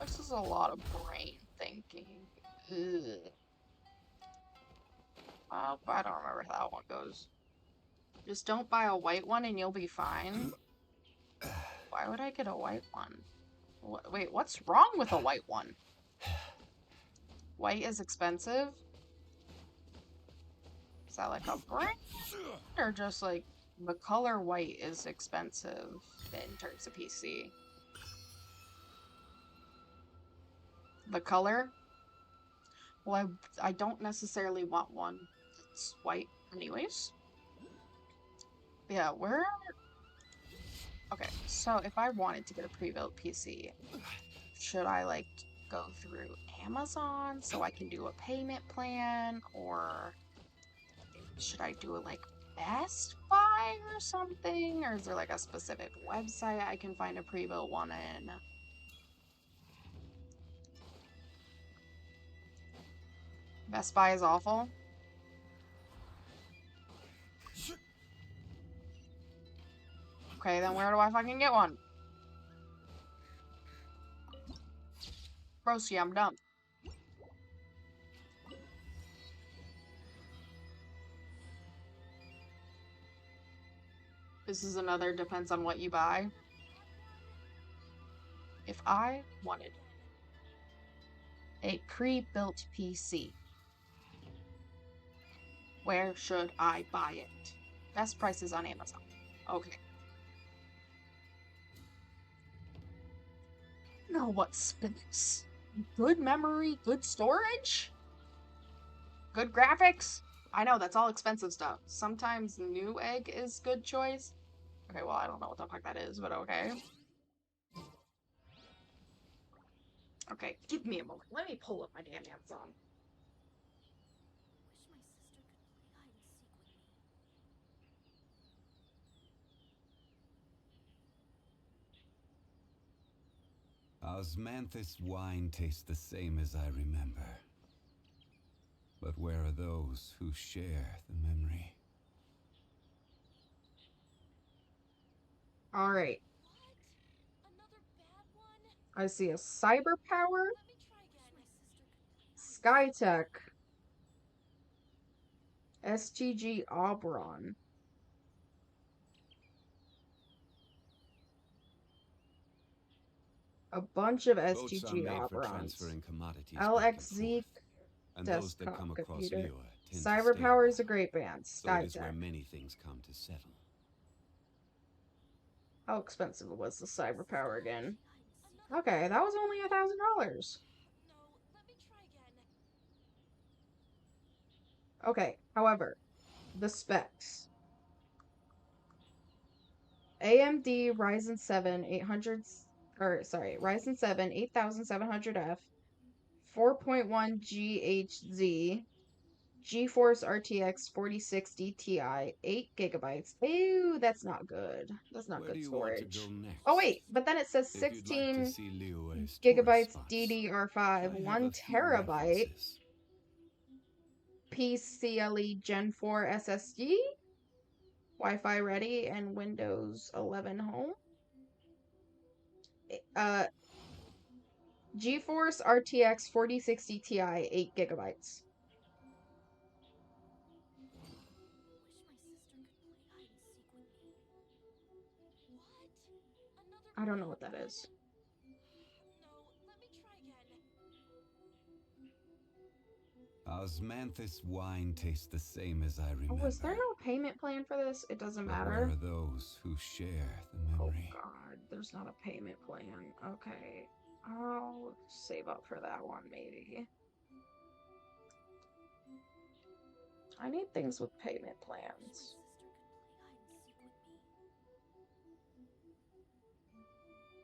S2: This is a lot of brain thinking. Ugh. I don't remember how that one goes. Just don't buy a white one and you'll be fine. Why would I get a white one? Wait, what's wrong with a white one? White is expensive? Is that like a brand? Or just like the color white is expensive in terms of PC? The color? Well, I don't necessarily want one that's white anyways. Yeah, where... Okay, so if I wanted to get a pre-built PC, should I like go through Amazon so I can do a payment plan, or should I do it like Best Buy or something? Or is there like a specific website I can find a pre-built one in? Best Buy is awful. Okay, then where do I fucking get one? Broski, I'm dumb. This is another depends on what you buy. If I wanted a pre-built PC, where should I buy it? Best prices on Amazon. Okay. Know what specs? Good memory, good storage, good graphics. I know that's all expensive stuff. Sometimes Newegg is good choice. Okay, well I don't know what the fuck that is, but okay. Okay, give me a moment. Let me pull up my damn Amazon.
S15: Osmanthus wine tastes the same as I remember. But where are those who share the memory?
S2: Alright. I see a cyber power. Skytech. STG Oberon. A bunch of
S15: Boats are
S2: STG
S15: made for
S2: Oberons.
S15: transferring commodities
S2: LXZ
S15: and those that
S2: desktop
S15: come across
S2: computer.
S15: Liyue tend to
S2: Cyber
S15: stay
S2: Power
S15: a
S2: is a great band.
S15: So it is where
S2: Skytech.
S15: many things come to settle.
S2: How expensive was the Cyber Power again? Okay, that was only $1,000. Okay, however, the specs. AMD Ryzen 7 Ryzen 7 8700F, 4.1 GHz, GeForce RTX 4060 Ti, 8 gigabytes. Ew, that's not good. That's not
S15: Where
S2: good
S15: do you want to
S2: storage.
S15: go next?
S2: Oh wait, but then it says
S15: If you'd like to
S2: 16
S15: see Liyue's tourist
S2: gigabytes
S15: spots,
S2: DDR5,
S15: I have
S2: 1
S15: a few
S2: terabyte
S15: references.
S2: PCLE Gen 4 SSD, Wi-Fi ready, and Windows 11 Home. GeForce RTX 4060 Ti, 8 gigabytes. I don't know what that is.
S15: Osmanthus wine tastes the same as I remember.
S2: Oh, was there no payment plan for this? It doesn't
S15: But
S2: matter.
S15: where are those who share the memory?
S2: Oh god, there's not a payment plan. Okay. I'll save up for that one, maybe. I need things with payment plans.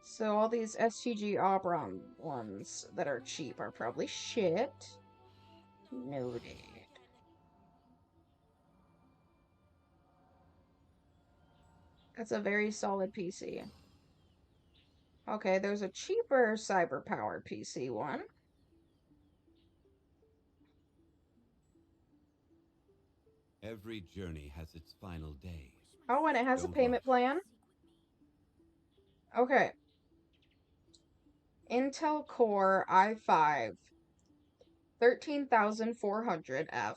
S2: So all these STG Oberon ones that are cheap are probably shit. Noted. That's a very solid PC. Okay, there's a cheaper cyber-powered PC one.
S15: Every journey has its final day.
S2: Oh, and it has a
S15: Don't
S2: payment plan. Okay. Intel Core i5 13400F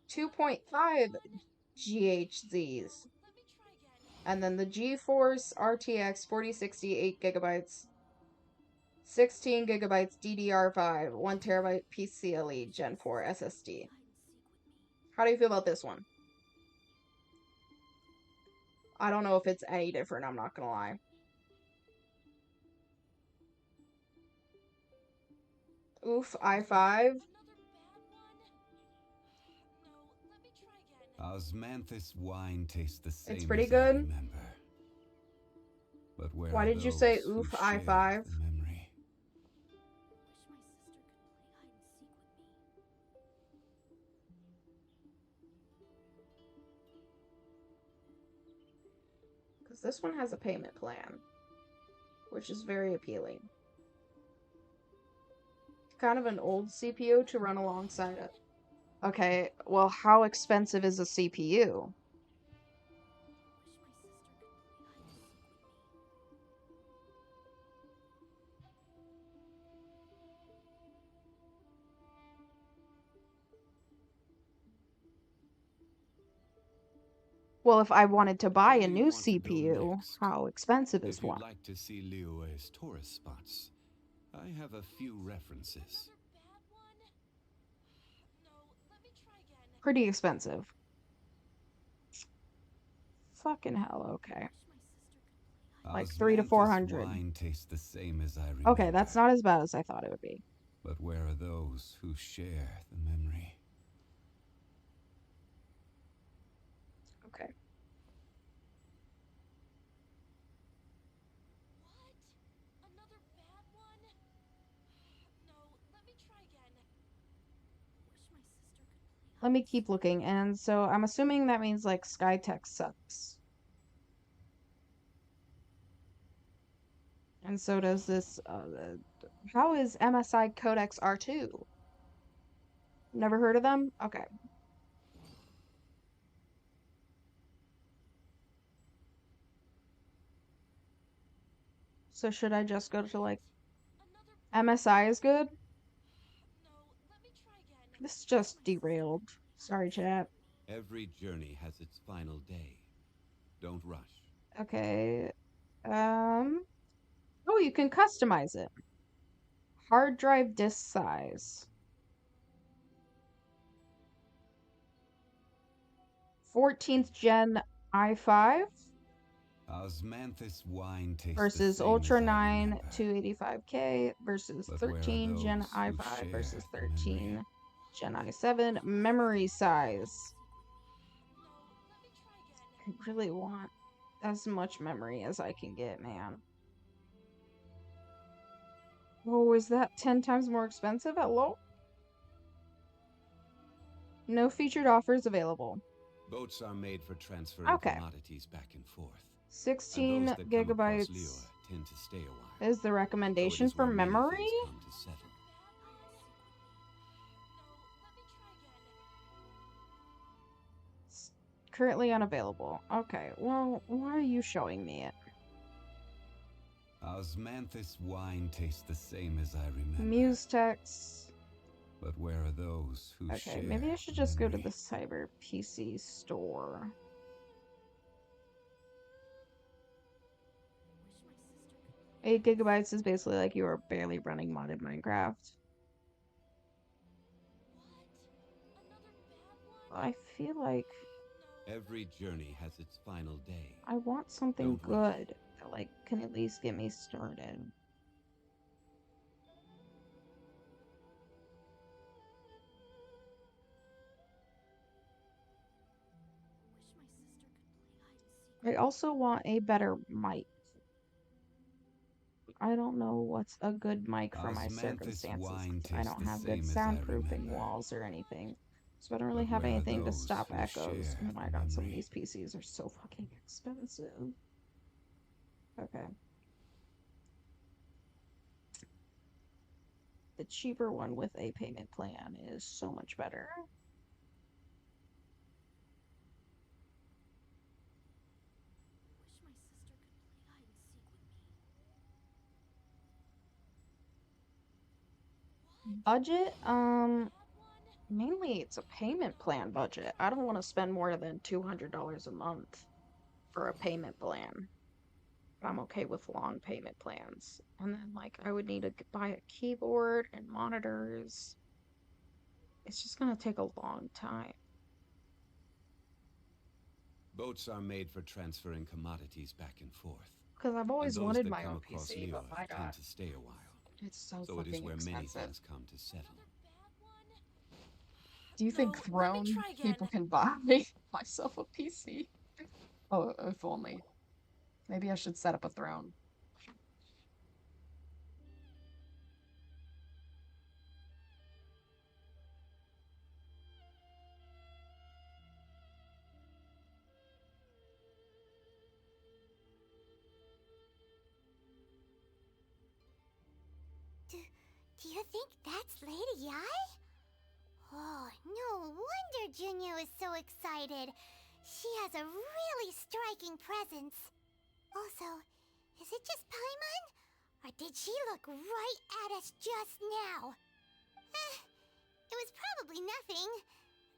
S2: 2.5 GHzs. And then the GeForce RTX 4060 8 gigabytes 16 gigabytes DDR5 1 terabyte PCLE Gen 4 SSD. How do you feel about this one? I don't know if it's any different, I'm not gonna lie. Oof, i5.
S15: Osmanthus wine tastes the same
S2: It's pretty
S15: as
S2: good.
S15: I remember. But where
S2: Why
S15: are
S2: did you say
S15: those who
S2: oof,
S15: share
S2: i5?
S15: the memory?
S2: Because this one has a payment plan, which is very appealing. Kind of an old CPU to run alongside it. Okay, well, how expensive is a CPU? Well, if I wanted to buy a new CPU, how expensive is
S15: If you'd
S2: one?
S15: like to see Liyue's tourist spots, I have a few references.
S2: Pretty expensive. Fucking hell, okay. Like 300 to 400.
S15: Wine tastes the same as I remember.
S2: Okay, that's not as bad as I thought it would be.
S15: But where are those who share the memory?
S2: Okay. let me keep looking. And so I'm assuming that means like Skytech sucks. And so does this. How is MSI Codex R2? Never heard of them? Okay. So should I just go to like MSI is good? This just derailed. Sorry, chat.
S21: Every journey has its final day. Don't rush.
S2: Okay. Oh, you can customize it. Hard drive disk size. 14th gen i5
S21: Osmanthus wine tastes
S2: versus
S21: the same
S2: Ultra
S21: as I
S2: 9
S21: remember.
S2: 285K versus
S21: But where are
S2: 13 gen
S21: those who
S2: i5
S21: share
S2: versus
S21: the memory?
S2: 13 gen i7. Memory size. I really want as much memory as I can get, man. Oh, is that 10 times more expensive at low? No featured offers available.
S21: Boats are made for transferring
S2: Okay.
S21: commodities back and forth.
S2: 16
S21: and those that come across
S2: gigabytes
S21: Lior tend to stay a while.
S2: is the recommendation for
S21: many
S2: memory?
S21: things come to settle.
S2: It's currently unavailable. Okay, well, why are you showing me it?
S21: Osmanthus wine tastes the same as I remember.
S2: Muse text.
S21: But where are those who share?
S2: Okay, maybe I should just go to the Cyber PC store. Eight gigabytes is basically like you are barely running modded Minecraft. I feel like
S21: Every journey has its final day.
S2: I want something
S21: Don't rush.
S2: good that like can at least get me started. I also want a better mic. I don't know what's a good mic for my
S21: Osmanthus
S2: circumstances.
S21: wine
S2: 'Cause I
S21: tastes
S2: don't
S21: the
S2: have good
S21: same as I
S2: soundproofing
S21: remember.
S2: walls or anything. So I don't really
S21: But
S2: have
S21: where are
S2: anything to
S21: those
S2: stop
S21: who
S2: echoes.
S21: share
S2: Oh my
S21: the
S2: god, some of
S21: memory?
S2: these PCs are so fucking expensive. Okay. The cheaper one with a payment plan is so much better. Budget? Mainly it's a payment plan budget. I don't want to spend more than $200 a month for a payment plan. I'm okay with long payment plans. And then, like, I would need to buy a keyboard and monitors. It's just gonna take a long time.
S21: Boats are made for transferring commodities back and forth.
S2: Because I've
S21: And
S2: always
S21: those
S2: wanted
S21: that
S2: my
S21: come
S2: own
S21: across
S2: PC, but
S21: Lior
S2: my
S21: tend
S2: god,
S21: to stay a while.
S2: it's so
S21: So it is
S2: fucking
S21: where many
S2: expensive.
S21: things come to settle.
S2: Do you think Throne people can buy myself a PC? Oh, if only. Maybe I should set up a Throne.
S3: Do you think that's Lady Yai? Oh, no wonder Junyo is so excited. She has a really striking presence. Also, is it just Paimon? Or did she look right at us just now? It was probably nothing.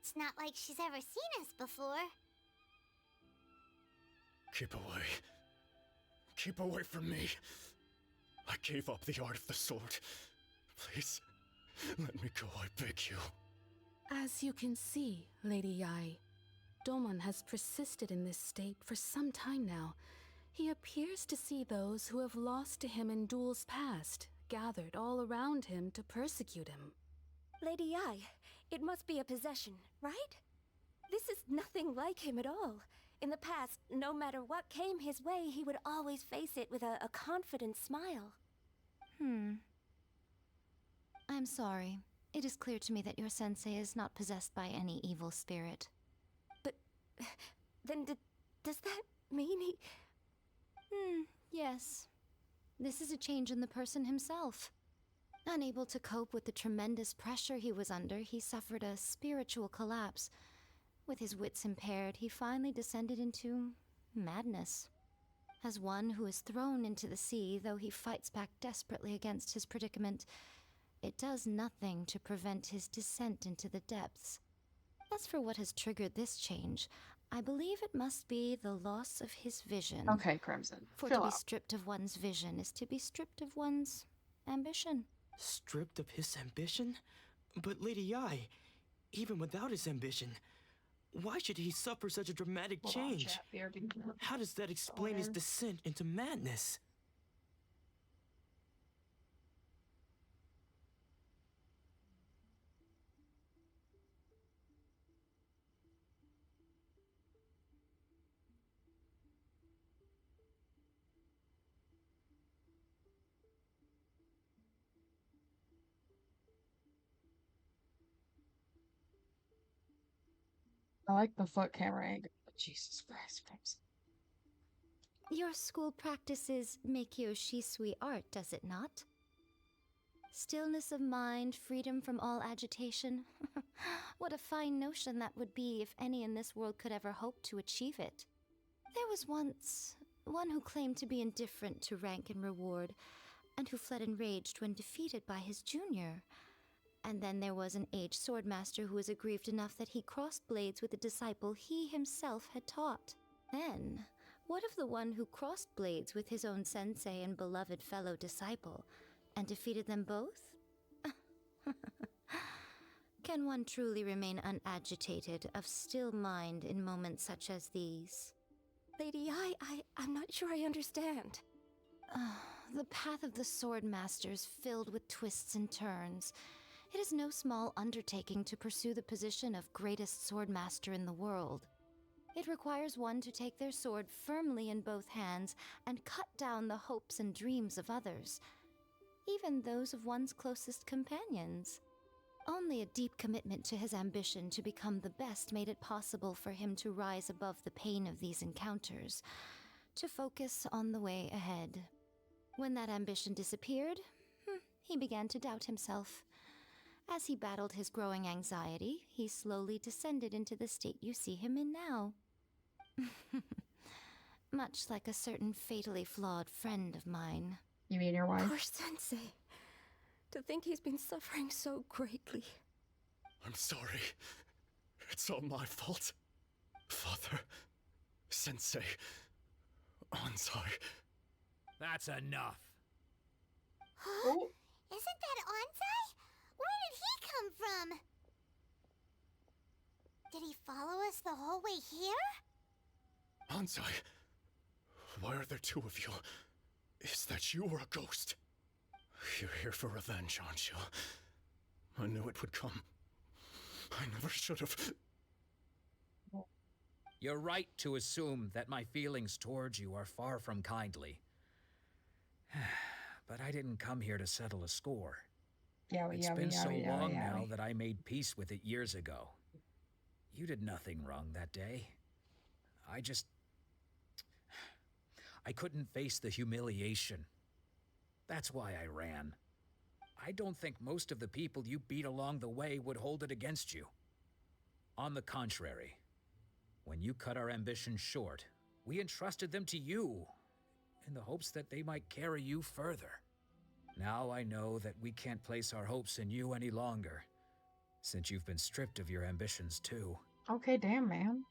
S3: It's not like she's ever seen us before.
S8: Keep away. Keep away from me. I gave up the art of the sword. Please, let me go, I beg you.
S12: As you can see, Lady Yai, Domon has persisted in this state for some time now. He appears to see those who have lost to him in duels past, gathered all around him to persecute him.
S6: Lady Yai, it must be a possession, right? This is nothing like him at all. In the past, no matter what came his way, he would always face it with a confident smile.
S22: I'm sorry.
S19: It is clear to me that your sensei is not possessed by any evil spirit.
S6: But then does that mean he...
S19: Yes. This is a change in the person himself. Unable to cope with the tremendous pressure he was under, he suffered a spiritual collapse. With his wits impaired, he finally descended into madness. As one who is thrown into the sea, though he fights back desperately against his predicament, it does nothing to prevent his descent into the depths. As for what has triggered this change, I believe it must be the loss of his vision.
S2: Okay, Crimson.
S19: For
S2: Chill
S19: to be
S2: out.
S19: stripped of one's vision is to be stripped of one's ambition.
S17: Stripped of his ambition? But Lady Yi, even without his ambition, why should he suffer such a dramatic
S2: Hold on,
S17: change?
S2: chat. BRB.
S17: How does that explain his descent into madness?
S2: I like the foot camera angle. Jesus Christ, Crimson.
S19: Your school practices Meikyo Shisui art, does it not? Stillness of mind, freedom from all agitation. What a fine notion that would be if any in this world could ever hope to achieve it. There was once one who claimed to be indifferent to rank and reward, and who fled enraged when defeated by his junior. And then there was an aged swordmaster who was aggrieved enough that he crossed blades with a disciple he himself had taught. Then, what of the one who crossed blades with his own sensei and beloved fellow disciple, and defeated them both? Can one truly remain unagitated, of still mind in moments such as these?
S6: Lady Yi, I'm not sure I understand.
S19: The path of the swordmaster is filled with twists and turns. It is no small undertaking to pursue the position of greatest swordmaster in the world. It requires one to take their sword firmly in both hands and cut down the hopes and dreams of others, even those of one's closest companions. Only a deep commitment to his ambition to become the best made it possible for him to rise above the pain of these encounters, to focus on the way ahead. When that ambition disappeared, he began to doubt himself. As he battled his growing anxiety, he slowly descended into the state you see him in now. Much like a certain fatally flawed friend of mine.
S2: You mean your wife?
S6: Poor Sensei. To think he's been suffering so greatly.
S8: I'm sorry. It's all my fault. Father, Sensei, Ansai.
S20: That's enough.
S3: Huh? Isn't that Ansai? Where did he come from? Did he follow us the whole way here?
S8: Ansai, why are there two of you? Is that you or a ghost? You're here for revenge, aren't you? I knew it would come. I never should have.
S20: You're right to assume that my feelings towards you are far from kindly. But I didn't come here to settle a score. It's been so long now that I made peace with it years ago. You did nothing wrong that day. I couldn't face the humiliation. That's why I ran. I don't think most of the people you beat along the way would hold it against you. On the contrary, when you cut our ambitions short, we entrusted them to you in the hopes that they might carry you further. Now I know that we can't place our hopes in you any longer, since you've been stripped of your ambitions too.
S2: Okay, damn, man.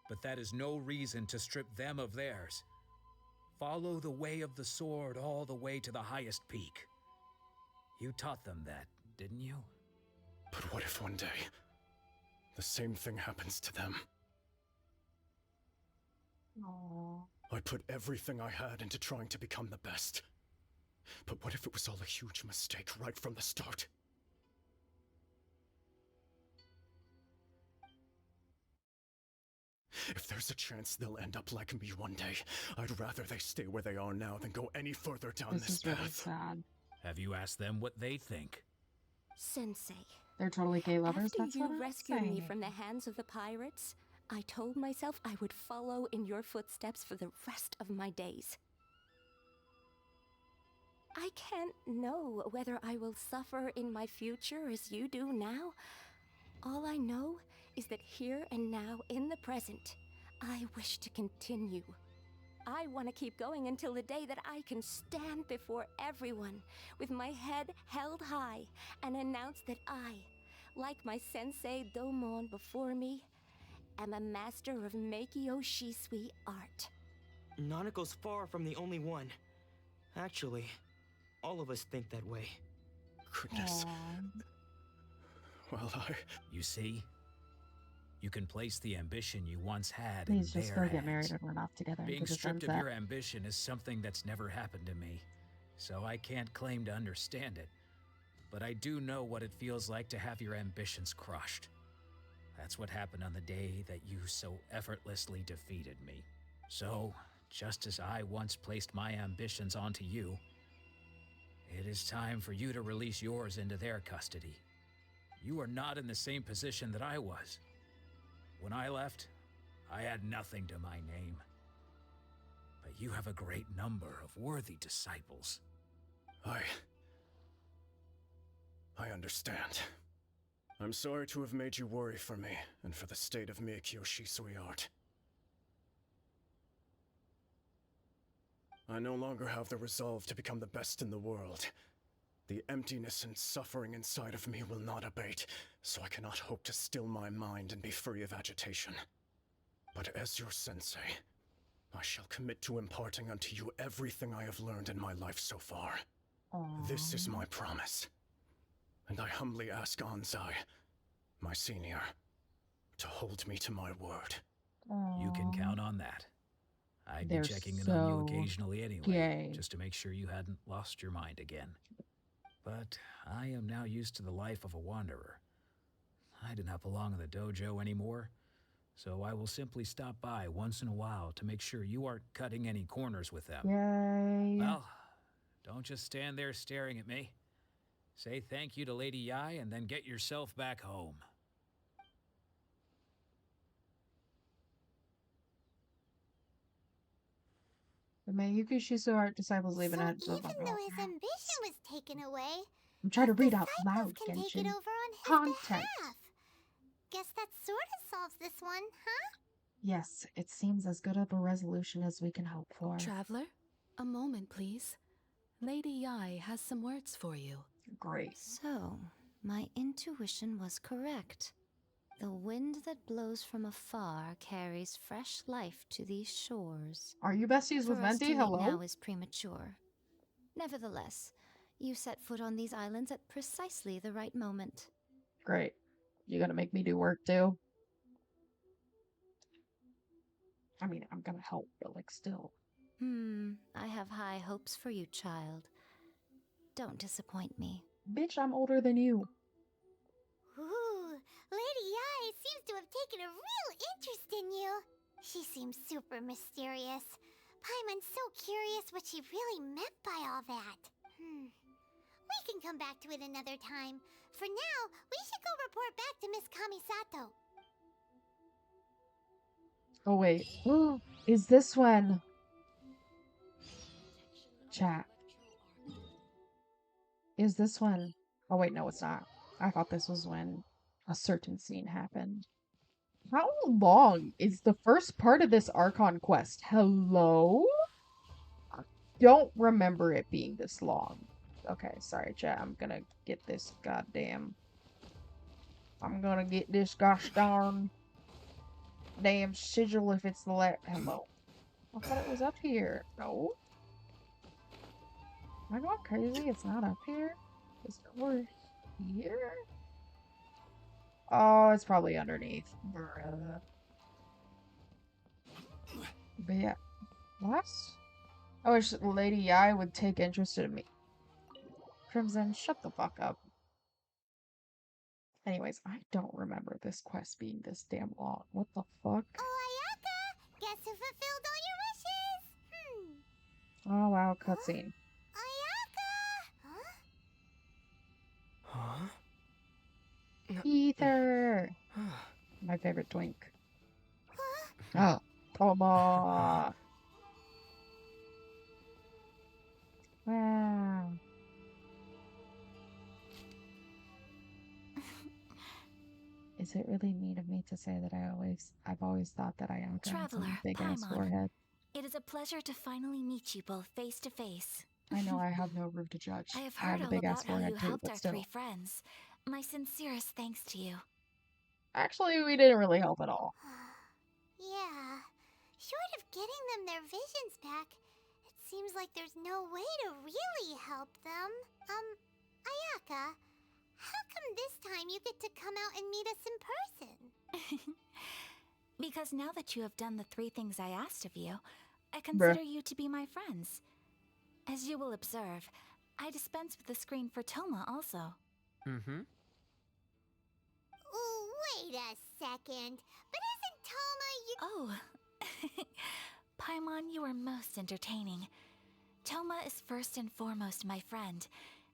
S20: But that is no reason to strip them of theirs. Follow the way of the sword all the way to the highest peak. You taught them that, didn't you?
S8: But what if one day, the same thing happens to them?
S2: Aww.
S8: I put everything I had into trying to become the best. But what if it was all a huge mistake right from the start? If there's a chance they'll end up like me one day, I'd rather they stay where they are now than go any further down this
S2: This is really
S8: path.
S2: sad.
S20: Have you asked them what they think?
S9: Sensei.
S2: They're totally gay lovers.
S9: After
S2: That's what
S9: you
S2: I'm
S9: rescued me
S2: saying.
S9: from the hands of the pirates, I told myself I would follow in your footsteps for the rest of my days. I can't know whether I will suffer in my future as you do now. All I know is that here and now, in the present, I wish to continue. I want to keep going until the day that I can stand before everyone with my head held high and announce that I, like my sensei Domon before me, am a master of Meikyo Shisui art.
S17: Nanako's far from the only one. Actually, all of us think that way.
S8: Goodness. Well,
S20: You see? You can place the ambition you once had
S2: Please
S20: in
S2: just
S20: their
S2: go get married
S20: hands.
S2: and run off together
S20: Being
S2: into the
S20: stripped of
S2: sunset.
S20: your ambition is something that's never happened to me, so I can't claim to understand it. But I do know what it feels like to have your ambitions crushed. That's what happened on the day that you so effortlessly defeated me. So, just as I once placed my ambitions onto you, it is time for you to release yours into their custody. You are not in the same position that I was. When I left, I had nothing to my name. But you have a great number of worthy disciples.
S8: I understand. I'm sorry to have made you worry for me and for the state of Meikyo Shisui art. I no longer have the resolve to become the best in the world. The emptiness and suffering inside of me will not abate, so I cannot hope to still my mind and be free of agitation. But as your sensei, I shall commit to imparting unto you everything I have learned in my life so far. This is my promise. And I humbly ask Anzai, my senior, to hold me to my word.
S20: You can count on that. I'd
S2: They're
S20: be checking in on you
S2: so
S20: occasionally anyway,
S2: gay.
S20: just to make sure you hadn't lost your mind again. But I am now used to the life of a wanderer. I do not belong in the dojo anymore, so I will simply stop by once in a while to make sure you aren't cutting any corners with them.
S2: Yay.
S20: Well, don't just stand there staring at me. Say thank you to Lady Yai and then get yourself back home.
S2: The Mayuki Shiso art disciples leaving
S3: So
S2: at
S3: even though his ambition was taken away,
S2: I'm trying to read out
S3: disciples
S2: loud,
S3: can take it
S2: Genshin.
S3: over on his
S2: Context.
S3: behalf. Guess that sort of solves this one, huh?
S2: Yes, it seems as good of a resolution as we can hope for.
S12: Traveler, a moment, please. Lady Yai has some words for you.
S2: Great.
S19: So, my intuition was correct. The wind that blows from afar carries fresh life to these shores.
S2: Are you besties with
S19: For us to
S2: Venti?
S19: meet
S2: Hello?
S19: now is premature. Nevertheless, you set foot on these islands at precisely the right moment.
S2: Great. You gonna make me do work too? I mean, I'm gonna help, but like still.
S19: I have high hopes for you, child. Don't disappoint me.
S2: Bitch, I'm older than you.
S3: Ooh, Lady Yai seems to have taken a real interest in you. She seems super mysterious. Paimon's so curious what she really meant by all that. We can come back to it another time. For now, we should go report back to Miss Kamisato.
S2: Oh wait. Is this when? Chat. Is this when? Oh wait, no, it's not. I thought this was when a certain scene happened. How long is the first part of this Archon quest? Hello? I don't remember it being this long. Okay, sorry, chat. I'm gonna get this goddamn... I'm gonna get this gosh darn damn sigil if it's the last... Hello? I thought it was up here. No? Am I going crazy? It's not up here? Is it over here? Oh, it's probably underneath. Bruh. But yeah. What? I wish Lady Yai would take interest in me. Crimson, shut the fuck up. Anyways, I don't remember this quest being this damn long. What the fuck?
S3: Oh, Ayaka! Guess who fulfilled all your wishes?
S2: Oh wow, cutscene.
S3: Ayaka! Huh?
S17: Huh?
S2: favorite twink. Oh, Toma. Wow. Is it really mean of me to say that I've always thought that Ayaka had
S19: Traveler,
S2: some big ass
S19: Paimon,
S2: forehead?
S19: it is a pleasure to finally meet you both face to face.
S2: I know I have no room to judge.
S19: I have
S2: I have
S19: heard
S2: a
S19: all
S2: big ass
S19: about how
S2: forehead
S19: you
S2: too,
S19: helped
S2: but
S19: our
S2: still.
S19: 3 friends. My sincerest thanks to you.
S2: Actually, we didn't really help at all.
S3: Yeah. Short of getting them their visions back, it seems like there's no way to really help them. Ayaka, how come this time you get to come out and meet us in person?
S19: Because now that you have done the 3 things I asked of you, I
S2: Bruh.
S19: consider you to be my friends. As you will observe, I dispense with the screen for Toma also.
S1: Mm-hmm.
S3: Wait a second. But isn't Toma you—
S19: Oh. Paimon, you are most entertaining. Toma is first and foremost my friend,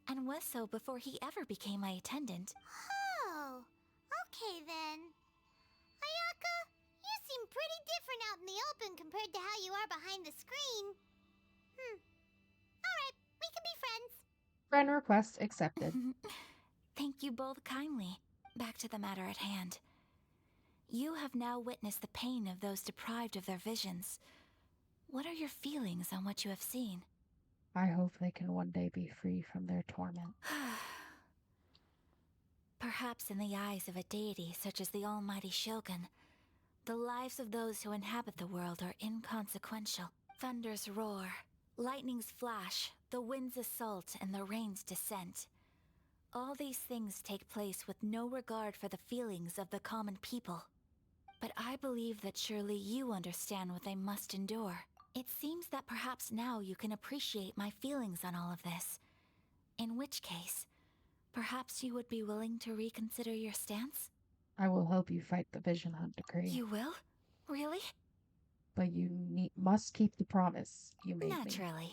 S19: and was so before he ever became my attendant.
S3: Oh, okay then. Ayaka, you seem pretty different out in the open compared to how you are behind the screen. Alright, we can be friends.
S2: Friend request accepted.
S19: Thank you both kindly. Back to the matter at hand. You have now witnessed the pain of those deprived of their visions. What are your feelings on what you have seen?
S2: I hope they can one day be free from their torment.
S19: Perhaps in the eyes of a deity such as the almighty Shogun, the lives of those who inhabit the world are inconsequential. Thunders roar, lightnings flash, the winds assault, and the rains descent. All these things take place with no regard for the feelings of the common people. But I believe that surely you understand what they must endure. It seems that perhaps now you can appreciate my feelings on all of this. In which case, perhaps you would be willing to reconsider your stance?
S2: I will help you fight the Vision Hunt decree.
S19: You will? Really?
S2: But you must keep the promise you made me.
S19: Naturally.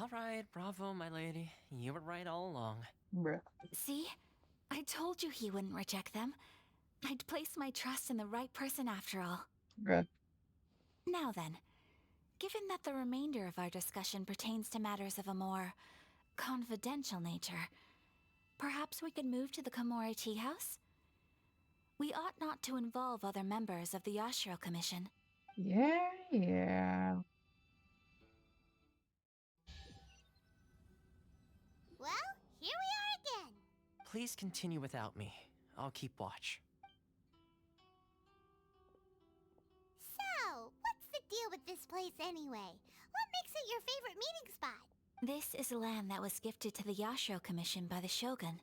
S1: All right, bravo, my lady. You were right all along.
S2: Bruh.
S19: See? I told you he wouldn't reject them. I'd placed my trust in the right person after all.
S2: Bruh.
S19: Now then, given that the remainder of our discussion pertains to matters of a more confidential nature, perhaps we could move to the Komore Tea House? We ought not to involve other members of the Yashiro Commission.
S2: Yeah.
S3: Well, here we are again.
S1: Please continue without me. I'll keep watch.
S3: So, what's the deal with this place anyway? What makes it your favorite meeting spot?
S19: This is land that was gifted to the Yashiro Commission by the Shogun.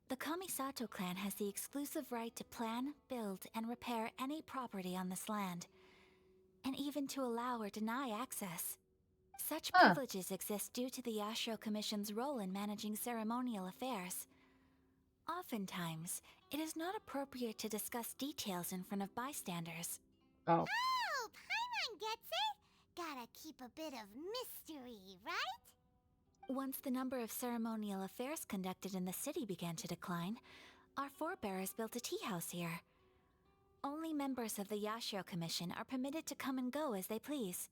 S19: The Kamisato clan has the exclusive right to plan, build, and repair any property on this land, and even to allow or deny access. Such privileges exist due to the Yashiro Commission's role in managing ceremonial affairs. Oftentimes, it is not appropriate to discuss details in front of bystanders.
S2: Oh.
S3: Oh, Paimon gets it. Gotta keep a bit of mystery, right?
S19: Once the number of ceremonial affairs conducted in the city began to decline, our forebears built a tea house here. Only members of the Yashiro Commission are permitted to come and go as they please.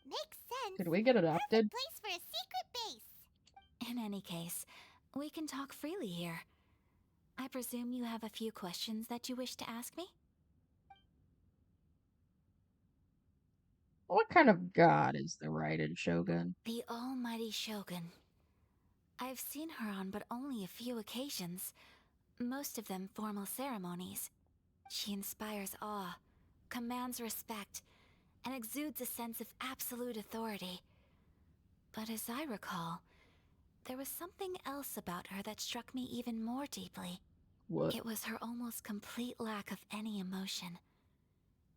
S3: Makes sense.
S2: Could we get adopted?
S3: Perfect place for a secret base.
S19: In any case, we can talk freely here. I presume you have a few questions that you wish to ask me?
S2: What kind of god is the Raiden Shogun?
S19: The almighty Shogun. I've seen her on but only a few occasions, most of them formal ceremonies. She inspires awe, commands respect, and exudes a sense of absolute authority. But as I recall, there was something else about her that struck me even more deeply.
S2: What?
S19: It was her almost complete lack of any emotion.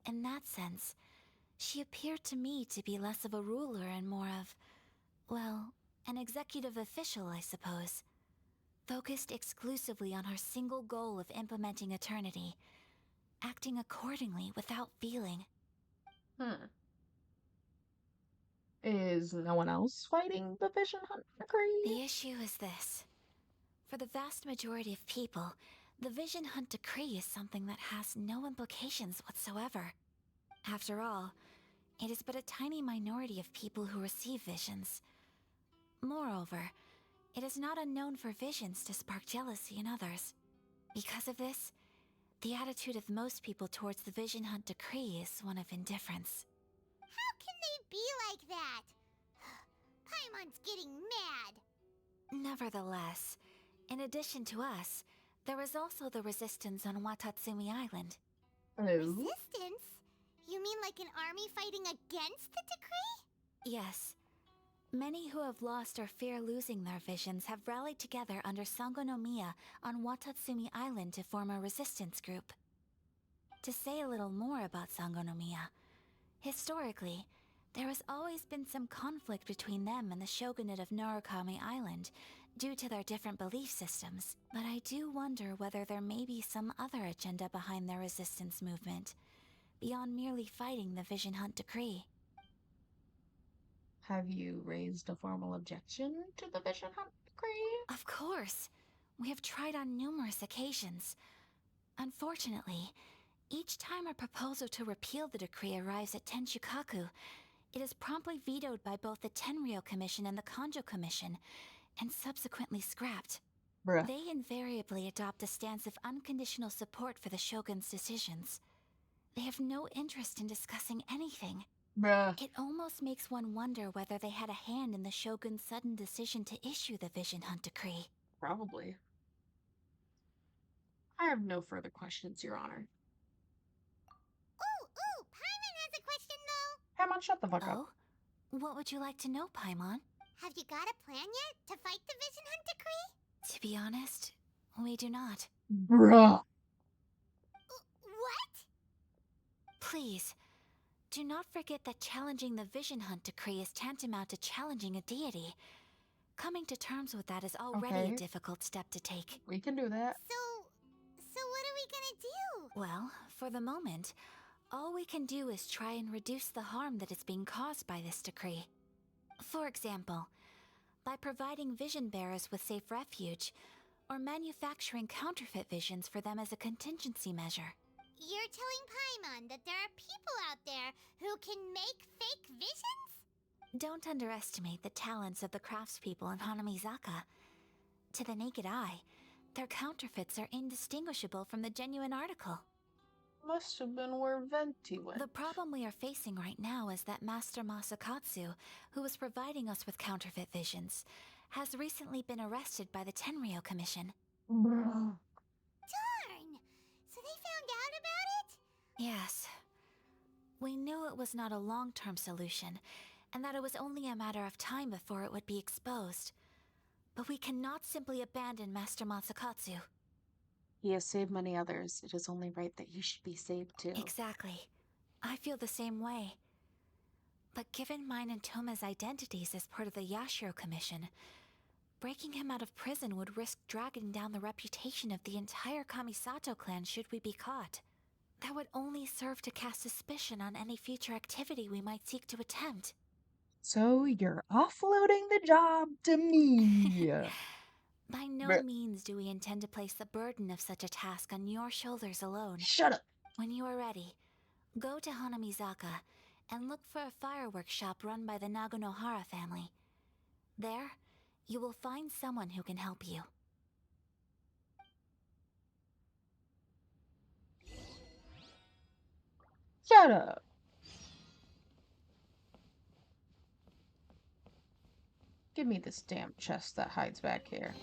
S19: In that sense, she appeared to me to be less of a ruler and more of, well, an executive official, I suppose. Focused exclusively on her single goal of implementing eternity, acting accordingly without feeling.
S2: Is no one else fighting the Vision Hunt decree?
S19: The issue is this. For the vast majority of people,
S10: the Vision Hunt Decree is something that has no implications whatsoever. After all, it is but a tiny minority of people who receive visions. Moreover, it is not unknown for visions to spark jealousy in others. Because of this, the attitude of most people towards the Vision Hunt Decree is one of indifference.
S3: How can they be like that? Paimon's getting mad.
S10: Nevertheless, in addition to us, there is also the resistance on Watatsumi Island.
S3: Resistance? You mean like an army fighting against the decree?
S10: Yes. Many who have lost or fear losing their visions have rallied together under Sangonomiya on Watatsumi Island to form a resistance group. To say a little more about Sangonomiya, historically, there has always been some conflict between them and the shogunate of Narukami Island due to their different belief systems, but I do wonder whether there may be some other agenda behind their resistance movement, beyond merely fighting the Vision Hunt Decree.
S2: Have you raised a formal objection to the Vision Hunt Decree?
S10: Of course. We have tried on numerous occasions. Unfortunately, each time a proposal to repeal the decree arrives at Tenshukaku, it is promptly vetoed by both the Tenryou Commission and the Kanjo Commission, and subsequently scrapped.
S2: Bruh.
S10: They invariably adopt a stance of unconditional support for the Shogun's decisions. They have no interest in discussing anything.
S2: Bruh.
S10: It almost makes one wonder whether they had a hand in the Shogun's sudden decision to issue the Vision Hunt Decree.
S2: Probably. I have no further questions, Your Honor.
S3: Ooh, Paimon has a question though.
S2: Paimon, shut the fuck up.
S10: Oh? What would you like to know, Paimon?
S3: Have you got a plan yet to fight the Vision Hunt Decree?
S10: To be honest, we do not.
S2: Bruh.
S3: What?
S10: Please, do not forget that challenging the Vision Hunt Decree is tantamount to challenging a deity. Coming to terms with that is already a difficult step to take.
S2: We can do that.
S3: So what are we gonna do?
S10: Well, for the moment, all we can do is try and reduce the harm that is being caused by this decree. For example, by providing vision bearers with safe refuge, or manufacturing counterfeit visions for them as a contingency measure.
S3: You're telling Paimon that there are people out there who can make fake visions?
S10: Don't underestimate the talents of the craftspeople in Hanamizaka. To the naked eye, their counterfeits are indistinguishable from the genuine article.
S2: Must have been where Venti went.
S10: The problem we are facing right now is that Master Masakatsu, who was providing us with counterfeit visions, has recently been arrested by the Tenryou Commission.
S2: Bruh.
S3: Darn! So they found out about it?
S10: Yes. We knew it was not a long-term solution, and that it was only a matter of time before it would be exposed. But we cannot simply abandon Master Masakatsu.
S2: He has saved many others. It is only right that he should be saved too.
S10: Exactly. I feel the same way. But given mine and Toma's identities as part of the Yashiro Commission, breaking him out of prison would risk dragging down the reputation of the entire Kamisato clan should we be caught. That would only serve to cast suspicion on any future activity we might seek to attempt.
S2: So you're offloading the job to me.
S10: By no means do we intend to place the burden of such a task on your shoulders alone.
S2: Shut up!
S10: When you are ready, go to Hanamizaka and look for a fireworks shop run by the Nagonohara family. There, you will find someone who can help you.
S2: Shut up! Give me this damn chest that hides back here.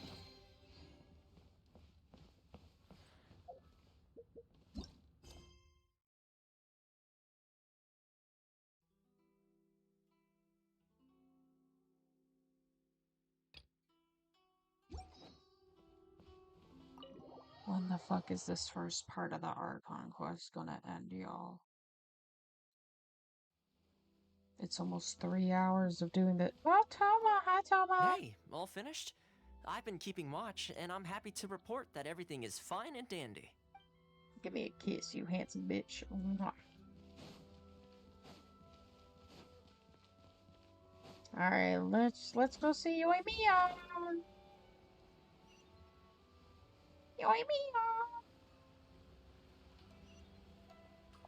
S2: When the fuck is this first part of the Archon quest gonna end, y'all? It's almost 3 hours of doing the— Oh, Toma! Hi, Toma!
S1: Hey, all finished? I've been keeping watch, and I'm happy to report that everything is fine and dandy.
S2: Give me a kiss, you handsome bitch. Alright, let's go see Yoimiya! Yoimiya!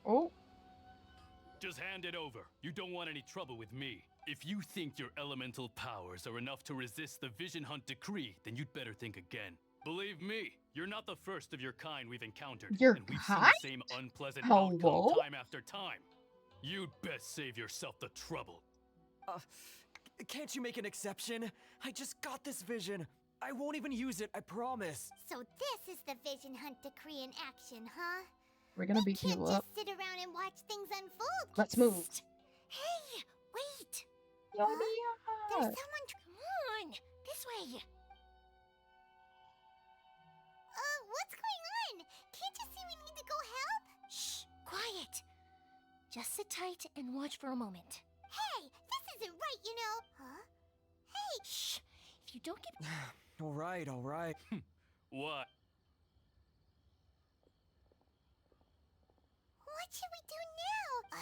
S2: Oh.
S5: Just hand it over. You don't want any trouble with me. If you think your elemental powers are enough to resist the Vision Hunt decree, then you'd better think again. Believe me, you're not the first of your kind we've encountered.
S2: Your
S5: and we've
S2: kind?
S5: seen the same unpleasant outcome
S2: Hello?
S5: time after time. You'd best save yourself the trouble.
S7: Can't you make an exception? I just got this vision. I won't even use it, I promise.
S3: So this is the Vision Hunt decree in action, huh?
S2: We're gonna beat people up.
S3: Sit around and watch things unfold.
S2: Let's move.
S3: Hey, wait.
S2: Yoimiya!
S3: There's someone. Come on, this way. What's going on? Can't you see we need to go help?
S19: Shh, quiet. Just sit tight and watch for a moment.
S3: Hey, this isn't right, you know. Huh? Hey.
S19: Shh. If you don't get.
S7: All right, all right.
S5: What?
S3: What should we do now?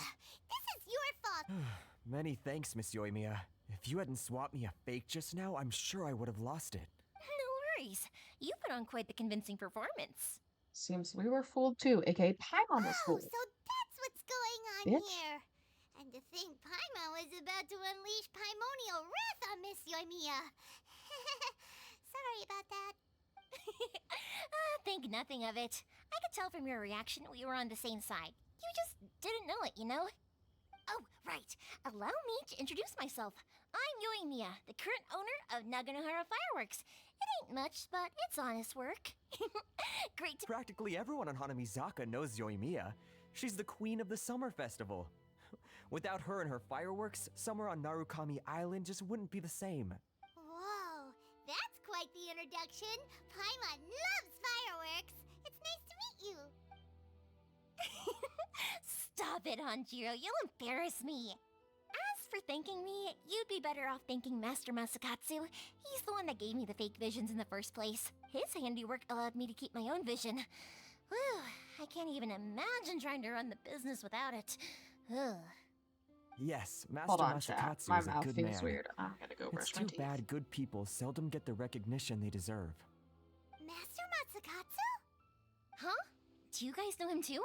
S3: This is your fault.
S7: Many thanks, Miss Yoimiya. If you hadn't swapped me a fake just now, I'm sure I would have lost it.
S19: No worries. You put on quite the convincing performance.
S2: Seems we were fooled too, aka Paimon was fooled.
S3: So that's what's going on
S2: Bitch.
S3: here. And to think Paimon was about to unleash Paimonial wrath on Miss Yoimiya. Sorry about that.
S19: Think nothing of it. I could tell from your reaction we were on the same side. You just didn't know it, you know? Oh, right. Allow me to introduce myself. I'm Yoimiya, the current owner of Naganohara Fireworks. It ain't much, but it's honest work. Great to—
S7: Practically everyone on Hanamizaka knows Yoimiya. She's the queen of the summer festival. Without her and her fireworks, summer on Narukami Island just wouldn't be the same.
S3: Whoa, that's quite the introduction. Paimon loves fireworks. It's nice to meet you.
S19: Stop it, Hanjiro. You'll embarrass me. As for thanking me, you'd be better off thanking Master Masakatsu. He's the one that gave me the fake visions in the first place. His handiwork allowed me to keep my own vision. Whew, I can't even imagine trying to run the business without it. Ugh.
S7: Yes, Master
S2: Hold on, chat.
S7: Masakatsu
S2: My
S7: is a
S2: mouth
S7: good
S2: feels
S7: man.
S2: weird. I'm gonna go brush
S7: It's
S2: my
S7: too
S2: teeth.
S7: bad good people seldom get the recognition they deserve.
S3: Master Matsukatsu?
S19: Huh? Do you guys know him too?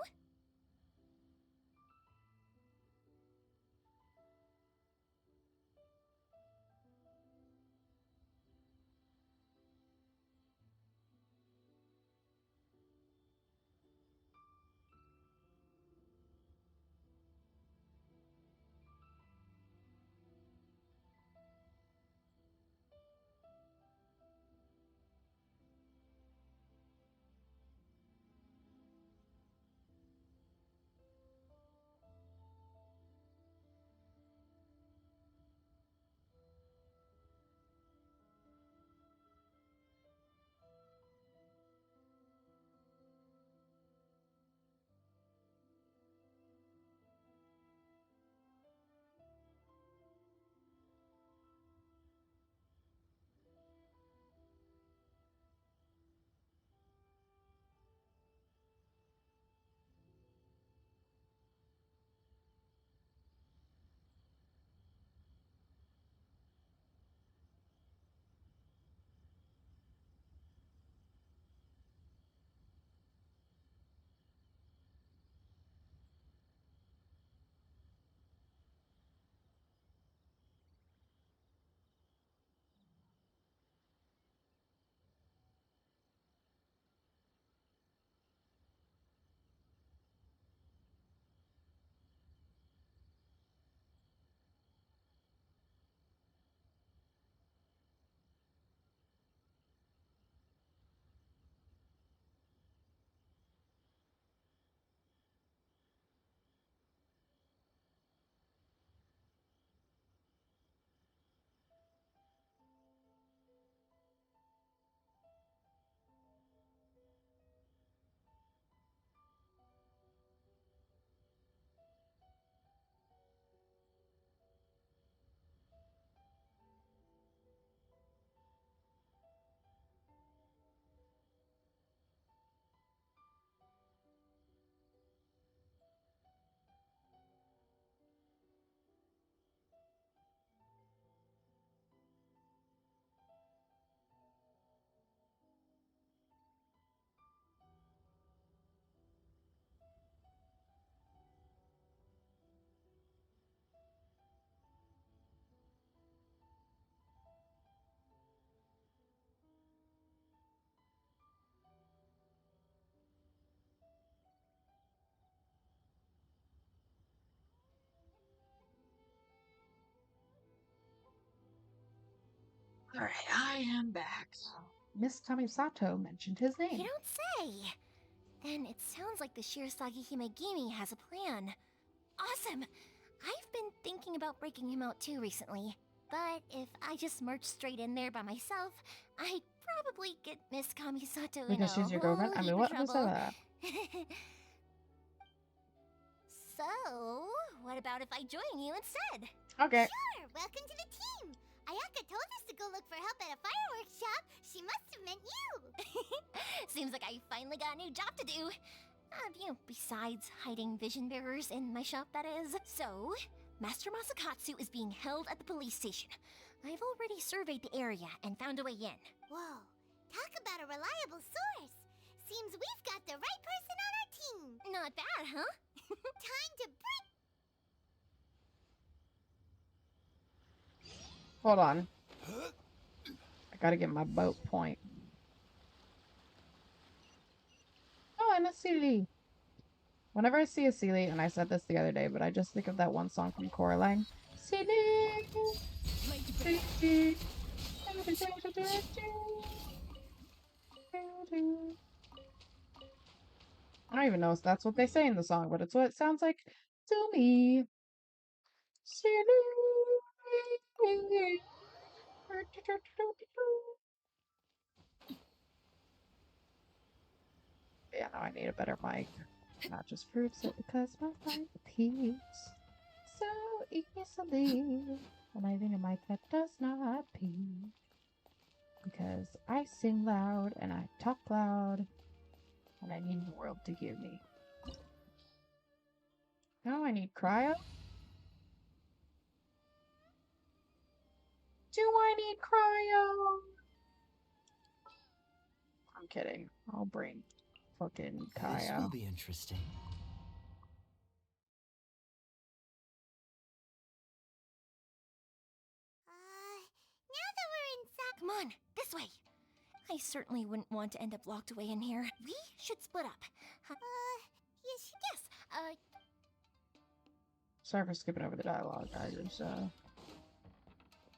S2: Alright, I am back. Miss Kamisato mentioned his name.
S19: You don't say! Then it sounds like the Shirasagi Himegimi has a plan. Awesome! I've been thinking about breaking him out too recently. But if I just marched straight in there by myself, I'd probably get Miss Kamisato in a
S2: Because she's your girlfriend? I
S19: whole
S2: mean,
S19: heap of
S2: who said
S19: trouble.
S2: that?
S19: So, what about if I join you instead?
S2: Okay.
S3: Sure, welcome to the team. Ayaka told us to go look for help at a fireworks shop. She must have meant you.
S19: Seems like I finally got a new job to do. Besides hiding vision bearers in my shop, that is. So, Master Masakatsu is being held at the police station. I've already surveyed the area and found a way in.
S3: Whoa, talk about a reliable source. Seems we've got the right person on our team.
S19: Not bad, huh?
S3: Time to break.
S2: Hold on. I gotta get my boat point. Oh, and a Sealy. Whenever I see a Sealy, and I said this the other day, but I just think of that one song from Coraline. Sealy! I don't even know if that's what they say in the song, but it's what it sounds like to me. Yeah, now I need a better mic. Not just proves it because my mic peaks so easily. And I need a mic that does not peak. Because I sing loud and I talk loud. And I need the world to hear me. Now I need cryo? Do I need cryo? I'm kidding. I'll bring fucking cryo.
S18: This will be interesting.
S3: Now that we're inside.
S19: Come on, this way. I certainly wouldn't want to end up locked away in here. We should split up.
S3: Yes.
S2: Sorry for skipping over the dialogue. I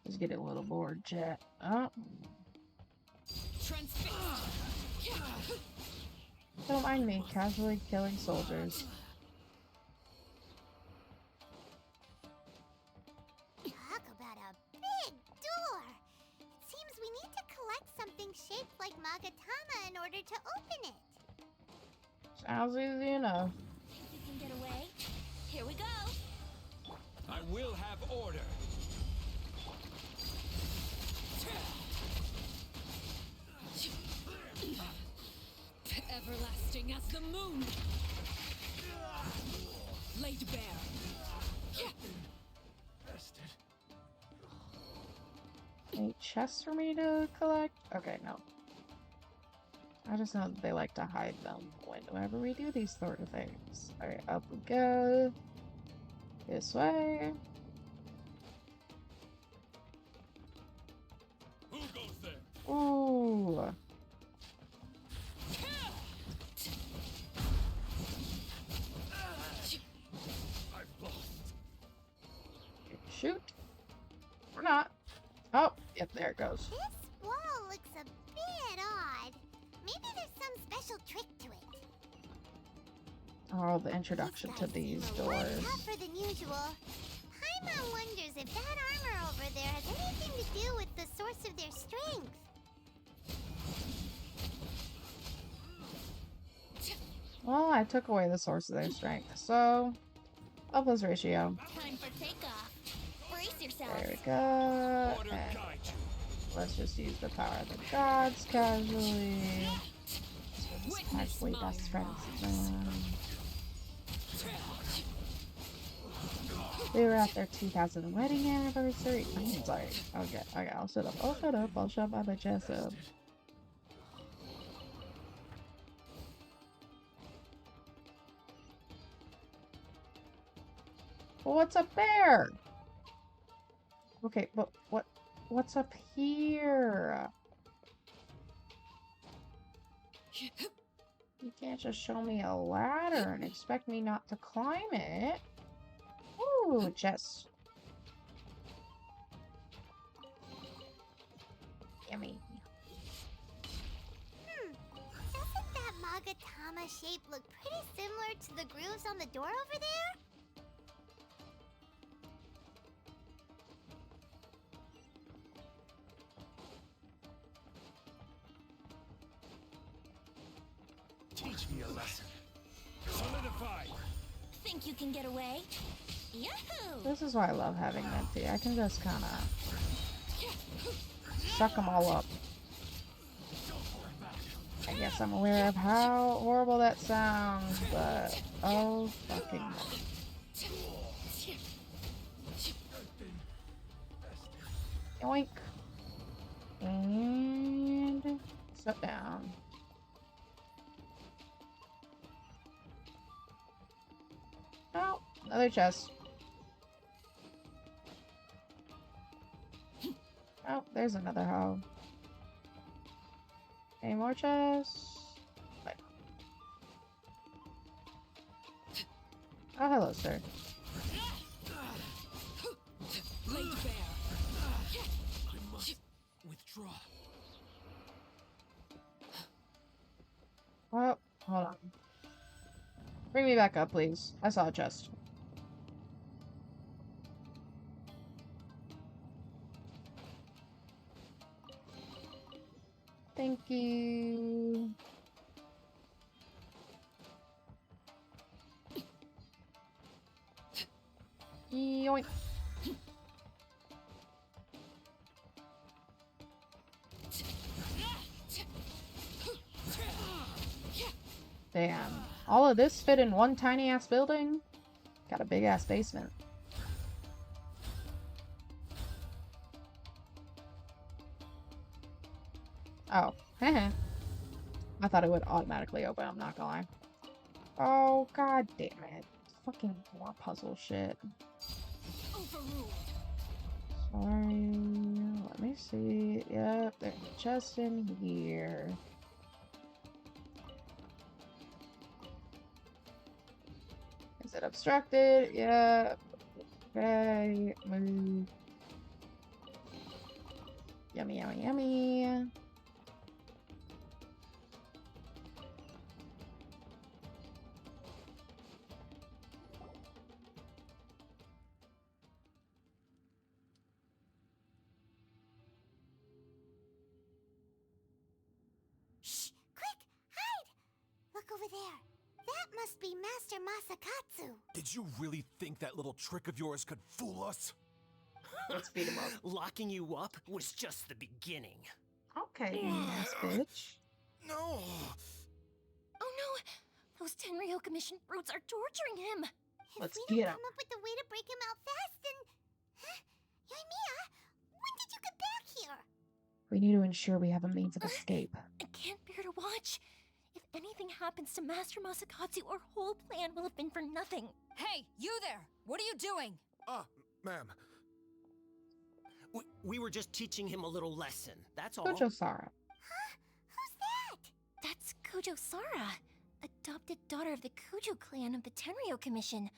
S2: just getting a little bored, chat. Oh. Don't mind me, casually killing soldiers.
S3: Talk about a big door. It seems we need to collect something shaped like Magatama in order to open it.
S2: Sounds easy enough.
S19: Think we can get away? Here we go.
S15: I will have order.
S4: Everlasting as the moon. Laid bare.
S2: Any chests for me to collect? Okay, no. I just know that they like to hide them whenever we do these sort of things. Alright, up we go. This way.
S15: Who goes there?
S2: Ooh.
S15: I've lost.
S2: Shoot. Or not. Oh, yep, there it goes.
S3: This wall looks a bit odd. Maybe there's some special trick to it.
S2: Oh, the introduction to these doors.
S3: Tougher than usual. Paimon wonders if that armor over there has anything to do with the source of their strength.
S2: Well, I took away the source of their strength, so helpless ratio.
S19: Time for takeoff. Brace yourself.
S2: There we go. And let's just use the power of the gods casually. We're just casually best friends with them. We were at their 2000 wedding anniversary. I'm sorry. Okay, I'll shut up. I'll shut my bitch ass up. Well, what's up there? Okay, but what's up here? You can't just show me a ladder and expect me not to climb it. Ooh, chest. Yummy.
S3: Doesn't that Magatama shape look pretty similar to the grooves on the door over there?
S18: Teach me a lesson. Solidify.
S19: Think you can get away? Yahoo!
S2: This is why I love having Minty. I can just kind of suck them all up. I guess I'm aware of how horrible that sounds, but oh fucking no. Yoink. And sit down. Oh, another chest. Oh, there's another hoe. Any more chests? Wait. Oh, hello, sir.
S4: Laid bare.
S18: I must withdraw.
S2: Oh, hold on. Bring me back up, please. I saw a chest. Thank you. Yoink. Damn. All of this fit in one tiny ass building? Got a big ass basement. Oh, heh. I thought it would automatically open, I'm not gonna lie. Oh, god damn it. Fucking more puzzle shit. Sorry. Let me see. Yep, there's a chest in here. Is it obstructed? Yep. Okay. Move. Yummy, yummy, yummy.
S3: Over there. That must be Master Masakatsu.
S18: Did you really think that little trick of yours could fool us?
S2: Let's beat him up.
S18: Locking you up was just the beginning.
S2: Okay, ass bitch.
S18: No.
S19: Oh no! Those Tenryo Commission brutes are torturing him!
S2: Let's
S3: If we
S2: get
S3: don't
S2: him.
S3: come up with a way to break him out fast, then... Huh? Yoimiya, when did you get back here?
S2: We need to ensure we have a means of escape.
S19: I can't bear to watch. If anything happens to Master Masakatsu, our whole plan will have been for nothing.
S4: Hey, you there! What are you doing?
S18: Ma'am. We were just teaching him a little lesson, that's all.
S2: Gojo Sara.
S3: Who's that?
S19: That's Kujo Sara, adopted daughter of the Kujo clan of the Tenryo Commission.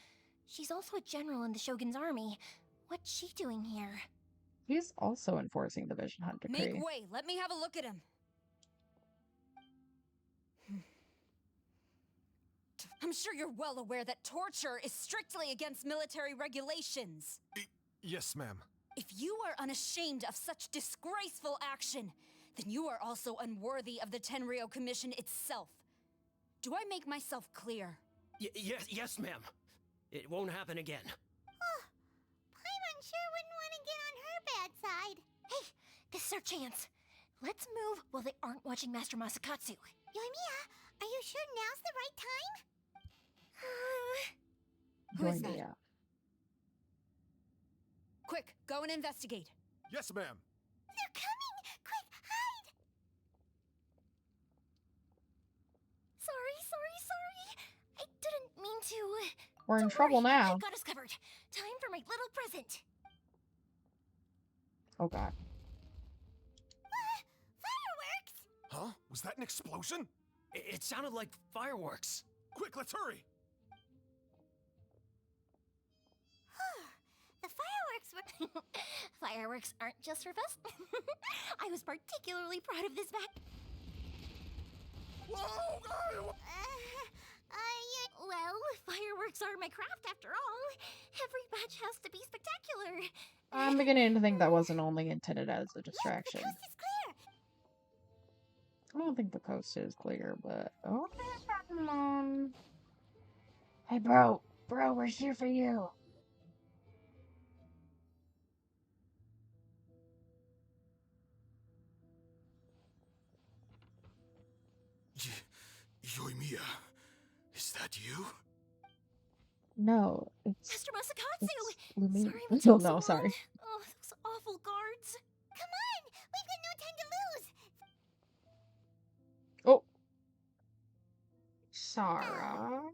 S19: She's also a general in the Shogun's army. What's she doing here?
S2: He's also enforcing the Vision Hunt decree.
S4: Make way! Let me have a look at him. I'm sure you're well aware that torture is strictly against military regulations.
S18: Yes, ma'am.
S4: If you are unashamed of such disgraceful action, then you are also unworthy of the Tenryo Commission itself. Do I make myself clear?
S18: Yes, ma'am. It won't happen again.
S3: Paimon sure wouldn't want to get on her bad side.
S19: Hey, this is our chance. Let's move while they aren't watching Master Masakatsu.
S3: Yoimiya, are you sure now's the right time?
S4: Who is that?
S2: Yoimiya.
S4: Quick, go and investigate.
S18: Yes, ma'am.
S3: They're coming! Quick, hide!
S19: Sorry. I didn't mean to.
S2: We're in
S19: Don't
S2: trouble
S19: worry,
S2: now.
S19: I've got us covered. Time for my little present.
S2: Oh god.
S3: Fireworks!
S18: Huh? Was that an explosion? It sounded like fireworks. Quick, let's hurry!
S3: The fireworks were...
S19: fireworks aren't just for us. I was particularly proud of this batch. Well, fireworks are my craft after all. Every batch has to be spectacular.
S2: I'm beginning to think that wasn't only intended as a distraction.
S3: Look, the coast is clear.
S2: I don't think the coast is clear, but okay, come on. Hey, bro, we're here for you.
S8: Yoimiya, is that you?
S2: No, it's
S19: Master Masakatsu!
S2: Lumine.
S19: Sorry we
S2: Oh,
S19: took so
S2: no,
S19: long.
S2: sorry.
S19: Oh, those awful guards.
S3: Come on, we've got no time to lose.
S2: Oh, Sarah.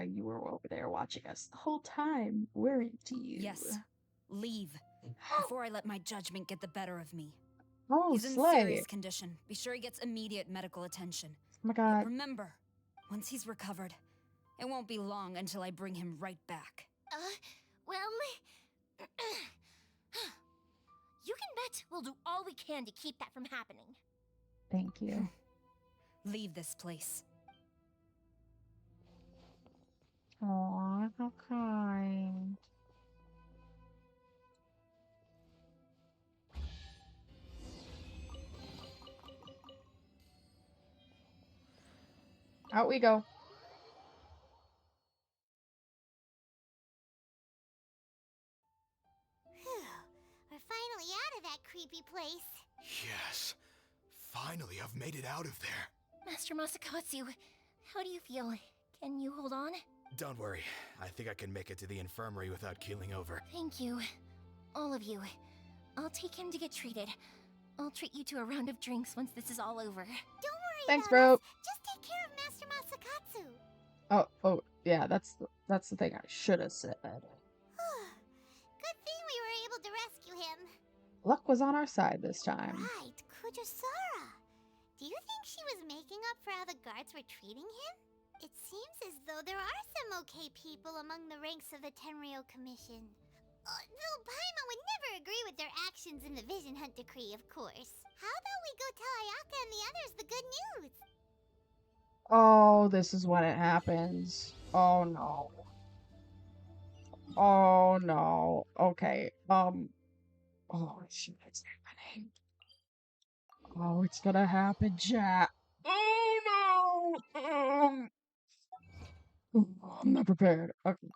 S2: You were over there watching us the whole time, weren't you?
S4: Yes. Leave. Before I let my judgment get the better of me.
S2: Oh,
S4: He's in
S2: slay.
S4: serious condition. Be sure he gets immediate medical attention.
S2: Oh my god.
S4: But remember, once he's recovered, it won't be long until I bring him right back.
S19: Well, you can bet we'll do all we can to keep that from happening.
S2: Thank you.
S4: Leave this place.
S2: Aw, how kind. Out we go.
S3: Phew, we're finally out of that creepy place.
S8: Yes. Finally, I've made it out of there.
S19: Master Masakatsu, how do you feel? Can you hold on?
S11: Don't worry. I think I can make it to the infirmary without keeling over.
S19: Thank you. All of you. I'll take him to get treated. I'll treat you to a round of drinks once this is all over.
S3: Don't worry
S2: Thanks,
S3: about
S2: bro.
S3: us. Just take care of Master Masakatsu.
S2: Oh, yeah, that's the thing I should have said.
S3: Good thing we were able to rescue him.
S2: Luck was on our side this time.
S3: Right, Kujosara. Do you think she was making up for how the guards were treating him? It seems as though there are some okay people among the ranks of the Tenryou Commission. Though Paimon would never agree with their actions in the Vision Hunt Decree, of course. How about we go tell Ayaka and the others the good news?
S2: Oh, this is when it happens. Oh no. Oh no. Okay. Oh shit, it's happening. Oh, it's gonna happen, chat. Oh no. I'm not prepared. Okay.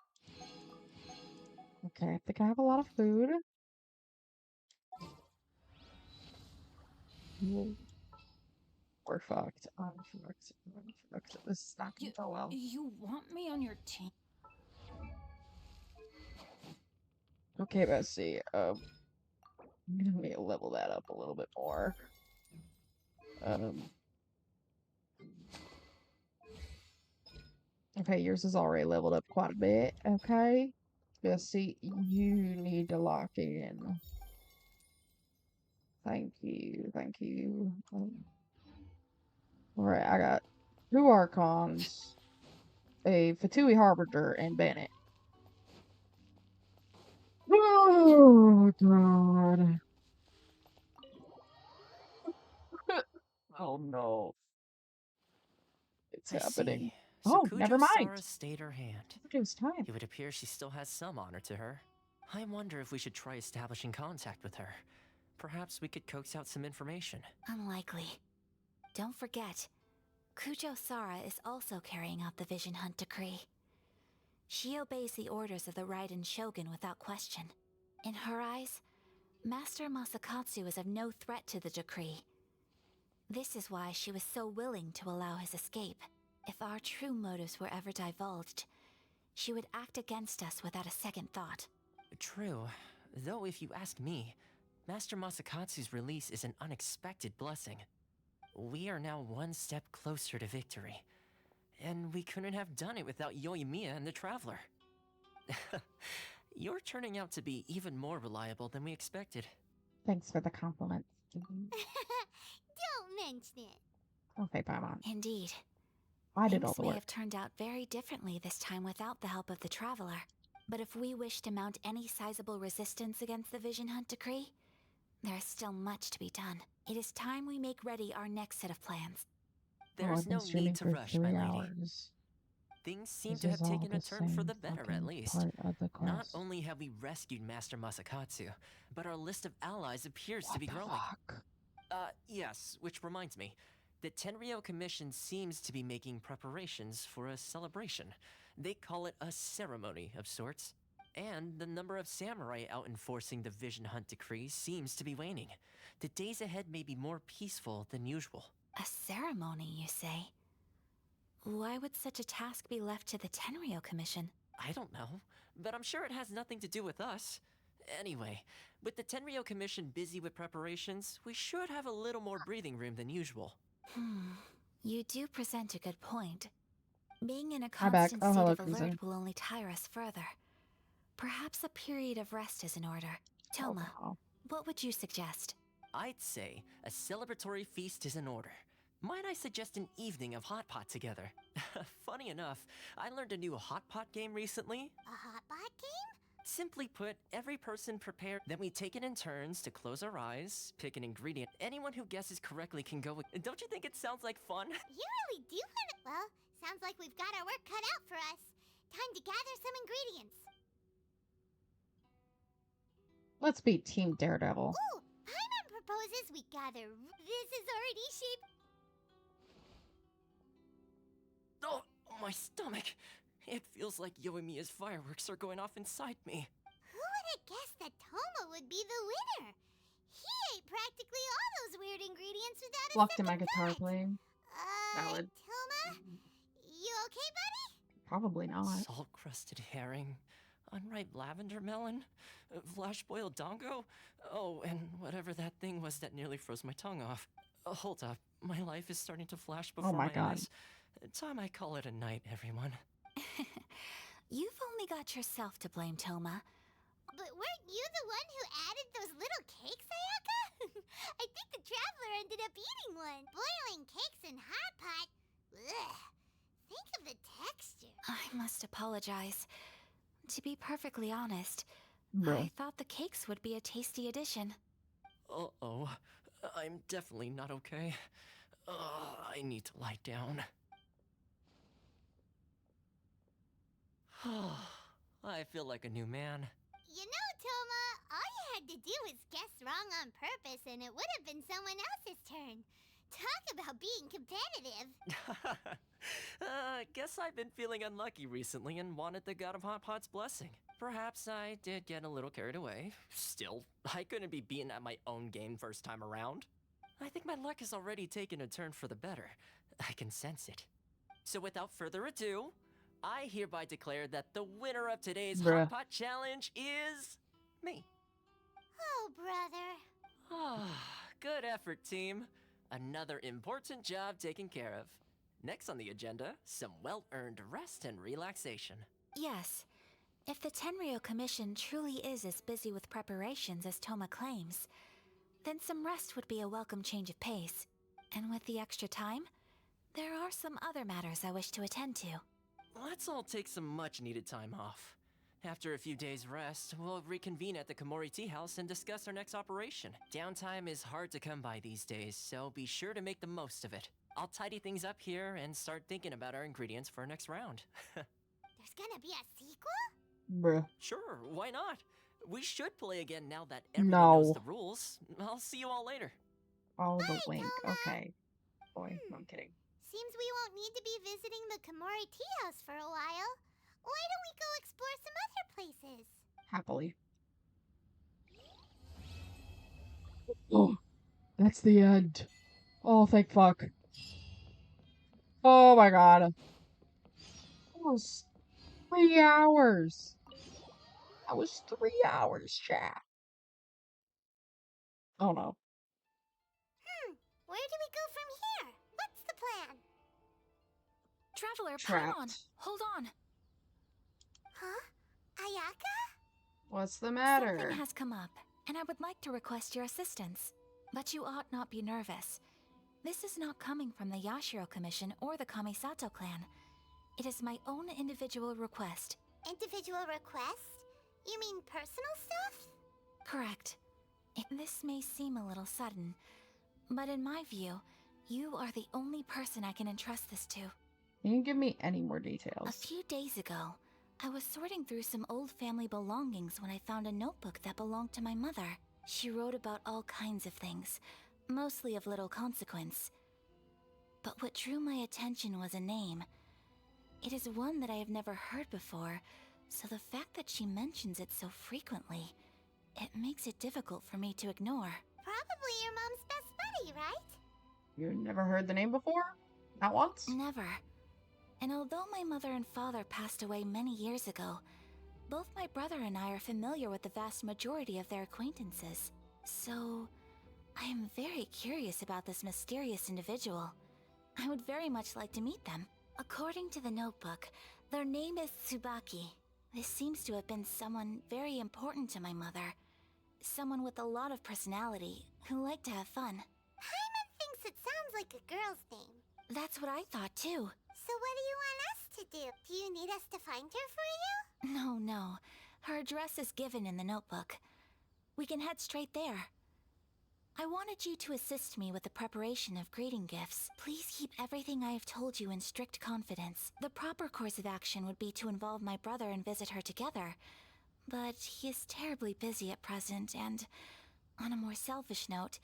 S2: Okay, I think I have a lot of food. We're fucked. I'm fucked. I'm fucked. This is not gonna go well.
S4: You want me on your team?
S2: Okay, Bessie. I'm gonna level that up a little bit more. Okay, yours is already leveled up quite a bit. Okay, Bessie, you need to lock in. Thank you, thank you. Alright, I got 2 Archons, a Fatui Harbinger, and Bennett. Oh, God. Oh, no. It's happening.
S1: So
S2: Oh, never mind.
S1: Sarah stayed her hand.
S2: It was time.
S1: It would appear she still has some honor to her. I wonder if we should try establishing contact with her. Perhaps we could coax out some information.
S10: Unlikely. Don't forget, Kujo-Sara is also carrying out the Vision Hunt Decree. She obeys the orders of the Raiden Shogun without question. In her eyes, Master Masakatsu is of no threat to the decree. This is why she was so willing to allow his escape. If our true motives were ever divulged, she would act against us without a second thought.
S1: True, though if you ask me, Master Masakatsu's release is an unexpected blessing. We are now one step closer to victory. And we couldn't have done it without Yoimiya and the Traveler. You're turning out to be even more reliable than we expected.
S2: Thanks for the compliment.
S3: Don't mention it.
S2: Okay, Paimon.
S10: Indeed.
S2: I did all
S10: Things
S2: the
S10: may
S2: work.
S10: have turned out very differently this time without the help of the Traveler. But if we wish to mount any sizable resistance against the Vision Hunt decree, there is still much to be done. It is time we make ready our next set of plans.
S1: There's
S2: I've been
S1: no
S2: streaming
S1: need to
S2: for
S1: rush, my
S2: 3
S1: lady.
S2: hours.
S1: Things seem
S2: This
S1: to
S2: is
S1: have
S2: all
S1: taken a
S2: the
S1: turn for
S2: same
S1: the better, at
S2: fucking
S1: least.
S2: part of the
S1: Not
S2: quest.
S1: only have we rescued Master Masakatsu, but our list of allies appears to be growing.
S2: Fuck.
S1: Yes, which reminds me. The Tenryou Commission seems to be making preparations for a celebration. They call it a ceremony of sorts. And the number of samurai out enforcing the Vision Hunt decree seems to be waning. The days ahead may be more peaceful than usual.
S10: A ceremony, you say? Why would such a task be left to the Tenryou Commission?
S1: I don't know, but I'm sure it has nothing to do with us. Anyway, with the Tenryou Commission busy with preparations, we should have a little more breathing room than usual.
S10: You do present a good point. Being in a
S2: Hi, back.
S10: constant
S2: Oh,
S10: state
S2: hello,
S10: of alert
S2: Cruiser.
S10: will only tire us further. Perhaps a period of rest is in order. Toma, what would you suggest?
S1: I'd say a celebratory feast is in order. Might I suggest an evening of hot pot together? Funny enough, I learned a new hot pot game recently.
S3: A hot pot game?
S1: Simply put, every person prepared. Then we take it in turns to close our eyes, pick an ingredient. Anyone who guesses correctly can go with. Don't you think it sounds like fun?
S3: You really do want it. Well, sounds like we've got our work cut out for us. Time to gather some ingredients.
S2: Let's be Team Daredevil.
S3: Ooh, Paimon proposes we gather. This is already shaped.
S1: Oh, my stomach. It feels like Yoimiya's fireworks are going off inside me.
S3: Who would have guessed that Toma would be the winner? He ate practically all those weird ingredients without a
S2: Luck to
S3: second
S2: my guitar
S3: thought.
S2: playing. Valid.
S3: Toma? You okay, buddy?
S2: Probably not.
S1: Salt-crusted herring, unripe lavender melon, flash-boiled dongo. Oh, and whatever that thing was that nearly froze my tongue off. Hold up, my life is starting to flash before
S2: my
S1: my
S2: God.
S1: eyes. Time I call it a night, everyone.
S10: You've only got yourself to blame, Toma.
S3: But weren't you the one who added those little cakes, Ayaka? I think the traveler ended up eating one. Boiling cakes in hot pot. Ugh. Think of the texture.
S10: I must apologize. To be perfectly honest,
S2: Bruh.
S10: I thought the cakes would be a tasty addition.
S1: Uh-oh, I'm definitely not okay. I need to lie down. I feel like a new man.
S3: You know, Toma, all you had to do was guess wrong on purpose and it would have been someone else's turn. Talk about being competitive.
S1: Guess I've been feeling unlucky recently and wanted the God of Hot Pot's blessing. Perhaps I did get a little carried away. Still, I couldn't be beaten at my own game first time around. I think my luck has already taken a turn for the better. I can sense it. So without further ado, I hereby declare that the winner of today's Hot Pot Challenge is me.
S3: Oh, brother.
S1: Good effort, team. Another important job taken care of. Next on the agenda, some well-earned rest and relaxation.
S10: Yes, if the Tenryou Commission truly is as busy with preparations as Toma claims, then some rest would be a welcome change of pace. And with the extra time, there are some other matters I wish to attend to.
S1: Let's all take some much-needed time off. After a few days' rest, we'll reconvene at the Komori Tea House and discuss our next operation. Downtime is hard to come by these days, so be sure to make the most of it. I'll tidy things up here and start thinking about our ingredients for our next round.
S3: There's gonna be a sequel?
S2: Bruh.
S1: Sure, why not? We should play again now that everyone knows the rules. I'll see you all later.
S2: Oh, the wink. Okay. Boy, no, I'm kidding.
S3: Seems we won't need to be visiting the Komori Tea House for a while. Why don't we go explore some other places?
S2: Happily. Oh, that's the end. Oh, thank fuck. Oh my god. That was 3 hours. That was 3 hours, chat. Oh no.
S3: Where do we go from here? What's the plan?
S10: Traveler,
S2: Trapped.
S10: Paimon, hold on.
S3: Huh? Ayaka?
S2: What's the matter?
S10: Something has come up, and I would like to request your assistance. But you ought not be nervous. This is not coming from the Yashiro Commission or the Kamisato clan. It is my own individual request,
S3: Individual request? You mean personal stuff?
S10: Correct. This may seem a little sudden, but in my view, you are the only person I can entrust this to.
S2: Can you give me any more
S10: A
S2: details?
S10: few days ago, I was sorting through some old family belongings when I found a notebook that belonged to my mother. She wrote about all kinds of things, mostly of little consequence. But what drew my attention was a name. It is one that I have never heard before, so the fact that she mentions it so frequently, it makes it difficult for me to ignore.
S3: Probably your mom's best buddy, right?
S2: You never heard the name before? Not once?
S10: Never. And although my mother and father passed away many years ago, both my brother and I are familiar with the vast majority of their acquaintances. So, I am very curious about this mysterious individual. I would very much like to meet them. According to the notebook, their name is Tsubaki. This seems to have been someone very important to my mother. Someone with a lot of personality, who liked to have fun.
S3: Paimon thinks it sounds like a girl's name.
S10: That's what I thought too.
S3: So what do you want us to do? Do you need us to find her for you?
S10: No. Her address is given in the notebook. We can head straight there. I wanted you to assist me with the preparation of greeting gifts. Please keep everything I have told you in strict confidence. The proper course of action would be to involve my brother and visit her together. But he is terribly busy at present, and on a more selfish note,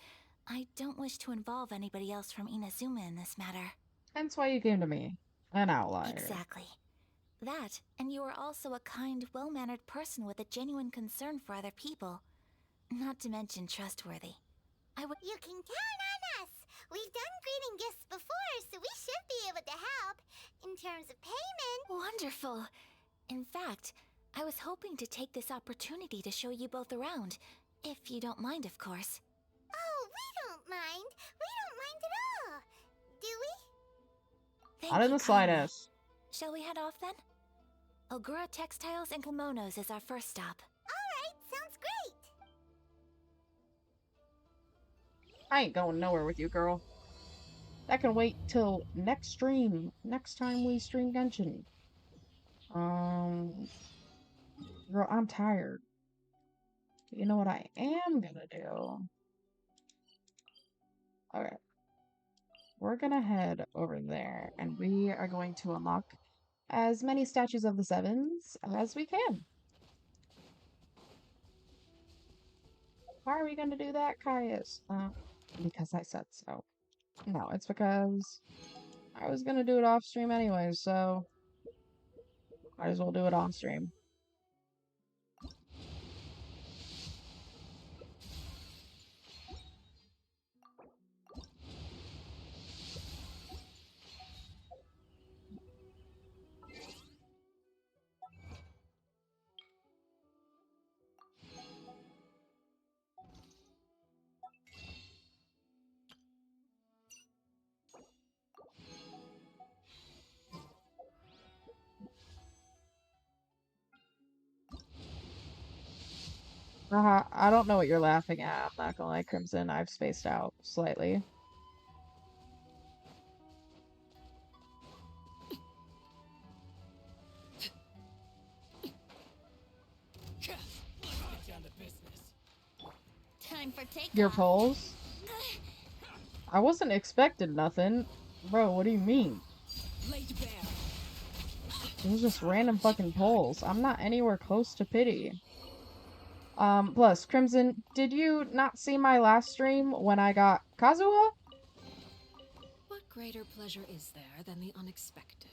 S10: I don't wish to involve anybody else from Inazuma in this matter.
S2: Hence why you came to me. An outlier.
S10: Exactly. That, and you are also a kind, well-mannered person with a genuine concern for other people. Not to mention trustworthy.
S3: You can count on us! We've done greeting gifts before, so we should be able to help. In terms of payment...
S10: Wonderful! In fact, I was hoping to take this opportunity to show you both around. If you don't mind, of course.
S3: Oh, we don't mind. We don't mind at all. Do we?
S2: Not in the slightest.
S10: Shall we head off then? Ogura Textiles and Kimonos is our first stop.
S3: Alright, sounds great.
S2: I ain't going nowhere with you, girl. That can wait till next stream. Next time we stream Genshin. Girl, I'm tired. You know what I am gonna do? Okay. We're gonna head over there, and we are going to unlock as many statues of the Sevens as we can. Why are we gonna do that, Caius? Because I said so. No, it's because I was gonna do it off stream anyway, so might as well do it on stream. I don't know what you're laughing at. I'm not gonna lie, Crimson. I've spaced out slightly.
S3: Time for takeoff.
S2: Your polls? I wasn't expecting nothing. Bro, what do you mean? It was just random fucking polls. I'm not anywhere close to pity. Plus, Crimson, did you not see my last stream when I got Kazuha?
S12: What greater pleasure is there than the unexpected?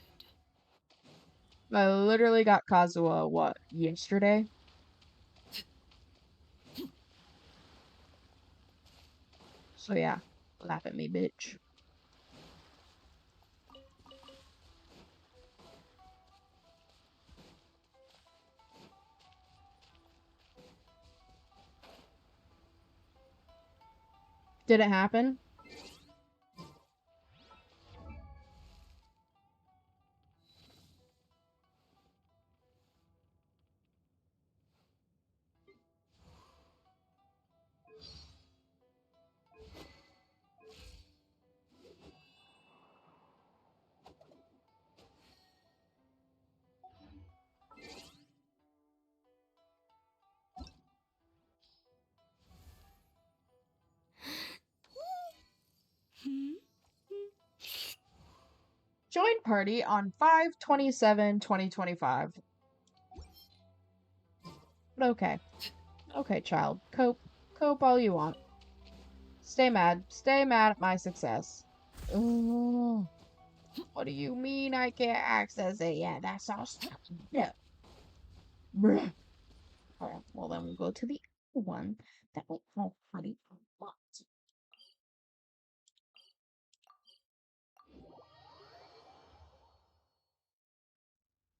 S2: I literally got Kazuha, what, yesterday? So yeah, laugh at me, bitch. Did it happen? party on 5/27/2025. But okay. Okay, child. Cope. Cope all you want. Stay mad. Stay mad at my success. Ooh. What do you mean I can't access it? Yeah, that's all stuff. Yeah. Bruh. Alright, well then we'll go to the other one that will already unlocked.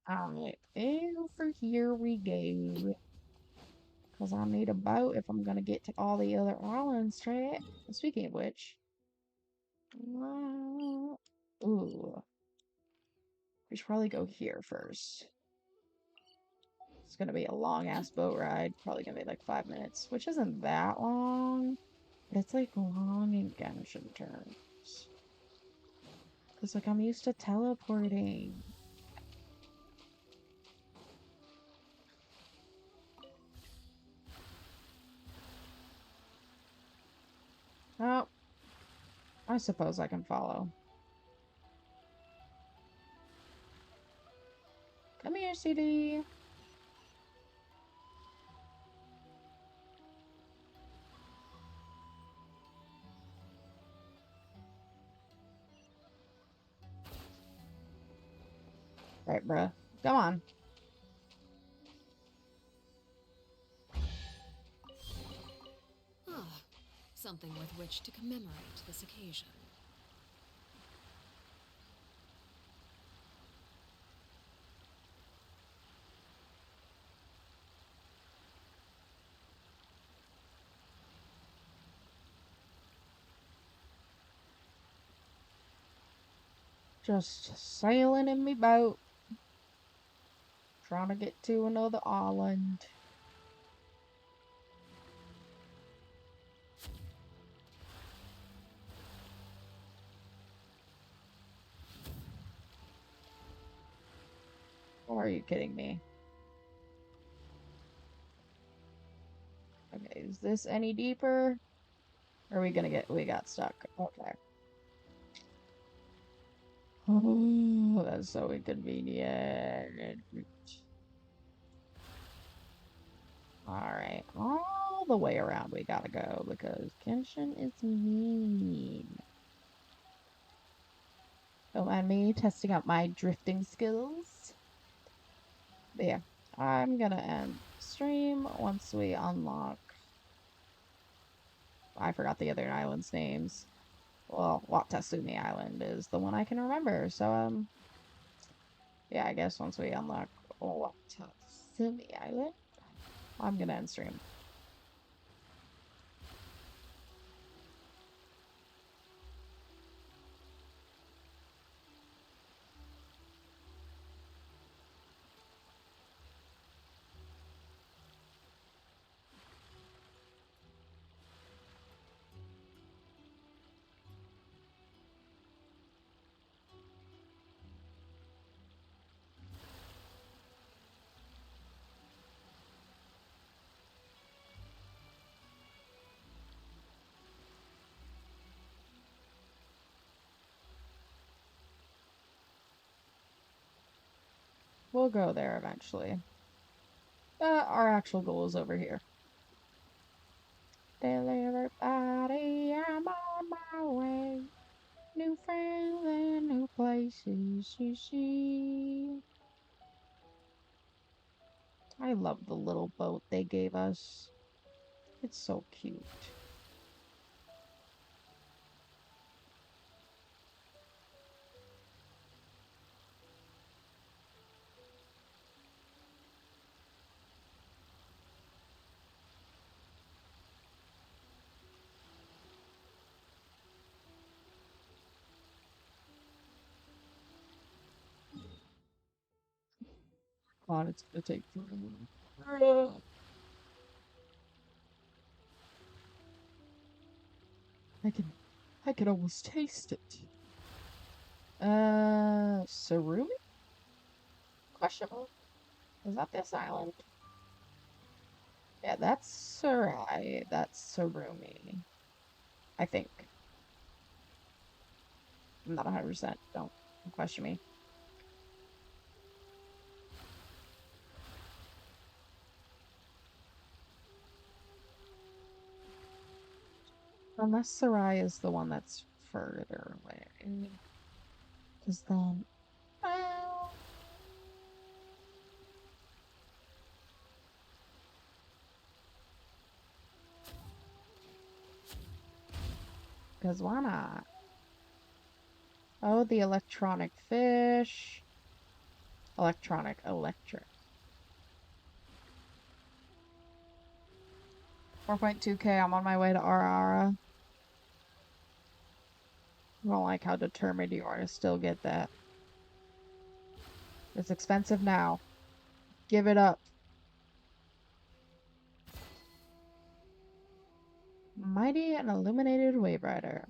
S2: Alright, over here we go. Because I need a boat if I'm gonna get to all the other islands, right? Speaking of which. Ooh. We should probably go here first. It's gonna be a long ass boat ride. Probably gonna be like 5 minutes, which isn't that long. But it's like long in Genshin terms. Because like I'm used to teleporting. Oh. I suppose I can follow. Come here, CD. Right, bruh. Come on.
S13: Ah, something with which to commemorate this occasion.
S2: Just sailing in me boat. Trying to get to another island. Or are you kidding me? Okay, is this any deeper? Or are we gonna get... We got stuck. Okay. Oh, that's so inconvenient. Alright, all the way around we gotta go because Kenshin is mean. Don't mind me testing out my drifting skills. But yeah, I'm gonna end stream once we unlock... I forgot the other island's names. Well, Watatsumi Island is the one I can remember, so, yeah, I guess once we unlock Watatsumi Island, I'm gonna end stream. We'll go there eventually. Our actual goal is over here. Tell everybody I'm on my way. New friends and new places to see. I love the little boat they gave us. It's so cute. God, it's gonna take forever. I can almost taste it. Sarumi? Question mark? Is that this island? Yeah, that's Sarai. That's Sarumi. I think. I'm not 100%. Don't question me. Unless Sarai is the one that's further away. Because then... Well... Because why not? Oh, the electronic fish. Electric. 4.2k, I'm on my way to Arara. I don't like how determined you are to still get that. It's expensive now. Give it up. Mighty and Illuminated Wave Rider.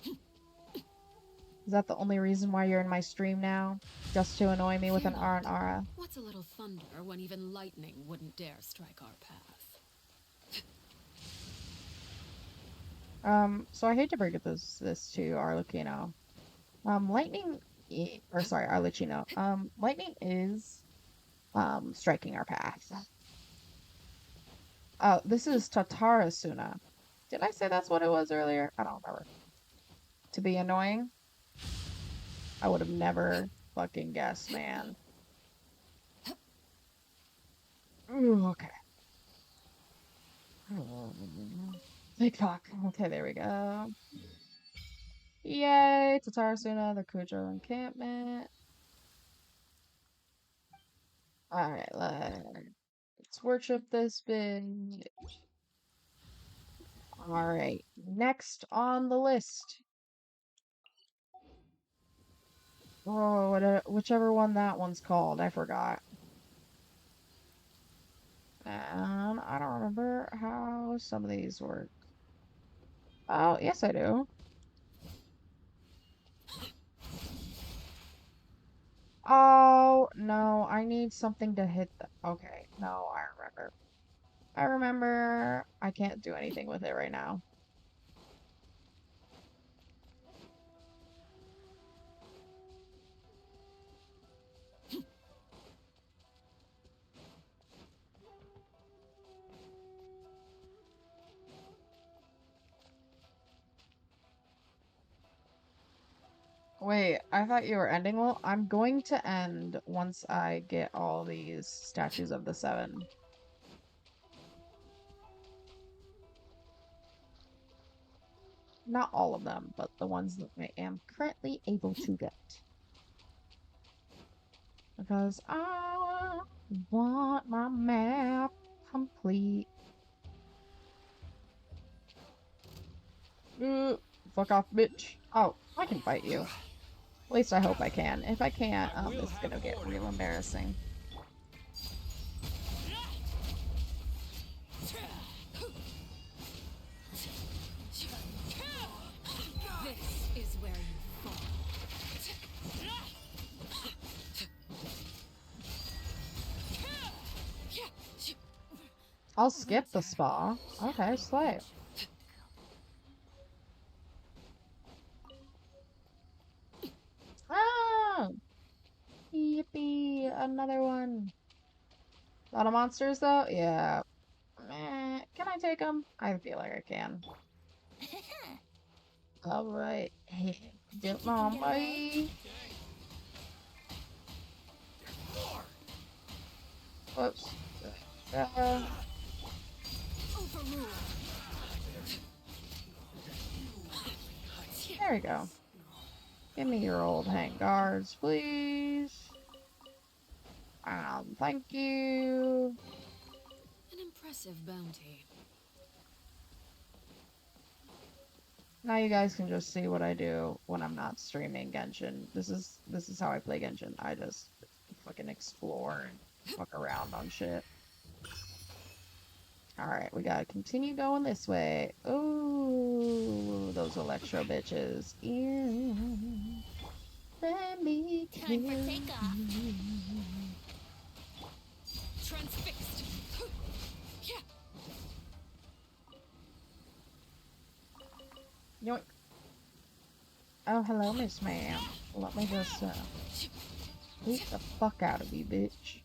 S2: Is that the only reason why you're in my stream now? Just to annoy me with an R and Ara?
S13: What's a little thunder when even lightning wouldn't dare strike our path?
S2: So I hate to break this to Arlecchino. Lightning, Arlecchino. Lightning is, striking our path. Oh, this is Tatarasuna. Did I say that's what it was earlier? I don't remember. To be annoying? I would have never fucking guessed, man. Ooh, okay. Big fuck. Okay, there we go. Yay, Tatarasuna, the Kujo encampment. Alright, let's worship this bitch. Alright, next on the list. Oh, whichever one that one's called, I forgot. And I don't remember how some of these work. Oh, yes I do. Oh, no, I need something to hit the... Okay, no, I remember. I can't do anything with it right now. Wait, I thought you were ending well. I'm going to end once I get all these statues of the seven. Not all of them, but the ones that I am currently able to get. Because I want my map complete. Fuck off, bitch. Oh, I can fight you. At least I hope I can. If I can't, this is gonna get real embarrassing.
S13: This is where you fall.
S2: I'll skip the spa. Okay, slay. Oh! Yippee! Another one. A lot of monsters, though? Yeah. Can I take them? I feel like I can. Alright. Get on, bye. Whoops. There we go. Give me your old hang guards, please. Thank you.
S13: An impressive bounty.
S2: Now you guys can just see what I do when I'm not streaming Genshin. This is how I play Genshin. I just fucking explore and fuck around on shit. Alright, we gotta continue going this way. Ooh, those electro bitches. Ew. Let me
S3: Time for takeoff.
S13: Transfixed.
S2: Yoink. Oh, hello, Miss Ma'am. Let me just, beat the fuck out of you, bitch.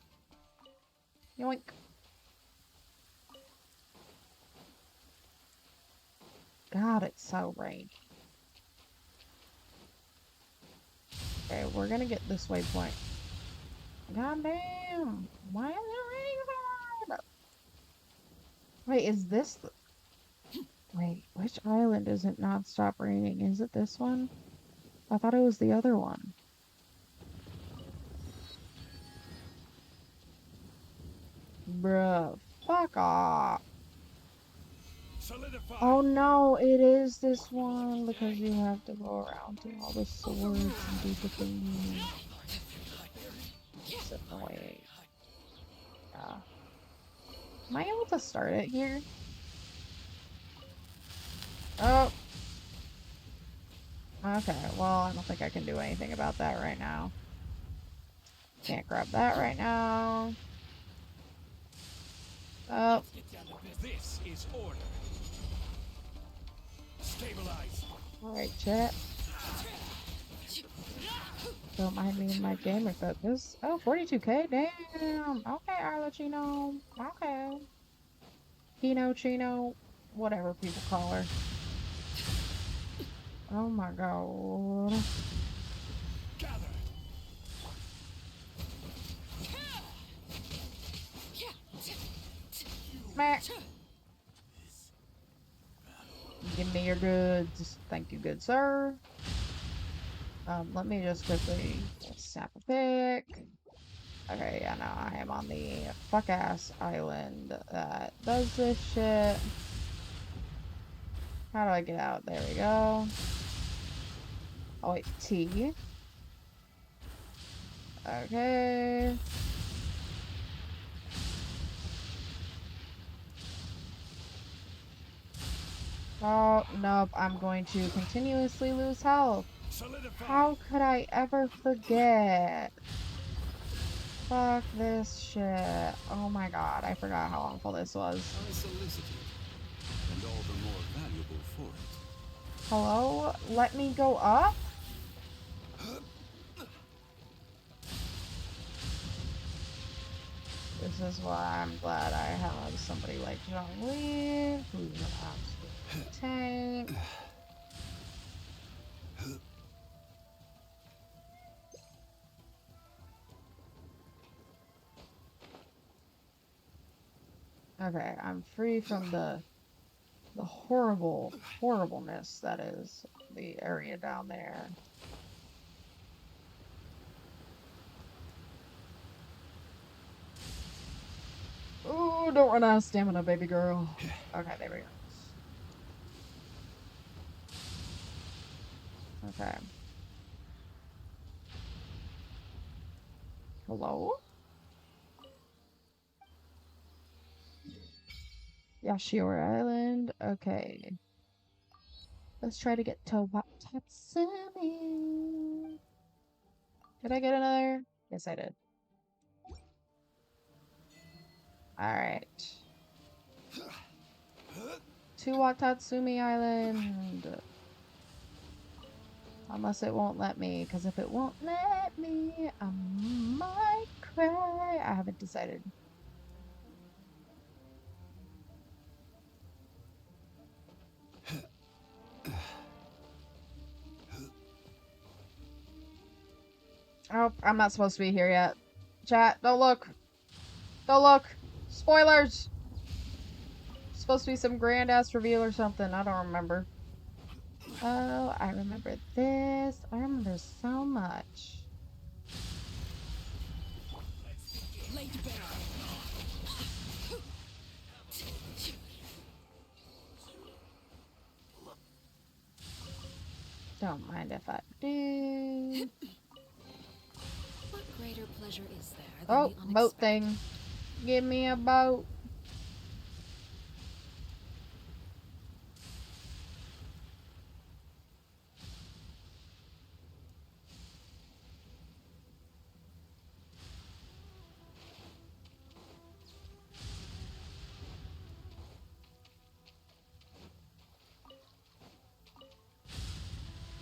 S2: Yoink. God, it's so rainy. Okay, we're gonna get this waypoint. God damn! Why is it raining so hard? Wait, is this the... Wait, which island is it not stop raining? Is it this one? I thought it was the other one. Bruh, fuck off.
S15: Solidify.
S2: Oh no, it is this one because you have to go around to all the swords and do the thing. It's annoying. Yeah. Am I able to start it here? Oh. Okay, well, I don't think I can do anything about that right now. Can't grab that right now. Oh.
S15: This is order. Stabilize.
S2: Alright, chat. Don't mind me in my gamer focus. Oh, 42k? Damn. Okay, Arlecchino. Okay. Kino, Chino, whatever people call her. Oh my god. Meh. Give me your goods. Thank you, good sir. Let me just quickly snap a pic. Okay, yeah, no, I am on the fuck-ass island that does this shit. How do I get out? There we go. Oh, wait, T. Okay. Oh, nope, I'm going to continuously lose health. How could I ever forget? Fuck this shit. Oh my god, I forgot how awful this was.
S21: Unsolicited, and all the more valuable for it.
S2: Hello? Let me go up? This is why I'm glad I have somebody like Zhongli, who's an absolute tank. Okay, I'm free from the horribleness that is the area down there. Ooh, don't run out of stamina, baby girl. Okay, there we go. Okay. Hello? Yashiori Island. Okay. Let's try to get to Watatsumi. Did I get another? Yes, I did. Alright. To Watatsumi Island. Unless it won't let me, because if it won't let me, I might cry. I haven't decided. Oh, I'm not supposed to be here yet. Chat, don't look. Don't look. Spoilers! Supposed to be some grand ass reveal or something. I don't remember. Oh, I remember this. I remember so much. Don't mind if I do.
S13: What greater pleasure is there than
S2: Oh,
S13: the
S2: boat
S13: unexpected?
S2: thing. Give me a boat.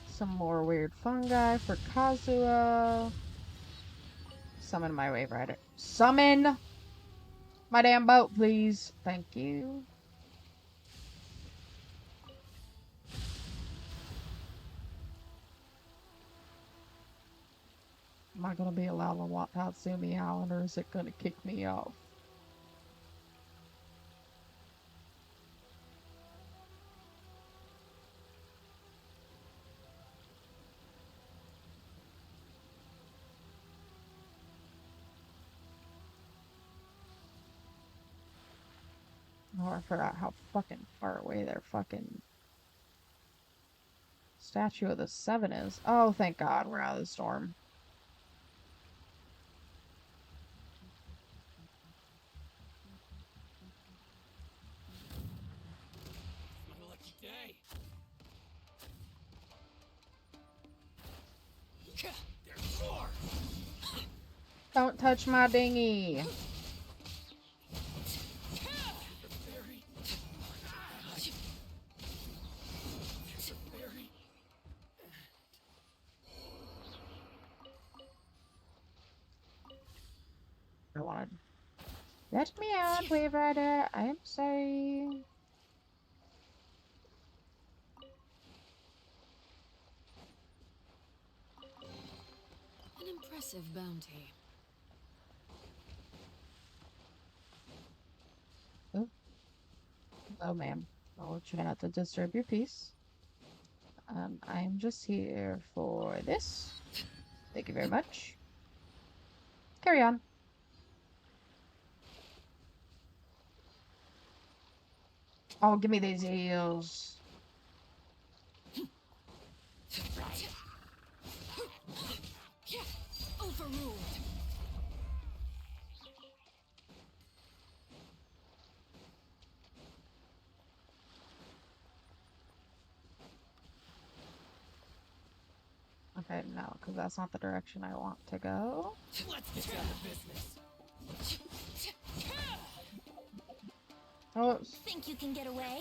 S2: Some more weird fungi for Kazuo. Summon my wave rider. Summon my damn boat, please. Thank you. Am I gonna be allowed on Watatsumi Island, or is it gonna kick me off? Oh, I forgot how fucking far away their fucking Statue of the Seven is. Oh, thank God, we're out of the storm.
S16: My lucky day. There's more.
S2: Don't touch my dinghy. I wanted. Let me out, Wave Rider. I am sorry.
S13: An impressive bounty.
S2: Oh, hello, ma'am. I'll try not to disturb your peace. I am just here for this. Thank you very much. Carry on. Oh, give me these eels.
S13: Overruled.
S2: Okay, no, because that's not the direction I want to go.
S16: Let's get down to business.
S2: Oh,
S10: Think you can get away?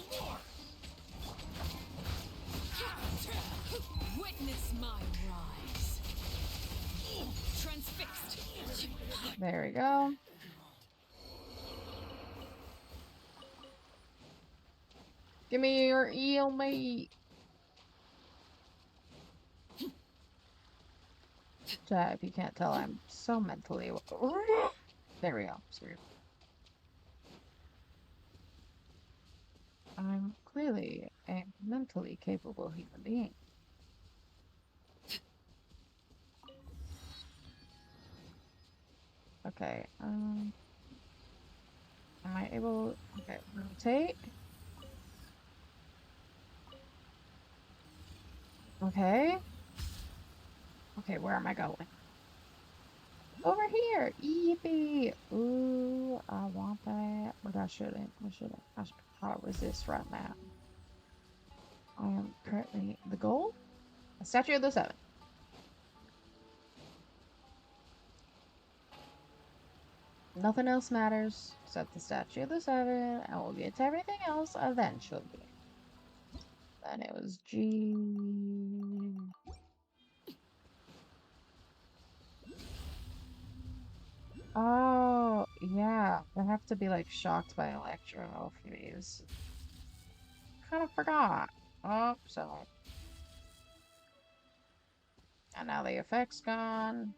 S13: Witness my rise. Transfixed.
S2: there we go. Give me your eel meat. Chat, if you can't tell, I'm so mentally. There we go. Sorry. I'm clearly a mentally capable human being. Okay, am I able... Okay, rotate. Okay. Okay, where am I going? Over here! Yippee! Ooh, I want that. But I shouldn't. I shouldn't. I should probably resist right now. I am currently... The goal? A Statue of the Seven. Nothing else matters except the Statue of the Seven, and we'll get to everything else eventually. Then it was G. Oh, yeah. They have to be, like, shocked by electro for these. Kind of forgot. Oh, so. And now the effect's gone.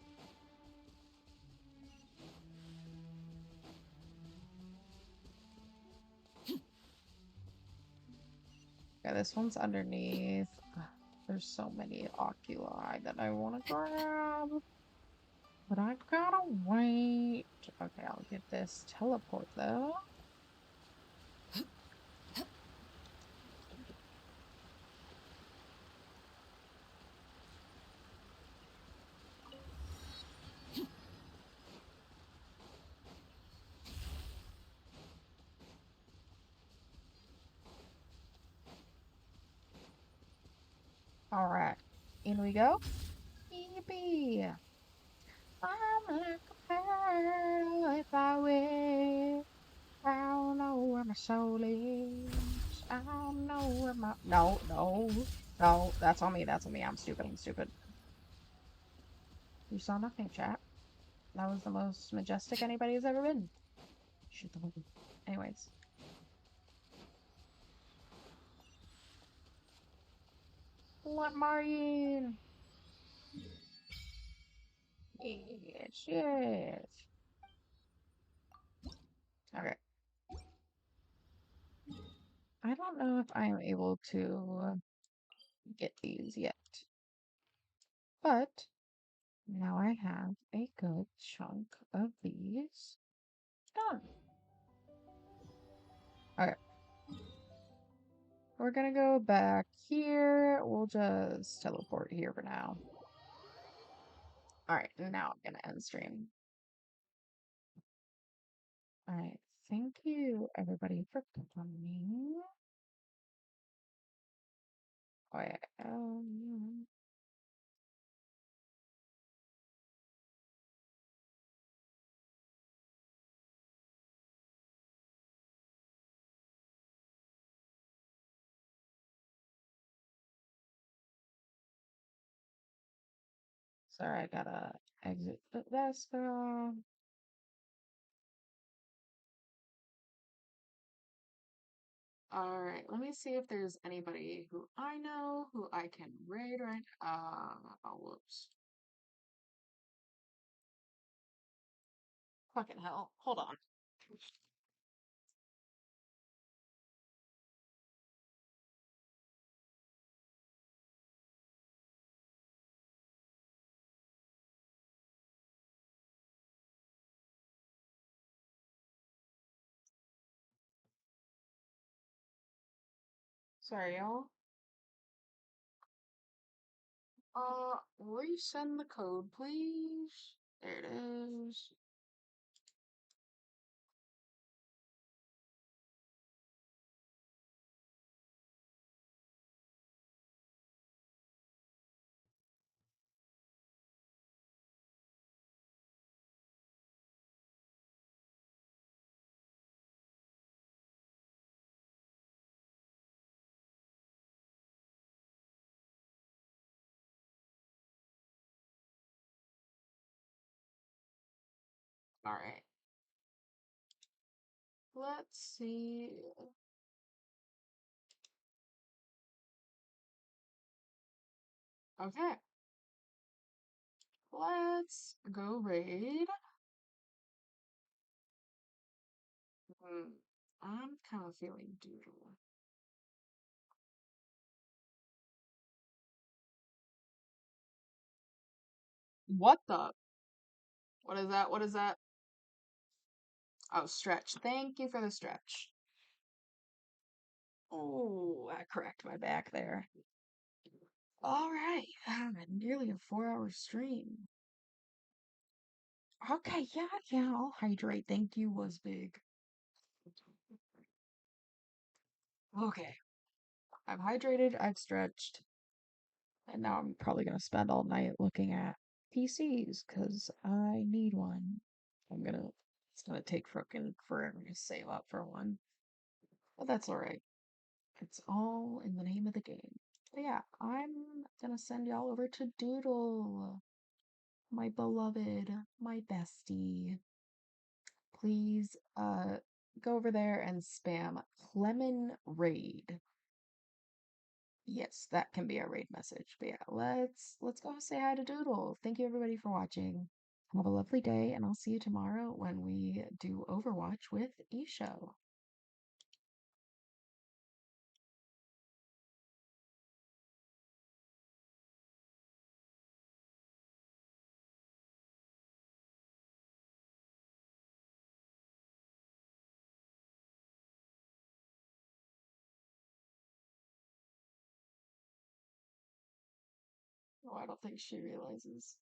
S2: Yeah, this one's underneath. There's so many oculi that I want to grab. But I gotta wait. Okay, I'll get this teleport though. Alright, in we go. Yippee! I'm like a pearl if I wish. I don't know where my soul is. I don't know where my... No, no, no. That's on me, that's on me. I'm stupid, I'm stupid. You saw nothing, chat. That was the most majestic anybody's ever been. Shoot the movie. Anyways. What Marine? Yes, yes. Okay. I don't know if I am able to get these yet, but now I have a good chunk of these done. Okay. We're gonna go back here. We'll just teleport here for now. Alright, now I'm gonna end stream. Alright, thank you everybody for coming. Oh yeah. Sorry, I gotta exit the Vespa. Alright, let me see if there's anybody who I know who I can raid right. Oh, whoops. Fucking hell. Hold on. Sorry, y'all. Resend the code, please. There it is. Alright. Let's see. Okay. Let's go raid. I'm kind of feeling doodle. What the? What is that? What is that? Oh, stretch. Thank you for the stretch. Oh, I cracked my back there. Alright. Nearly a 4-hour stream. Okay, yeah, I'll hydrate. Thank you was big. Okay. I've hydrated, I've stretched, and now I'm probably gonna spend all night looking at PCs because I need one. It's gonna take frickin' forever to save up for one. But that's alright. It's all in the name of the game. But yeah, I'm gonna send y'all over to Doodle, my beloved, my bestie. Please, go over there and spam Clemon Raid. Yes, that can be a raid message. But yeah, let's go say hi to Doodle. Thank you everybody for watching. Have a lovely day, and I'll see you tomorrow when we do Overwatch with Isho. Oh, I don't think she realizes.